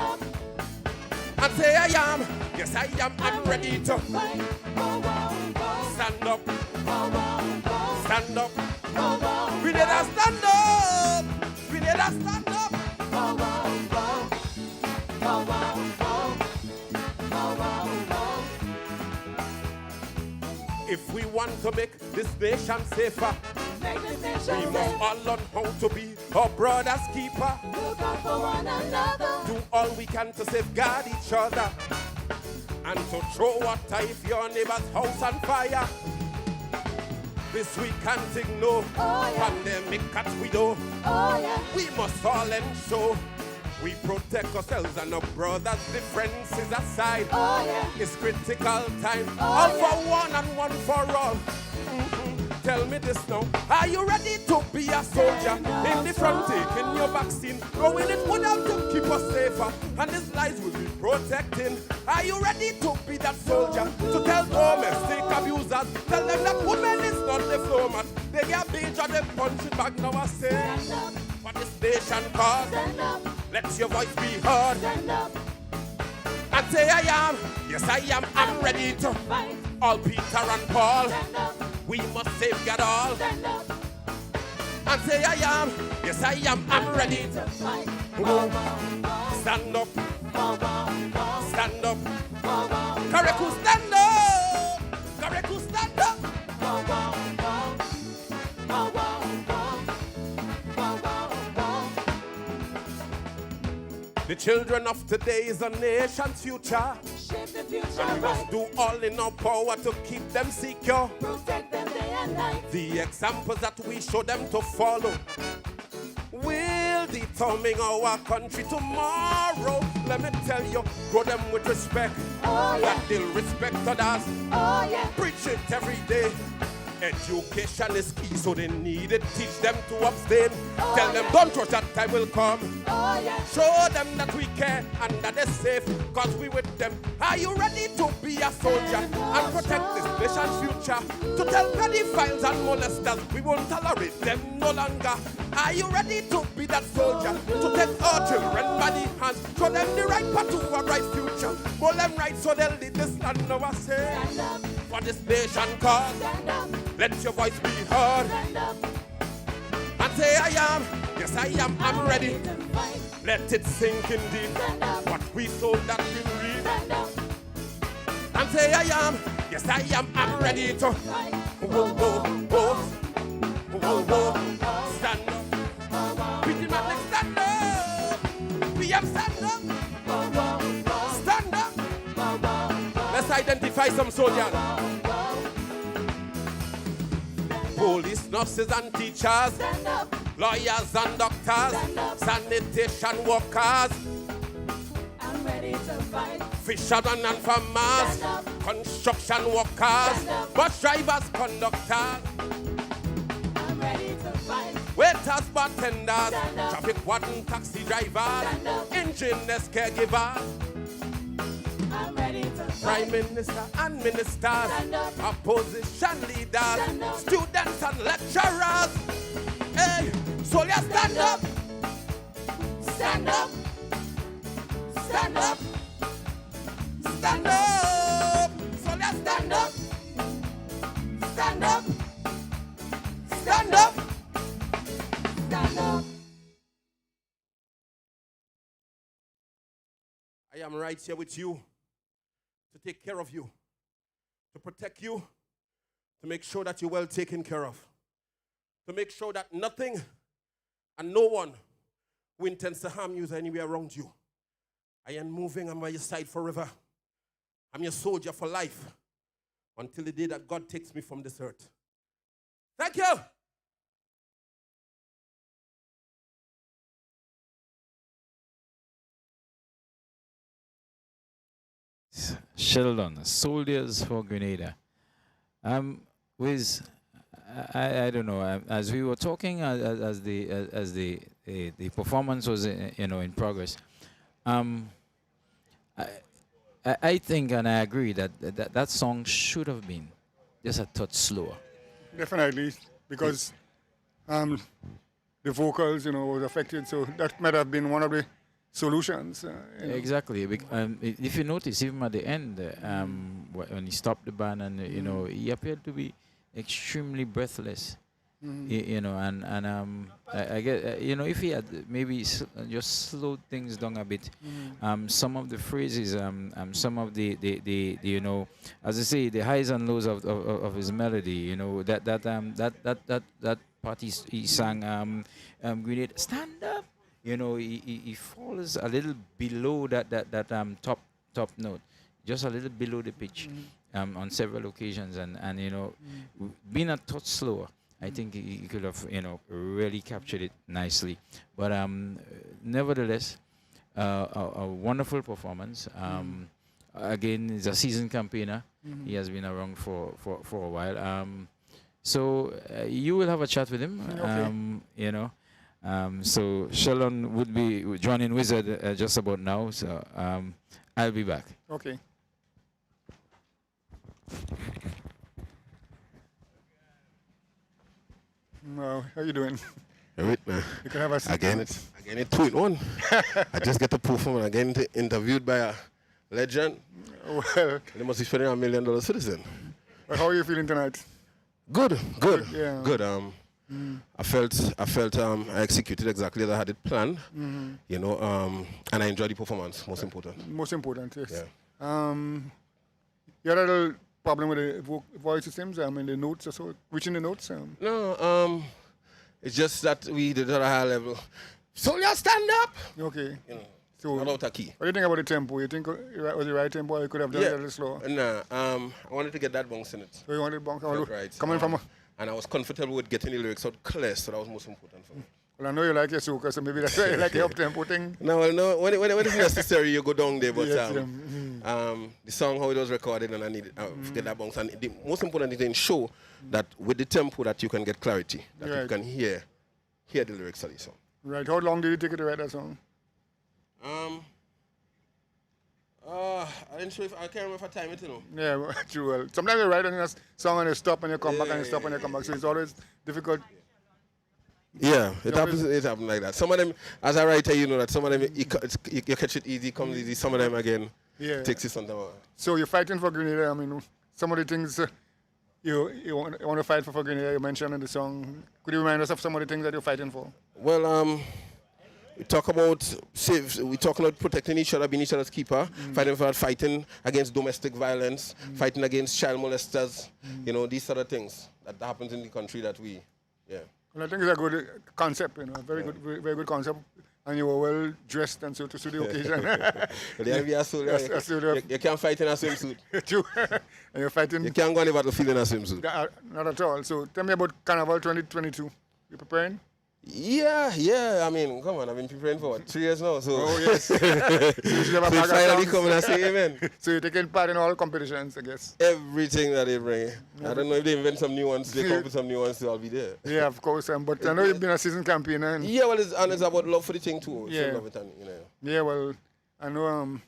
I say I am, yes I am, I'm ready to fight. Stand up, stand up. We need a stand up, we need a stand up. If we want to make this nation safer, we must all learn how to be our brother's keeper. Look out for one another. Do all we can to safeguard each other, and to throw water if your neighbor's house on fire. This we can't ignore. Oh, yeah. Pandemic cat we do. Oh, yeah. We must all ensure we protect ourselves and our brothers' differences aside. Oh, yeah. It's critical time. Oh, all yeah. for one and one for all. Tell me this now. Are you ready to be a soldier? In the front, taking your vaccine. Going it would have to keep us safer. And these lives will be protecting. Are you ready to be that soldier? To tell domestic abusers, tell them that women is not the floor mat. They get beat or they punch it back. Now I say, for this nation cause, let your voice be heard. And say I am, yes I am, I'm ready to fight. All Peter and Paul, we must safeguard all. And say I am, yes I am, I'm ready to fight. Stand up, stand up. Carriacou, stand up. Carriacou, stand up. The children of today is a nation's future. Shape the future. And we must do all in our power to keep them secure. Protect them day and night. The examples that we show them to follow will determine our country tomorrow. Let me tell you, grow them with respect. Oh, yeah. That they'll respect others. Oh, yeah. Preach it every day. Education is key, so they need it. Teach them to abstain. Oh, Tell them, yeah. don't rush, that time will come. Oh, yeah. Show them that we care and that they're safe, cause we with them. Are you ready to be a soldier and protect this nation's future? To tell pedophiles and molesters we won't tolerate them no longer. Are you ready to be that soldier? To take our children by the hands, show them the right path to a bright future. Hold them right so they'll lead this land. Now I say, for this nation cause, let your voice be heard. And say I am, yes I am, I'm ready. Let it sink in deep. What we sow that we reap. And say I am, yes I am, I'm ready to. Whoa, whoa, whoa. Whoa, whoa. Stand up. Pretty man, stand up. We have stand up. Stand up. Let's identify some soldiers. Police, nurses and teachers, lawyers and doctors, sanitation workers, I'm ready to fight. fishermen and farmers, construction workers, bus drivers, conductors, I'm ready to fight. waiters, bartenders, traffic warden, taxi drivers, engineers, caregivers, I'm ready to fight. Prime Minister and ministers, opposition leaders, students and lecturers. Hey, soldiers, stand up! Stand up. Stand up! Stand up! Soldiers, stand up! Stand up! Stand up! Stand up. I am right here with you to take care of you, to protect you, to make sure that you're well taken care of, to make sure that nothing and no one who intends to harm you is anywhere around you. I am moving. I'm by your side forever. I'm your soldier for life until the day that God takes me from this earth. Thank you. Sheldon, Soldiers for Grenada. With I don't know. As we were talking, as the performance was in progress, I think and I agree that song should have been just a touch slower. Definitely, because the vocals, was affected. So that might have been one of the solutions. Exactly. If you notice, even at the end, when he stopped the band, and he appeared to be extremely breathless. I get if he had maybe just slowed things down a bit, some of the phrases, some of the as I say, the highs and lows of his melody, that part he sang, Grenade, stand up. He falls a little below that top note, just a little below the pitch, on several occasions, and being a touch slower, I think he could have really captured it nicely. But nevertheless, a wonderful performance. Again, he's a seasoned campaigner. He has been around for a while. So you will have a chat with him. Okay. So Sheldon would be joining Wizard just about now. So I'll be back. Okay. How you doing? Right, man. You can have a seat. Again, it's 2-in-1. I just get to perform and again interviewed by a legend. Well, they must be spending $1 million citizen. Well, how are you feeling tonight? Good. Yeah. Good. I felt I executed exactly as I had it planned. And I enjoyed the performance. Most important. Most important, yes. Yeah. You had a little problem with the voice systems, the notes or so, reaching the notes? No, it's just that we did it at a high level. So you stand up! Okay. So, not out of key. What do you think about the tempo? You think it was the right tempo or you could have done it a little slower? Nah, I wanted to get that bounce in it. So you wanted bounce? Right. Coming from and I was comfortable with getting the lyrics out clear, so that was most important for me. Well, I know you like your soca, so maybe that's why you like your up-tempo thing. No, when it's necessary, you go down there. But yes, the song, how it was recorded, and I needed get that bounce. And the most important thing, show that with the tempo that you can get clarity, that you can hear the lyrics of the song. Right. How long did it take you to write that song? I can't remember if I time it, Yeah, true. Well, sometimes you write on a song and you stop and you come back and you stop and you come back. So it's always difficult. Yeah, it happens like that. Some of them, as a writer, you know that some of them, you catch it easy, comes easy. Some of them, again, takes you some time. So you're fighting for Grenada. Some of the things you want to fight for Grenada, you mentioned in the song. Could you remind us of some of the things that you're fighting for? Well, we talk about protecting each other, being each other's keeper, fighting against domestic violence, fighting against child molesters, these sort of things that happens in the country that we, Well, I think it's a good concept, a very good concept, and you were well dressed and so to suit the occasion. You can't fight in a swimsuit. True. And you're fighting. You can't go on the battlefield in a swimsuit. Not at all. So tell me about Carnival 2022. You preparing? Yeah. Come on, I've been preparing for 3 years now. So yes. So you finally come and say amen. So you're taking part in all competitions, I guess. Everything that they bring. I don't know if they invent some new ones. They come up with some new ones, so I'll be there. Yeah, of course. But I know you've been a seasoned campaigner. Yeah, well, it's about love for the thing too. Yeah. So love it and, Yeah, well, I know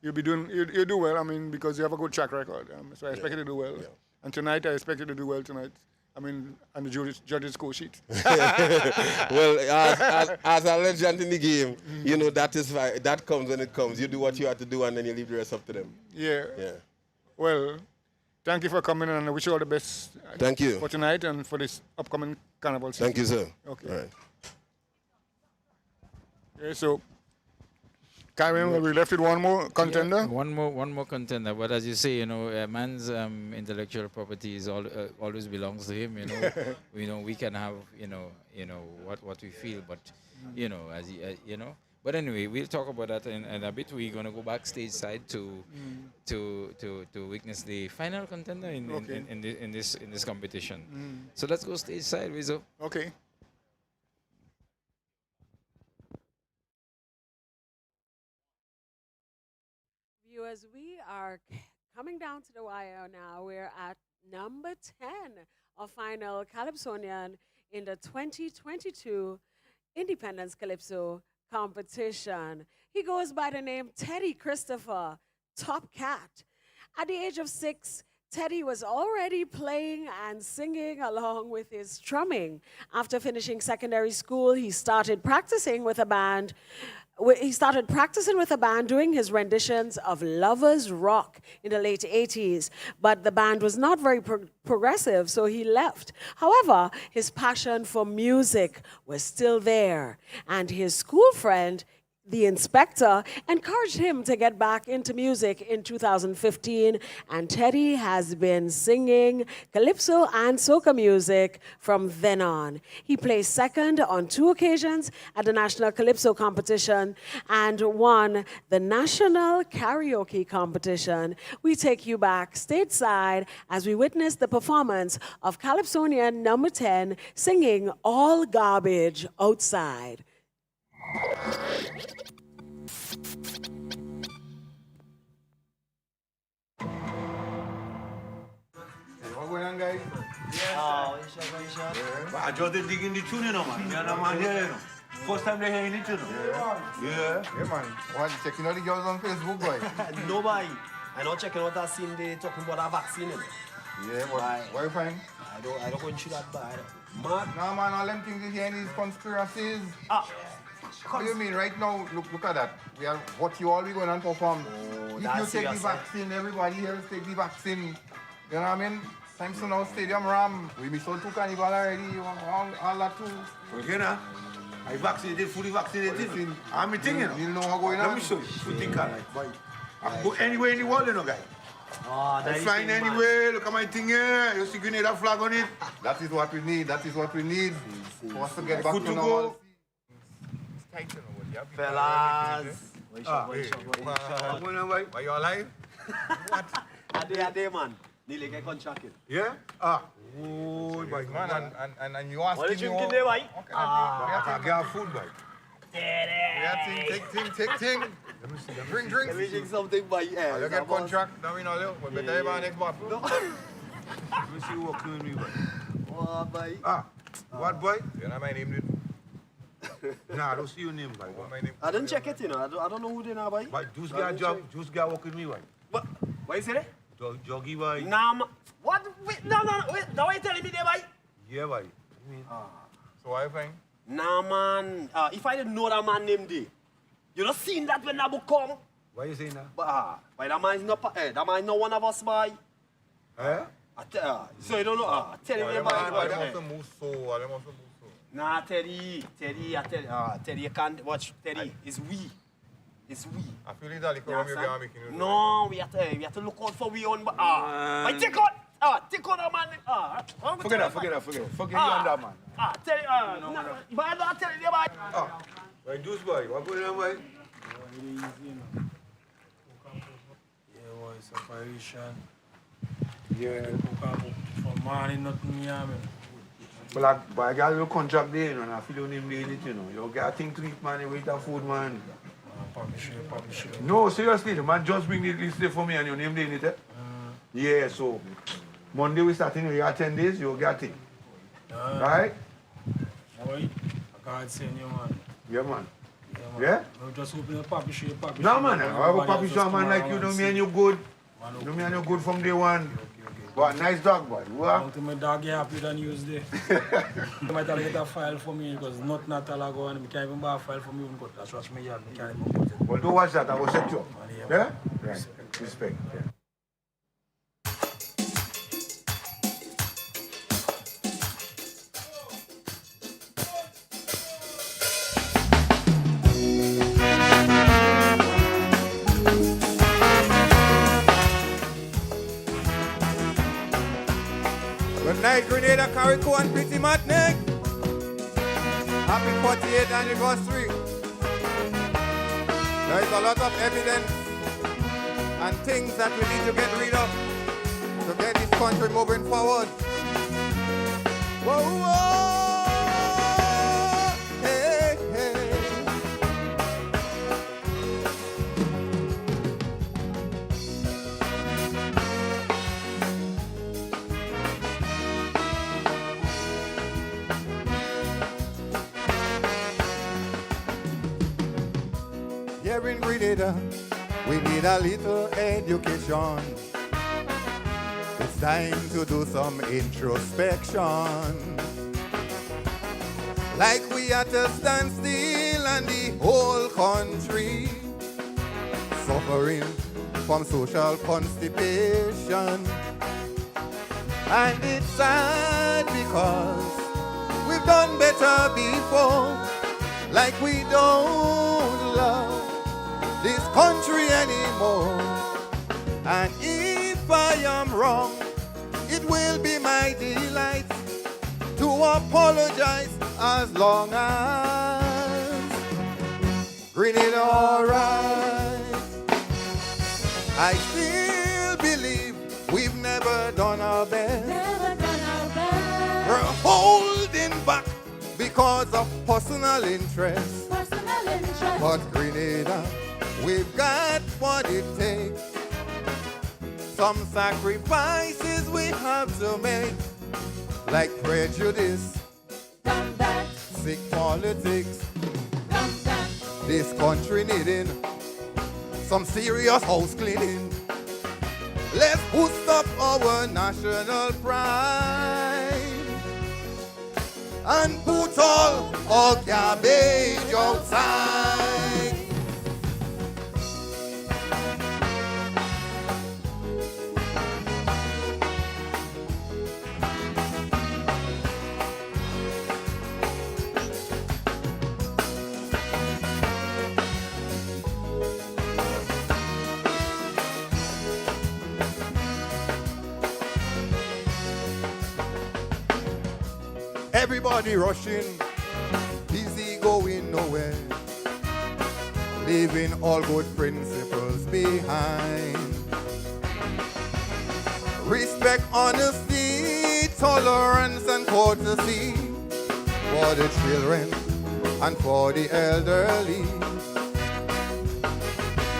you do well. Because you have a good track record. So I expect you to do well. Yeah. And tonight, I expect you to do well tonight. On the judges' score sheet. Well, as a legend in the game, that comes when it comes. You do what you have to do, and then you leave the rest up to them. Yeah. Well, thank you for coming, and I wish you all the best. Thank you. For tonight and for this upcoming carnival season. Thank you, sir. Okay. All right. Yeah, so, Karen, we left with one more contender? Yeah, one more contender. But as you say, a man's intellectual property is always belongs to him. We can have, what we feel, but as But anyway, we'll talk about that in a bit. We're gonna go backstage side to witness the final contender in this competition. So let's go stage side, Rizzo. Okay. Viewers, we are coming down to the wire now. We're at number 10 of final Calypsonian in the 2022 Independence Calypso competition. He goes by the name Teddy Christopher, Top Cat. At the age of 6, Teddy was already playing and singing along with his strumming. After finishing secondary school, he started practicing with a band. Doing his renditions of Lovers Rock in the late 80s, but the band was not very progressive, so he left. However, his passion for music was still there, and his school friend, the inspector, encouraged him to get back into music in 2015, and Teddy has been singing calypso and soca music from then on. He placed second on 2 occasions at the National Calypso Competition and won the National Karaoke Competition. We take you back stateside as we witness the performance of Calypsonian number 10 singing All Garbage Outside. What going on, guys? Oh, But I just did digging the tune, you know, man. Me and a man here, you know. First time they hearing it, you know. Yeah, man. What, checking out the girls on Facebook, boy? Nobody. I not checking out that scene they talking about a vaccine. Yeah, but what you find? I don't go into that bad. Man. Nah, man, all them things you hear in these conspiracies. What do you mean? Right now, look at that. We are what you all be going on perform. If you take the vaccine, everybody here take the vaccine. You know what I mean? Thanks to now Stadium Ram. We missed out 2 carnival already. All that too. Okay, now. I vaccinated, fully vaccinated. I'm a thing, you know. You know what's going on? Let me show you. You think I like. I go anywhere in the world, you know, guys. I'm flying anywhere. Look at my thing here. You see Grenada flag on it. That is what we need. That is what we need. For us to get back to normal. Fellas. Why you alive? What? A day, man. Nearly get contracted. Yeah? Oh, my man. And you asking me. What are you drinking there, boy? I get food, boy. Yeah, take thing. Let me see. Drink. Let me drink something, boy. Yeah, you get contract. Now we know. We better have our next bottle. Let me see who working with me, boy. What, boy? What, boy? You know my name, dude? Nah, I don't see your name, boy. What my name? I don't check it, you know. I don't know who they are, boy. But Juice guy working with me, boy. What is it? Joggy, boy. Nah, what? Wait, no, wait. Now you telling me there, boy? Yeah, boy. So what you find? Nah, man. If I didn't know that man named there, you not seen that when that book come? Why you saying that? But that man is not one of us, boy. Eh? So you don't know? Tell him about it. I must move so. Nah, Teddy, I tell you. Teddy, you can't watch. Teddy, it's we. It's we. I feel it that because you're making it. No, we have to look out for we own. But take out that man. Forget that. Forget you and that man. Tell you. But I don't tell you about it. Why, Juice boy? What going on, boy? Separation. Yeah. For money, nothing, yeah, man. But I got a little contract there, you know, and I feel your name doing it, you know. You got a thing to eat, man, you eat that food, man. Publish it. No, seriously, the man just bring it list there for me and your name doing it, eh? Yeah, so Monday we starting, you got 10 days, you got it. Right? Boy, I can't say you, man. Yeah, man. Yeah? No, just open a publish. No, man, I have a publish man like you, don't mean you good. Don't mean you good from day one. But nice dog, boy. What? My dog happy than use there. You might have get a file for me because not all I go and I can't even buy a file for me even got that's what me yard. I can't even put it. Well, don't watch that. I will set you up. Yeah? Right. Respect. Yeah. Good night, Grenada, carriacou, and Pretty Matnik. Happy 48th anniversary. There is a lot of evidence and things that we need to get rid of to get this country moving forward. Whoa, whoa, hey, hey. Here in Grenada, we need a little education. It's time to do some introspection. Like we at a standstill and the whole country suffering from social constipation. And it's sad because we've done better before. Like we don't love this country anymore. And if I am wrong, it will be my delight to apologize as long as Grenada alright. I still believe we've never done our best. We're holding back because of personal interest. But Grenada, we've got what it takes. Some sacrifices we have to make, like prejudice, sick politics. This country needing some serious house cleaning. Let's boost up our national pride and put all our garbage outside. Everybody rushing, busy going nowhere, leaving all good principles behind. Respect, honesty, tolerance, and courtesy for the children and for the elderly.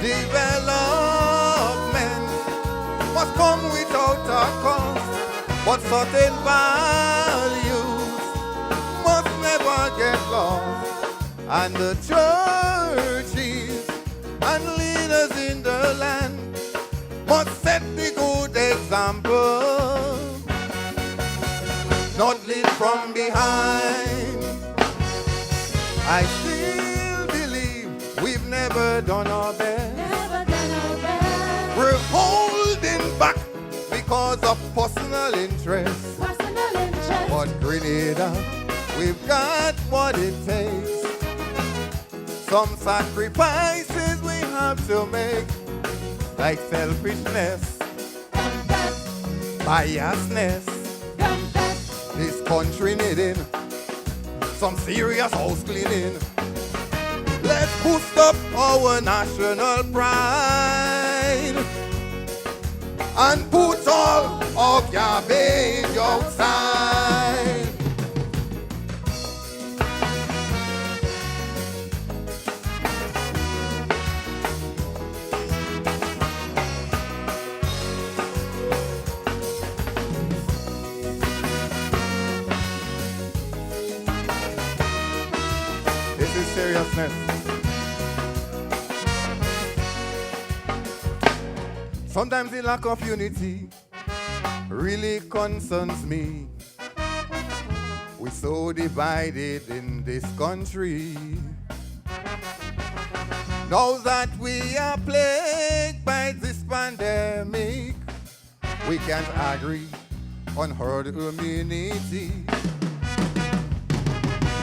Development must come without a cost, but certain values must never get lost. And the churches and leaders in the land must set the good example, not lead from behind. I still believe we've never done our best. We're holding back because of personal interest. But Grenada, we've got what it takes. Some sacrifices we have to make, like selfishness, biasness. This country needing some serious house cleaning. Let's boost up our national pride and put all of garbage outside. This is seriousness. Sometimes the lack of unity really concerns me. We're so divided in this country. Now that we are plagued by this pandemic, we can't agree on herd immunity.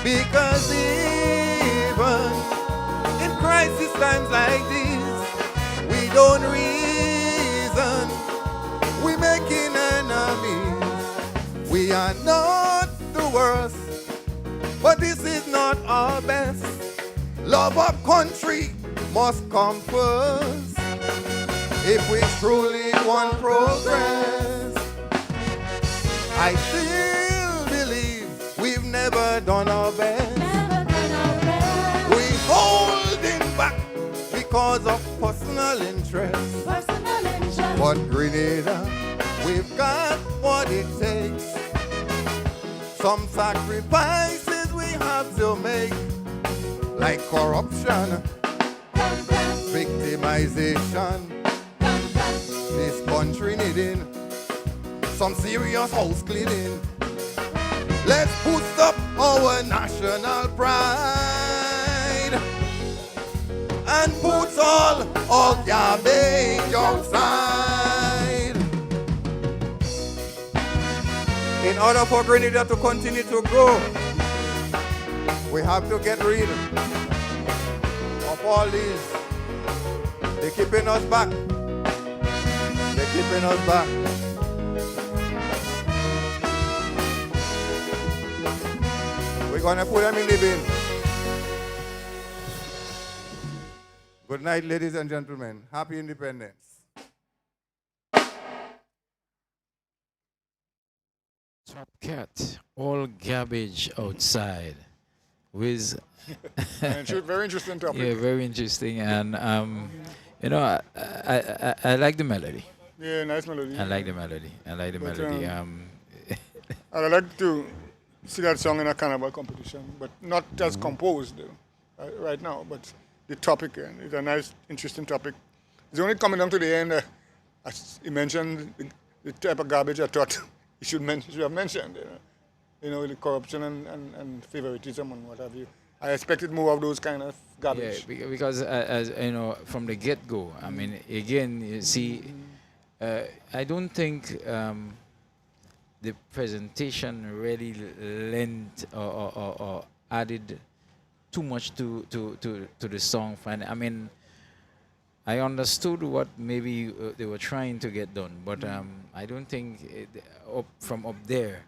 Because even in crisis times like this, we don't reason, we making enemies. We are not the worst, but this is not our best. Love of country must come first. If we truly want progress, I still believe we've never done our best. We holding back because of personal interest. But Grenada, we've got what it takes. Some sacrifices we have to make, like corruption, victimization. This country needing some serious house cleaning. Let's boost up our national pride and put all garbage outside. In order for Grenada to continue to grow, we have to get rid of all these. They're keeping us back. They're keeping us back. We're gonna put them in the bin. Good night, ladies and gentlemen. Happy Independence. Top Cat, all garbage outside. With very interesting topic. Yeah, very interesting, and you know, I like the melody. Yeah, nice melody. I like the melody. I like the melody. I'd like to see that song in a carnival competition, but not as composed right now. But the topic is a nice, interesting topic. It's only coming down to the end. As he mentioned the type of garbage I thought he should have mentioned. You know, the corruption and favoritism and what have you. I expected more of those kind of garbage. Yeah, because as you know, from the get-go, I mean, again, you see, I don't think the presentation really lent or added too much to the song. I mean, I understood what maybe they were trying to get done, but I don't think from up there,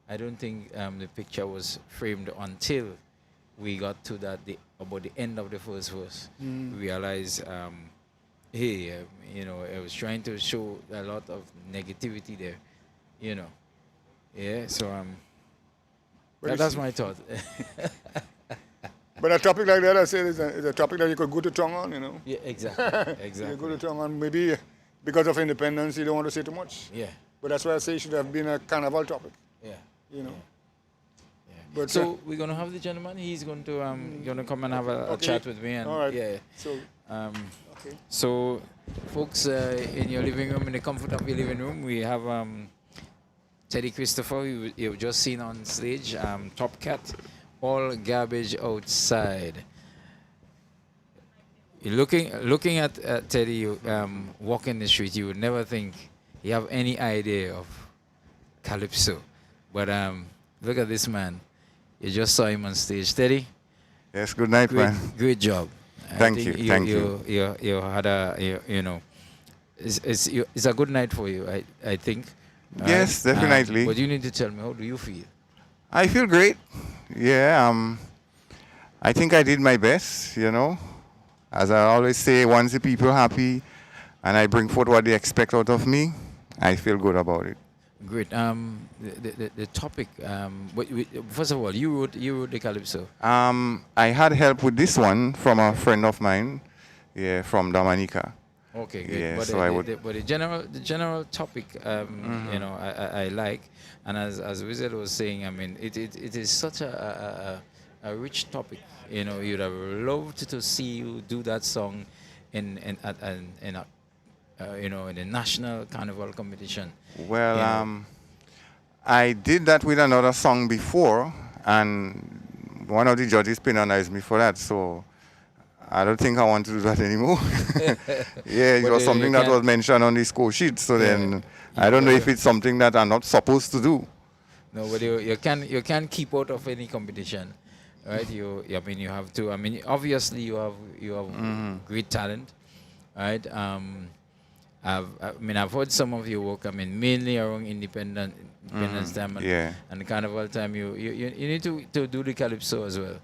I don't think the picture was framed until we got to about the end of the first verse. We realized, hey, you know, I was trying to show a lot of negativity there, you know. Yeah, so that's my thought. But a topic like that, I said, is a topic that you could go to tongue on, you know. Yeah, exactly. Exactly. You go to tongue on, maybe because of independence, you don't want to say too much. Yeah. But that's why I say it should have been a carnival topic. Yeah. You know. Yeah. But so we're gonna have the gentleman. He's going to come and have a chat with me. And all right. Yeah. So. Okay. So, folks, in your living room, in the comfort of your living room, we have Teddy Christopher. You've just seen on stage. Top Cat. All garbage outside. You're looking at Teddy walking the street, you would never think you have any idea of Calypso. But look at this man. You just saw him on stage. Teddy? Yes, good night, man. Great job. Thank you. Thank you. You had you know, it's a good night for you, I think. Yes, definitely. But you need to tell me, how do you feel? I feel great. Yeah, I think I did my best, you know. As I always say, once the people happy and I bring forth what they expect out of me, I feel good about it. Great. The topic, first of all, you wrote the Calypso. I had help with this one from a friend of mine, yeah, from Dominica. Okay, good. Yeah, but so but the general topic, you know, I like, and as Wizard was saying, I mean, it is such a rich topic. You know, you'd have loved to see you do that song in a you know, in a national carnival competition. Well, I did that with another song before, and one of the judges penalized me for that. So I don't think I want to do that anymore. Yeah, it was something that was mentioned on the score sheet. So then I don't know if it's something that I'm not supposed to do. No, but you can keep out of any competition, right? I mean, you have to. I mean, obviously you have great talent, right? I've heard some of your work. I mean, mainly around independence time and carnival time. You need to do the Calypso as well.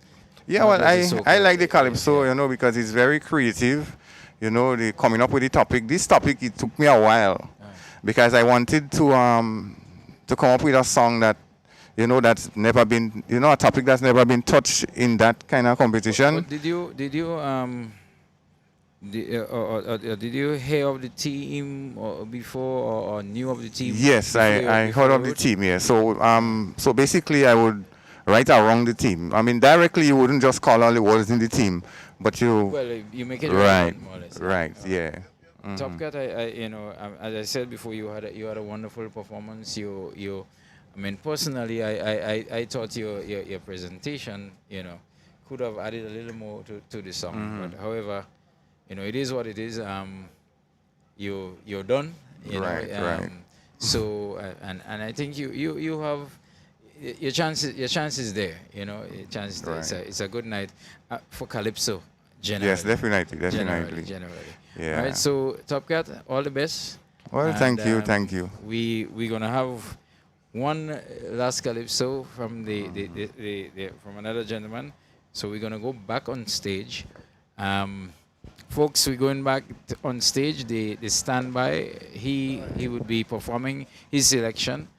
Yeah, well, I like the Calypso, you know, because it's very creative. You know, the coming up with the topic. This topic, it took me a while because I wanted to come up with a song that, you know, that's never been, you know, a topic that's never been touched in that kind of competition. But did you did you hear of the team before or knew of the team? Yes, I heard of the team. Yeah, so basically I would write around the team. I mean, directly you wouldn't just call all the words in the team, but you make it right, more or less. right, yeah. Top Cat, you know, as I said before, you had a wonderful performance. I mean, personally, I thought your presentation, you know, could have added a little more to the song. But however, you know, it is what it is. You're done. You know, right. So and I think you have your chance is there. You know, your chance is there. Right. It's a good night for Calypso. Generally. Yes, definitely. Generally. Yeah. All right. So Top Cat, all the best. Well, And, thank you. We're gonna have one last Calypso from from another gentleman. So we're gonna go back on stage. Folks, we're going back on stage. The standby. He would be performing his selection.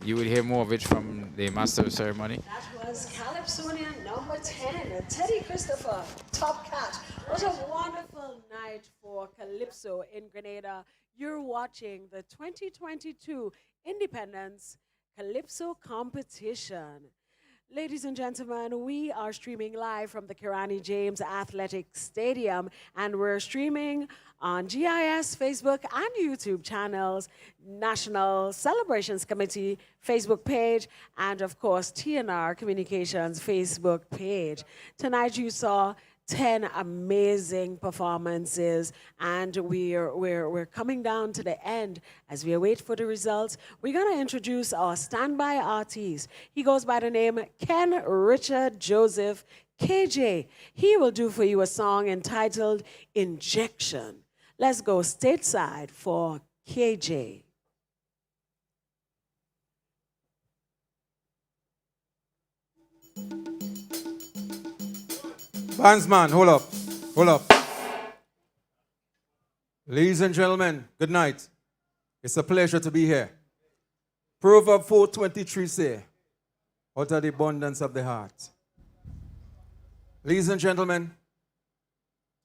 You will hear more of it from the master of ceremony. That was Calypsonian number 10, Teddy Christopher, Top Cat. What a wonderful night for Calypso in Grenada. You're watching the 2022 Independence Calypso competition. Ladies and gentlemen, we are streaming live from the Kirani James Athletic Stadium, and we're streaming on GIS, Facebook, and YouTube channels, National Celebrations Committee Facebook page, and of course, TNR Communications Facebook page. Tonight you saw 10 amazing performances, and we're coming down to the end. As we await for the results, we're gonna introduce our standby artist. He goes by the name Ken Richard Joseph KJ. He will do for you a song entitled Injection. Let's go stateside for KJ. Bandsman, hold up. Ladies and gentlemen, good night. It's a pleasure to be here. Proverb 4:23 say, out of the abundance of the heart. Ladies and gentlemen,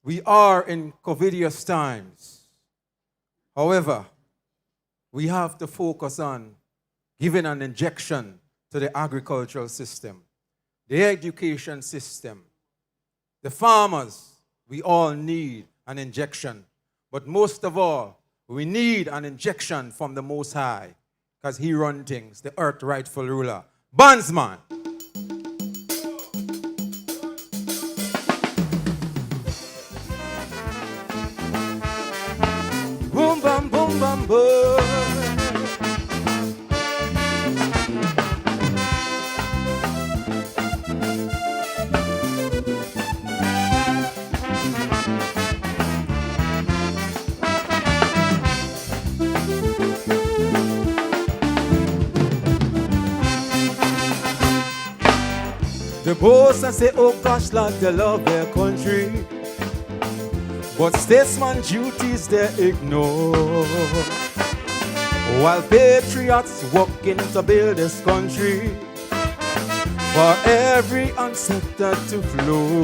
we are in covidious times. However, we have to focus on giving an injection to the agricultural system, the education system, the farmers. We all need an injection. But most of all, we need an injection from the Most High, because He runs things, the earth rightful ruler. Bandsman. Boom, bam, boom, bam, boom. They boast and say, oh gosh, Lord, they love their country. But statesman duties they ignore. While patriots working to build this country, for every sector to flow.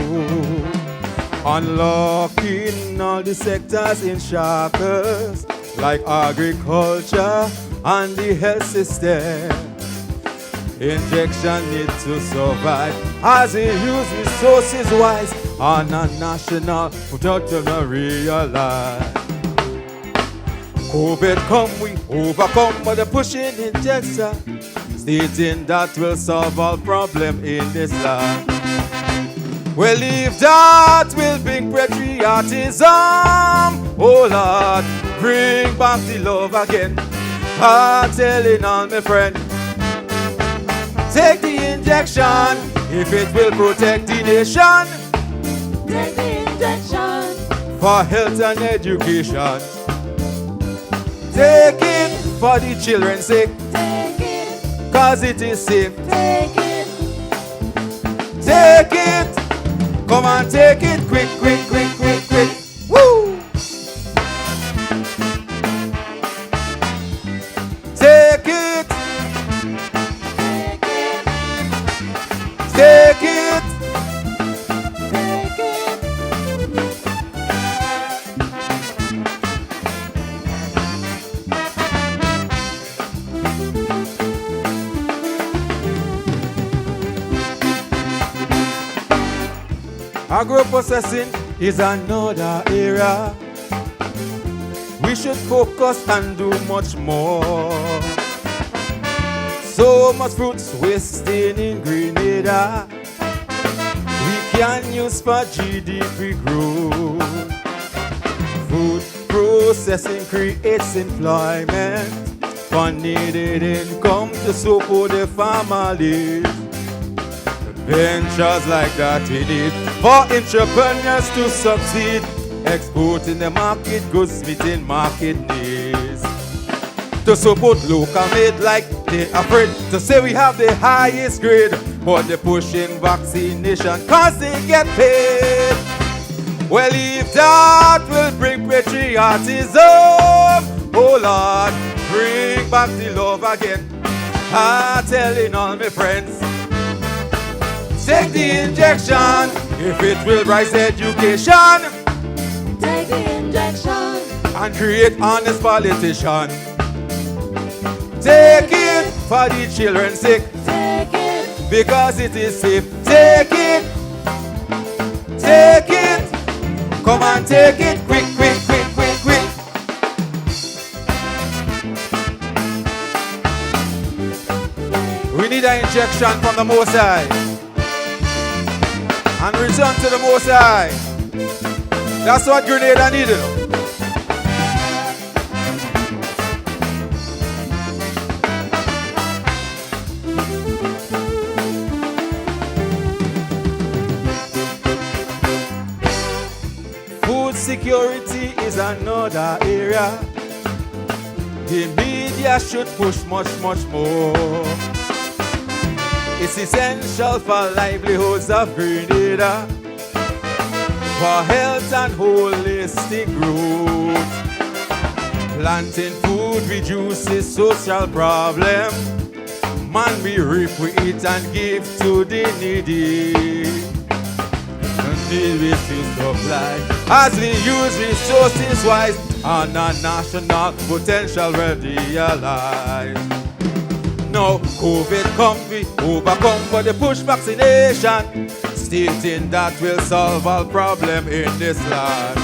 Unlocking all the sectors in shackles, like agriculture and the health system. Injection need to survive as we use resources wise on a national without them realize. COVID come, we overcome by the pushing injection, stating that will solve all problem in this land. Well, if that will bring patriotism, oh Lord, bring back the love again. I'm telling all my friends, take the injection if it will protect the nation. Take the injection for health and education. Take it for the children's sake. Take it, cause it is safe. Take it. Take it. Come on, take it. Quick, quick, quick, quick, quick. Woo! Take it. Take it. Agro-processing is another area. We should focus and do much more. So much fruits wasting in Grenada. We can use for GDP growth. Food processing creates employment for needed income to support the families. Ventures like that we need for entrepreneurs to succeed. Exporting the market goods meeting market needs. To support local made like they afraid to say we have the highest grade, but they pushing vaccination cause they get paid. Well, if that will bring patriotism, oh Lord, bring back the love again. I'm telling all my friends, take the injection if it will rise education. Take the injection And create honest politician. Take it for the children's sake. Take it because it is safe. Take it. Take it. Come on, take it. Quick, quick, quick, quick, quick. We need an injection from the Most High. And return to the Most High. That's what Grenada needed. Food security is another area. The media should push much, much more. It's essential for livelihoods of Grenada, for health and holistic growth. Planting food reduces social problem. Man, we reap, we eat and give to the needy. And deal with food supply as we use resources wise and our national potential will realize. Now COVID come, we overcome for the push vaccination, stating that will solve all problem in this land.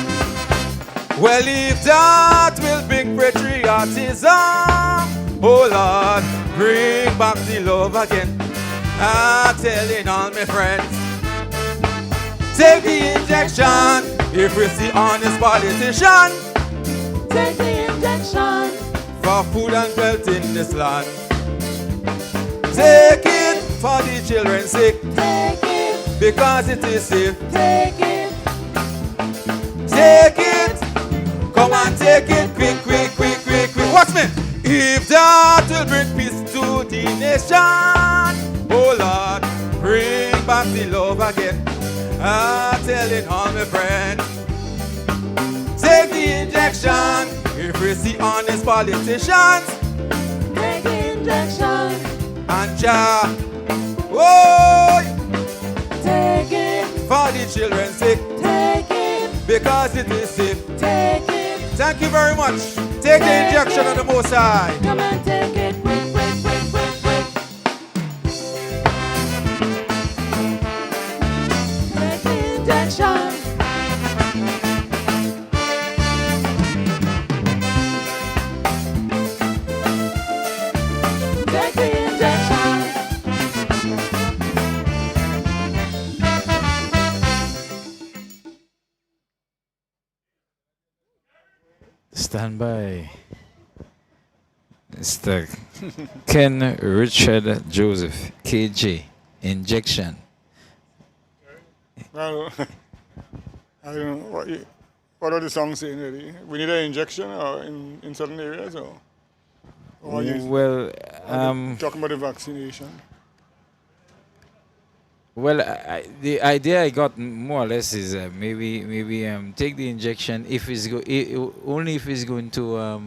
Well, if that will bring patriotism, oh Lord, bring back the love again. I'm telling all my friends, take the injection if we see honest politician. Take the injection for food and wealth in this land. Take it for the children's sake. Take it because it is safe. Take it. Take it. Come on, take it. Quick, quick, quick, quick, quick. Watch me. If that will bring peace to the nation, oh Lord, bring back the love again. I'm telling all my friends, take the injection if we see honest politicians. Take the injection. And Jah, oh, take it for the children's sake. Take it because it is safe. Take it. Thank you very much. Take the injection of the Most High. Come on, take it. Quick, quick, quick, quick, quick. Take the injection. Take the injection. Stand by. Mr. Ken Richard Joseph, KJ, injection. Well, I don't know. What are the songs saying really? We need an injection or in certain areas or Well, talking about the vaccination. Well, the idea I got more or less is maybe take the injection if it's only if it's going to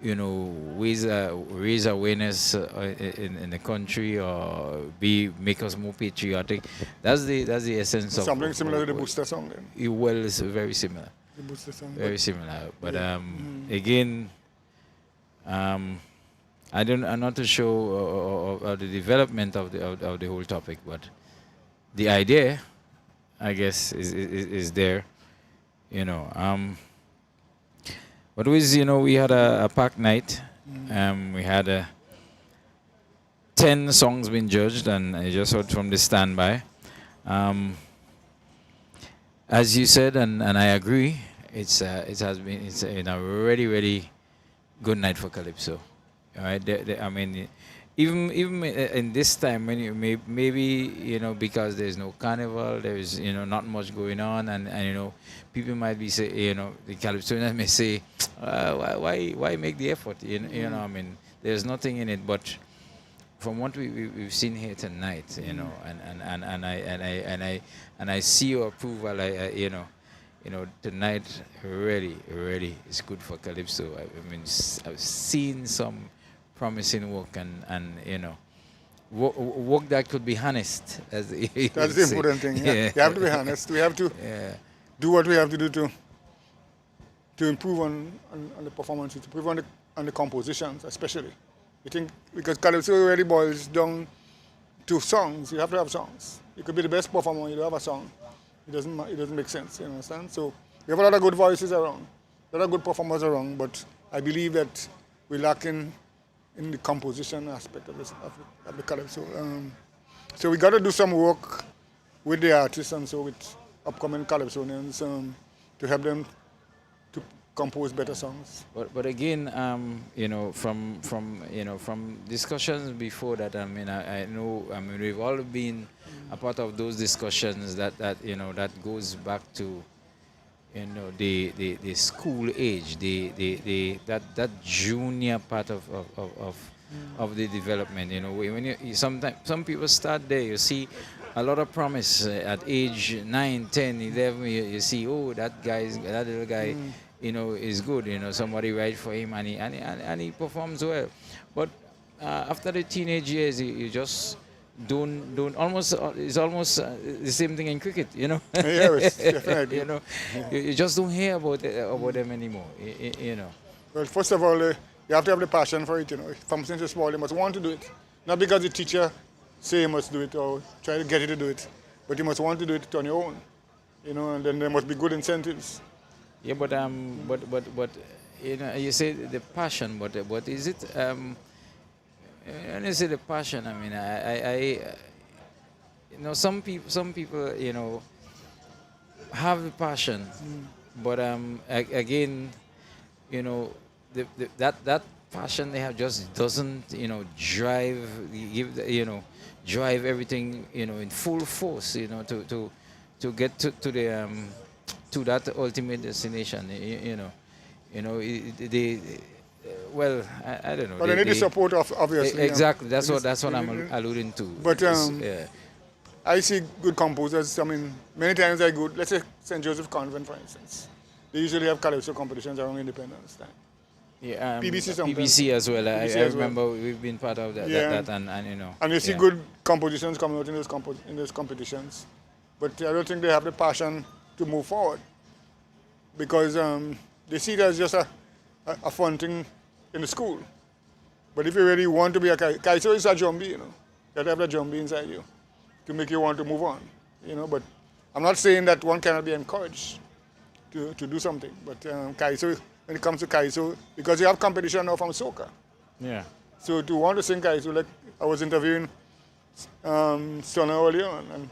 you know raise awareness in the country or make us more patriotic. That's the essence of something similar to the Booster song then. Well, it's very similar. The Booster song. Very similar, but again. I'm not too sure of the development of the whole topic, but the idea, I guess, is there. You know, but we had a packed night. We had 10 songs being judged, and I just heard from the standby. As you said, and I agree, it's been a really good night for Calypso. All right, I mean, even in this time when maybe because there's no carnival, there's not much going on, and people might be say the Calypsonians may say, why make the effort? I mean, there's nothing in it, but from what we've seen here tonight, and I see your approval, tonight really is good for Calypso. I mean, I've seen some promising work and work that could be honest. That's the important thing. Yeah. You have to be honest. We have to do what we have to do to improve on the performances, to improve on the compositions, especially. I think because Calypso really boils down to songs. You have to have songs. You could be the best performer when you don't have a song. It doesn't make sense. You understand? So we have a lot of good voices around, a lot of good performers around, but I believe that we're lacking in the composition aspect of the Calypso. So we got to do some work with the artists and so with upcoming Calypsonians to help them to compose better songs. But again, from discussions before that, I know we've all been a part of those discussions that goes back to the school age, that junior part of the development. When some people start there, you see a lot of promise at age 9, 10, 11. You see, that little guy, is good. Somebody write for him and he performs well. But after the teenage years, you just don't almost it's almost the same thing in cricket, Yeah, definitely. You just don't hear about them anymore. Well, first of all, you have to have the passion for it. From since you're small, you must want to do it, not because the teacher say you must do it or try to get you to do it, but you must want to do it on your own. And then there must be good incentives. Yeah, but you say the passion, but is it? When you say the passion, some people, have the passion, but again, that passion they have just doesn't, drive everything, in full force, to get to the to that ultimate destination, well, I don't know. But they need the support of obviously. Exactly, that's what I'm alluding to. But I see good composers. Many times I go, let's say St. Joseph Convent, for instance. They usually have Calypso competitions around Independence time. Yeah, BBC as well. I remember we've been part of that. Yeah. And you see good compositions coming out in those competitions, but I don't think they have the passion to move forward because they see it as just a fun thing in the school. But if you really want to be a Calypso is a jumbie, you have to have the jumbie inside you to make you want to move on, But I'm not saying that one cannot be encouraged to do something, but Calypso, when it comes to Calypso, because you have competition now from soca. Yeah. So to want to sing Calypso, like I was interviewing Sona earlier on, and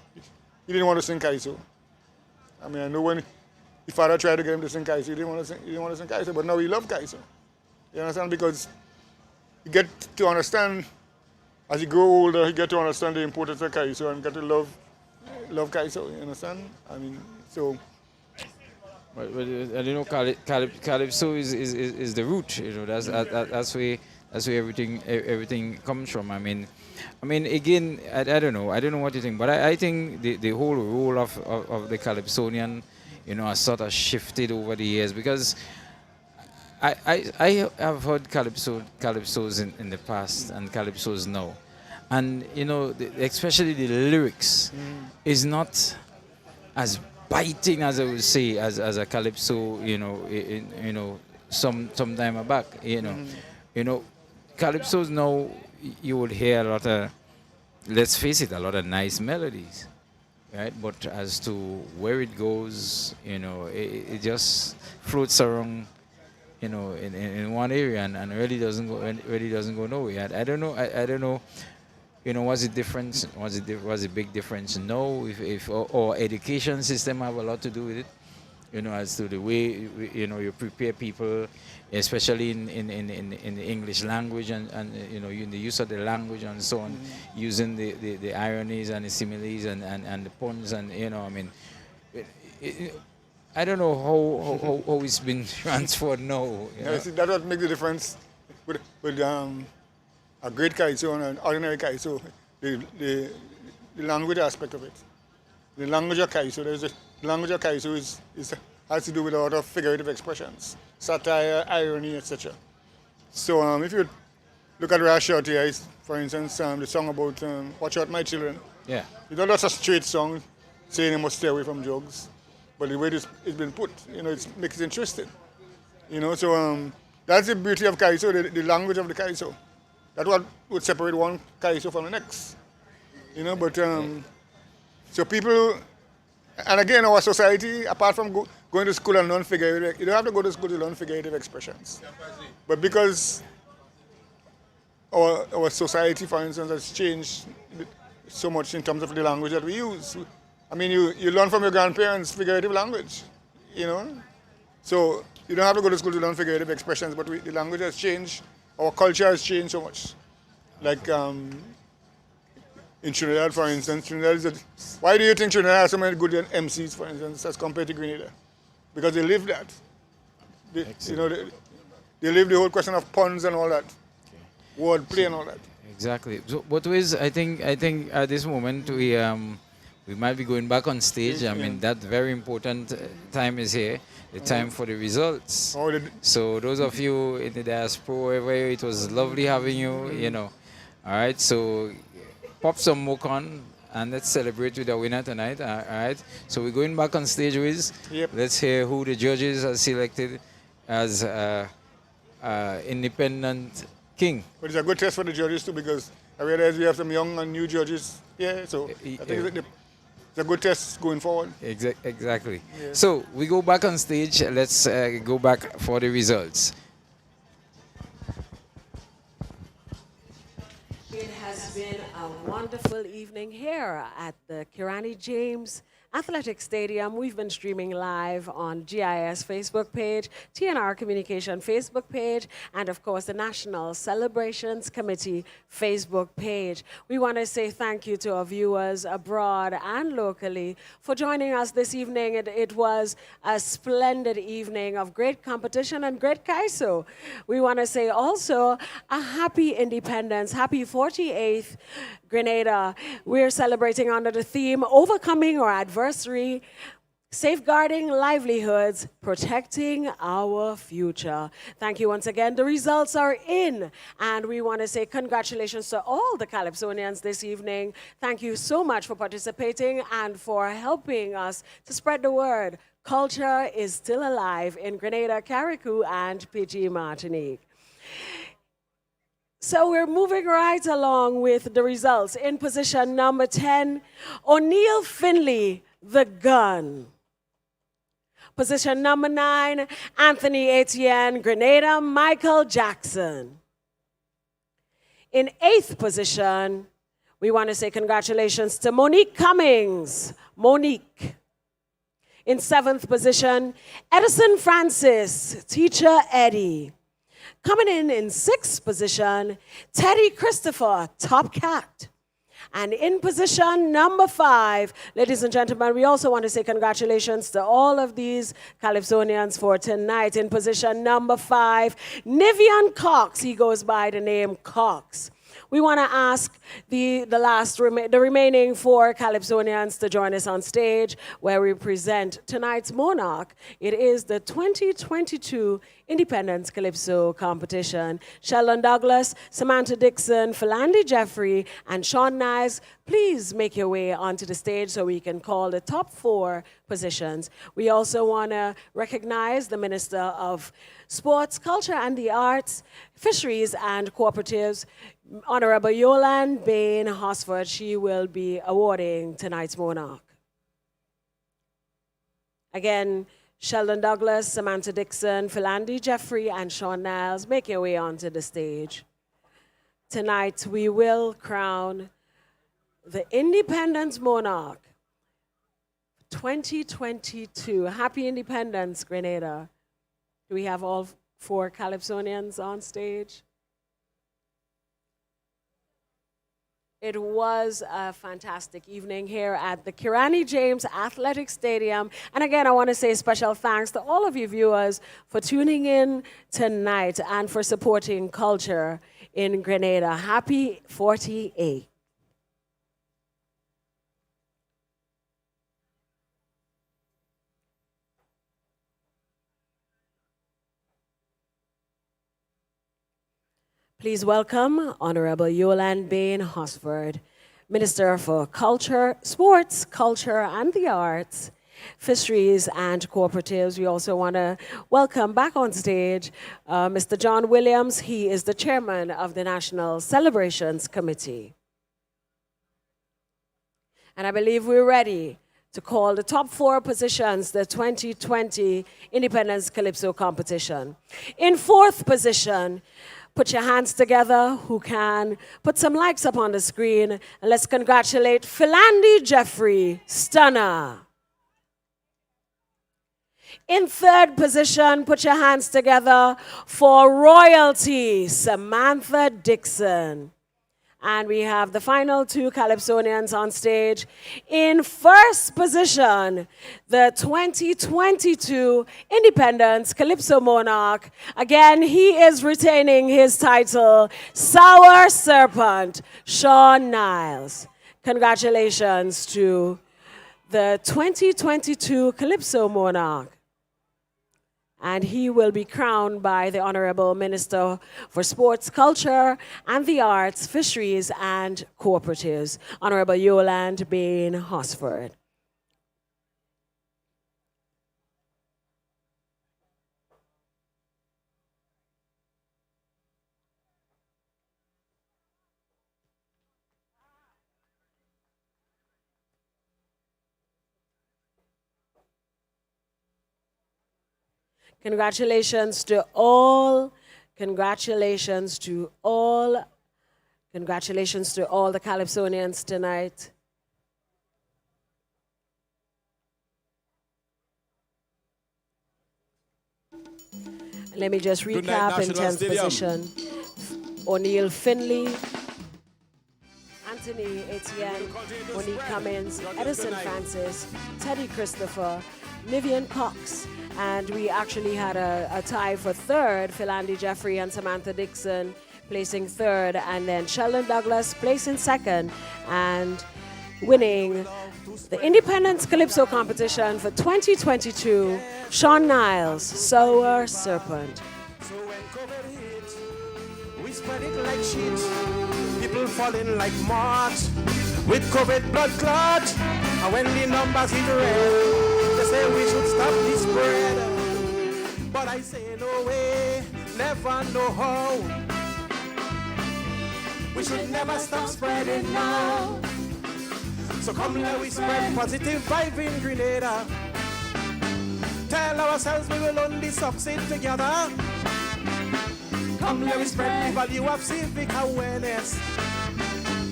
he didn't want to sing Calypso. I know when his father tried to get him to sing Calypso, he didn't want to sing Calypso, but now he loves Calypso. You understand? Because you get to understand, as you grow older, you get to understand the importance of Calypso and get to love Calypso, you understand? So... But Calypso is the root, that's That's where everything comes from. I mean, again, I don't know. I don't know what you think, but I think the whole role of the Calypsonian, has sort of shifted over the years, because I have heard calypsos in the past and calypsos now, and especially the lyrics is not as biting as I would say as a calypso, some time back, calypsos now you would hear a lot of, let's face it, a lot of nice melodies, right? But as to where it goes, it just floats around, in one area and really doesn't go nowhere. I don't know. I don't know. Was it different? Was a big difference? No. If our education system have a lot to do with it, as to the way you prepare people, especially in the English language and in the use of the language and so on, using the ironies and the similes and the puns and I don't know how it's been transferred now. Yeah, see, that's what makes the difference with a great calypso and an ordinary calypso, the language aspect of it. The language of calypso, has to do with a lot of figurative expressions, satire, irony, etc. So if you look at Rashoti, for instance, the song about Watch Out My Children, yeah, it's not just a straight song saying you must stay away from drugs, but the way it's been put, it makes it interesting. So that's the beauty of calypso, the language of the calypso. That's what would separate one calypso from the next. But so people, and again, our society, apart from going to school and learn figurative, you don't have to go to school to learn figurative expressions. But because our society, for instance, has changed so much in terms of the language that we use. I mean, you learn from your grandparents figurative language, So you don't have to go to school to learn figurative expressions, but the language has changed. Our culture has changed so much. Like in Trinidad, for instance, why do you think Trinidad has so many good MCs, for instance, as compared to Grenada? Because they live that. They live the whole question of puns and all that, wordplay and all that. Exactly. So, but I think at this moment we might be going back on stage. I mean, that very important time is here. The time for the results. So those of you in the diaspora, it was lovely having you, All right, so pop some more on and let's celebrate with the winner tonight. All right, so we're going back on stage with. Yep. Let's hear who the judges have selected as independent king. But it's a good test for the judges too, because I realize we have some young and new judges. Yeah, so I think it's a good test going forward. Exactly. Yeah. So we go back on stage. Let's go back for the results. It has been a wonderful evening here at the Kirani James Athletic Stadium. We've been streaming live on GIS Facebook page, TNR Communication Facebook page, and of course the National Celebrations Committee Facebook page. We want to say thank you to our viewers abroad and locally for joining us this evening. It was a splendid evening of great competition and great kaiso. We want to say also a happy independence, happy 48th Grenada. We're celebrating under the theme, Overcoming Our Adversary, Safeguarding Livelihoods, Protecting Our Future. Thank you once again. The results are in, and we want to say congratulations to all the Calypsonians this evening. Thank you so much for participating and for helping us to spread the word. Culture is still alive in Grenada, Carriacou, and PG Martinique. So we're moving right along with the results. In position number 10, O'Neill Finley, the gun. Position number 9, Anthony Etienne, Grenada, Michael Jackson. In 8th position, we want to say congratulations to Monique Cummings, Monique. In 7th position, Edison Francis, Teacher Eddie. Coming in 6th position, Teddy Christopher, Top Cat. And in position number 5, ladies and gentlemen, we also want to say congratulations to all of these Calypsonians for tonight. In position number 5, Nivian Cox. He goes by the name Cox. We want to ask the remaining 4 Calypsonians to join us on stage where we present tonight's monarch. It is the 2022 Independence Calypso competition. Sheldon Douglas, Samantha Dixon, Philandi Jeffrey, and Sean Niles, please make your way onto the stage so we can call the top 4 positions. We also want to recognize the Minister of Sports, Culture and the Arts, Fisheries and Cooperatives, Honorable Yolande Bain Hosford. She will be awarding tonight's monarch. Again, Sheldon Douglas, Samantha Dixon, Philandi Jeffrey, and Sean Niles, make your way onto the stage. Tonight, we will crown the Independence Monarch 2022. Happy Independence, Grenada. Do we have all 4 Calypsonians on stage? It was a fantastic evening here at the Kirani James Athletic Stadium. And again, I want to say special thanks to all of you viewers for tuning in tonight and for supporting culture in Grenada. Happy 48. Please welcome Honorable Yolande Bain Hosford, Minister for Culture, Sports, Culture and the Arts, Fisheries and Cooperatives. We also want to welcome back on stage Mr. John Williams. He is the chairman of the National Celebrations Committee. And I believe we're ready to call the top 4 positions, the 2020 Independence Calypso competition. In 4th position, put your hands together, who can put some likes up on the screen, and let's congratulate Philandi Jeffrey, Stunner. In 3rd position, put your hands together for Royalty, Samantha Dixon. And we have the final 2 Calypsonians on stage. In 1st position, the 2022 Independence Calypso Monarch. Again, he is retaining his title, Sour Serpent, Sean Niles. Congratulations to the 2022 Calypso Monarch. And he will be crowned by the Honorable Minister for Sports, Culture and the Arts, Fisheries and Cooperatives, Honorable Yolande Bain Hosford. Congratulations to all. Congratulations to all. Congratulations to all the Calypsonians tonight. Let me just recap in 10th position. O'Neill Finley, Anthony Etienne, Monique Cummins, Edison Francis, Teddy Christopher, Nivian Cox, and we actually had a tie for 3rd, Philandi Jeffrey and Samantha Dixon placing 3rd, and then Sheldon Douglas placing 2nd, and winning the Independence Calypso competition for 2022, Sean Niles, Sour Serpent. So when COVID hit, we spread it like shit. People falling like moths with COVID blood clot. And when the numbers hit red, they say we should stop this spread. But I say no way, never know how. We should never stop spreading now. So come let we spread positive vibe in Grenada. Tell ourselves we will only succeed together. Come let we spread the value of civic awareness.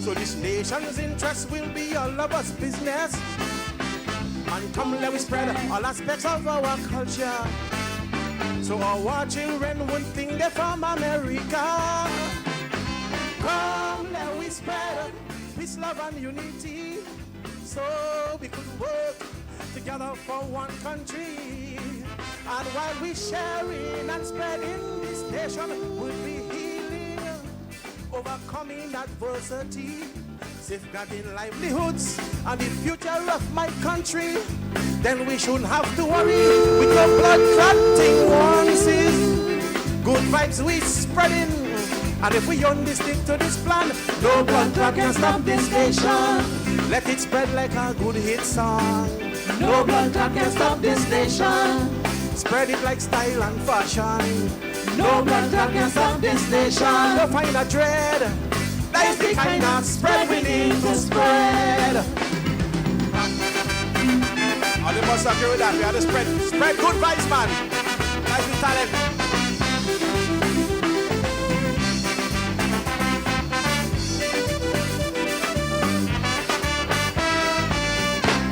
So this nation's interest will be all of us business. And come let we spread all aspects of our culture. So our children won't think they're from America. Come let we spread peace, love, and unity, so we could work together for one country. And while we sharing and spreading, this nation will be healing, overcoming adversity, safeguarding livelihoods and the future of my country. Then we shouldn't have to worry with the blood clotting ones. Good vibes we spreading, and if we only stick to this plan, no blood clot can stop this nation. Let it spread like a good hit song. No blood clot can stop this nation. Spread it like style and fashion. No blood clot can stop this nation. No find a dread. That is the kind of spread we need to spread. And they must agree with that. We have to spread good vibes, man. That's the talent.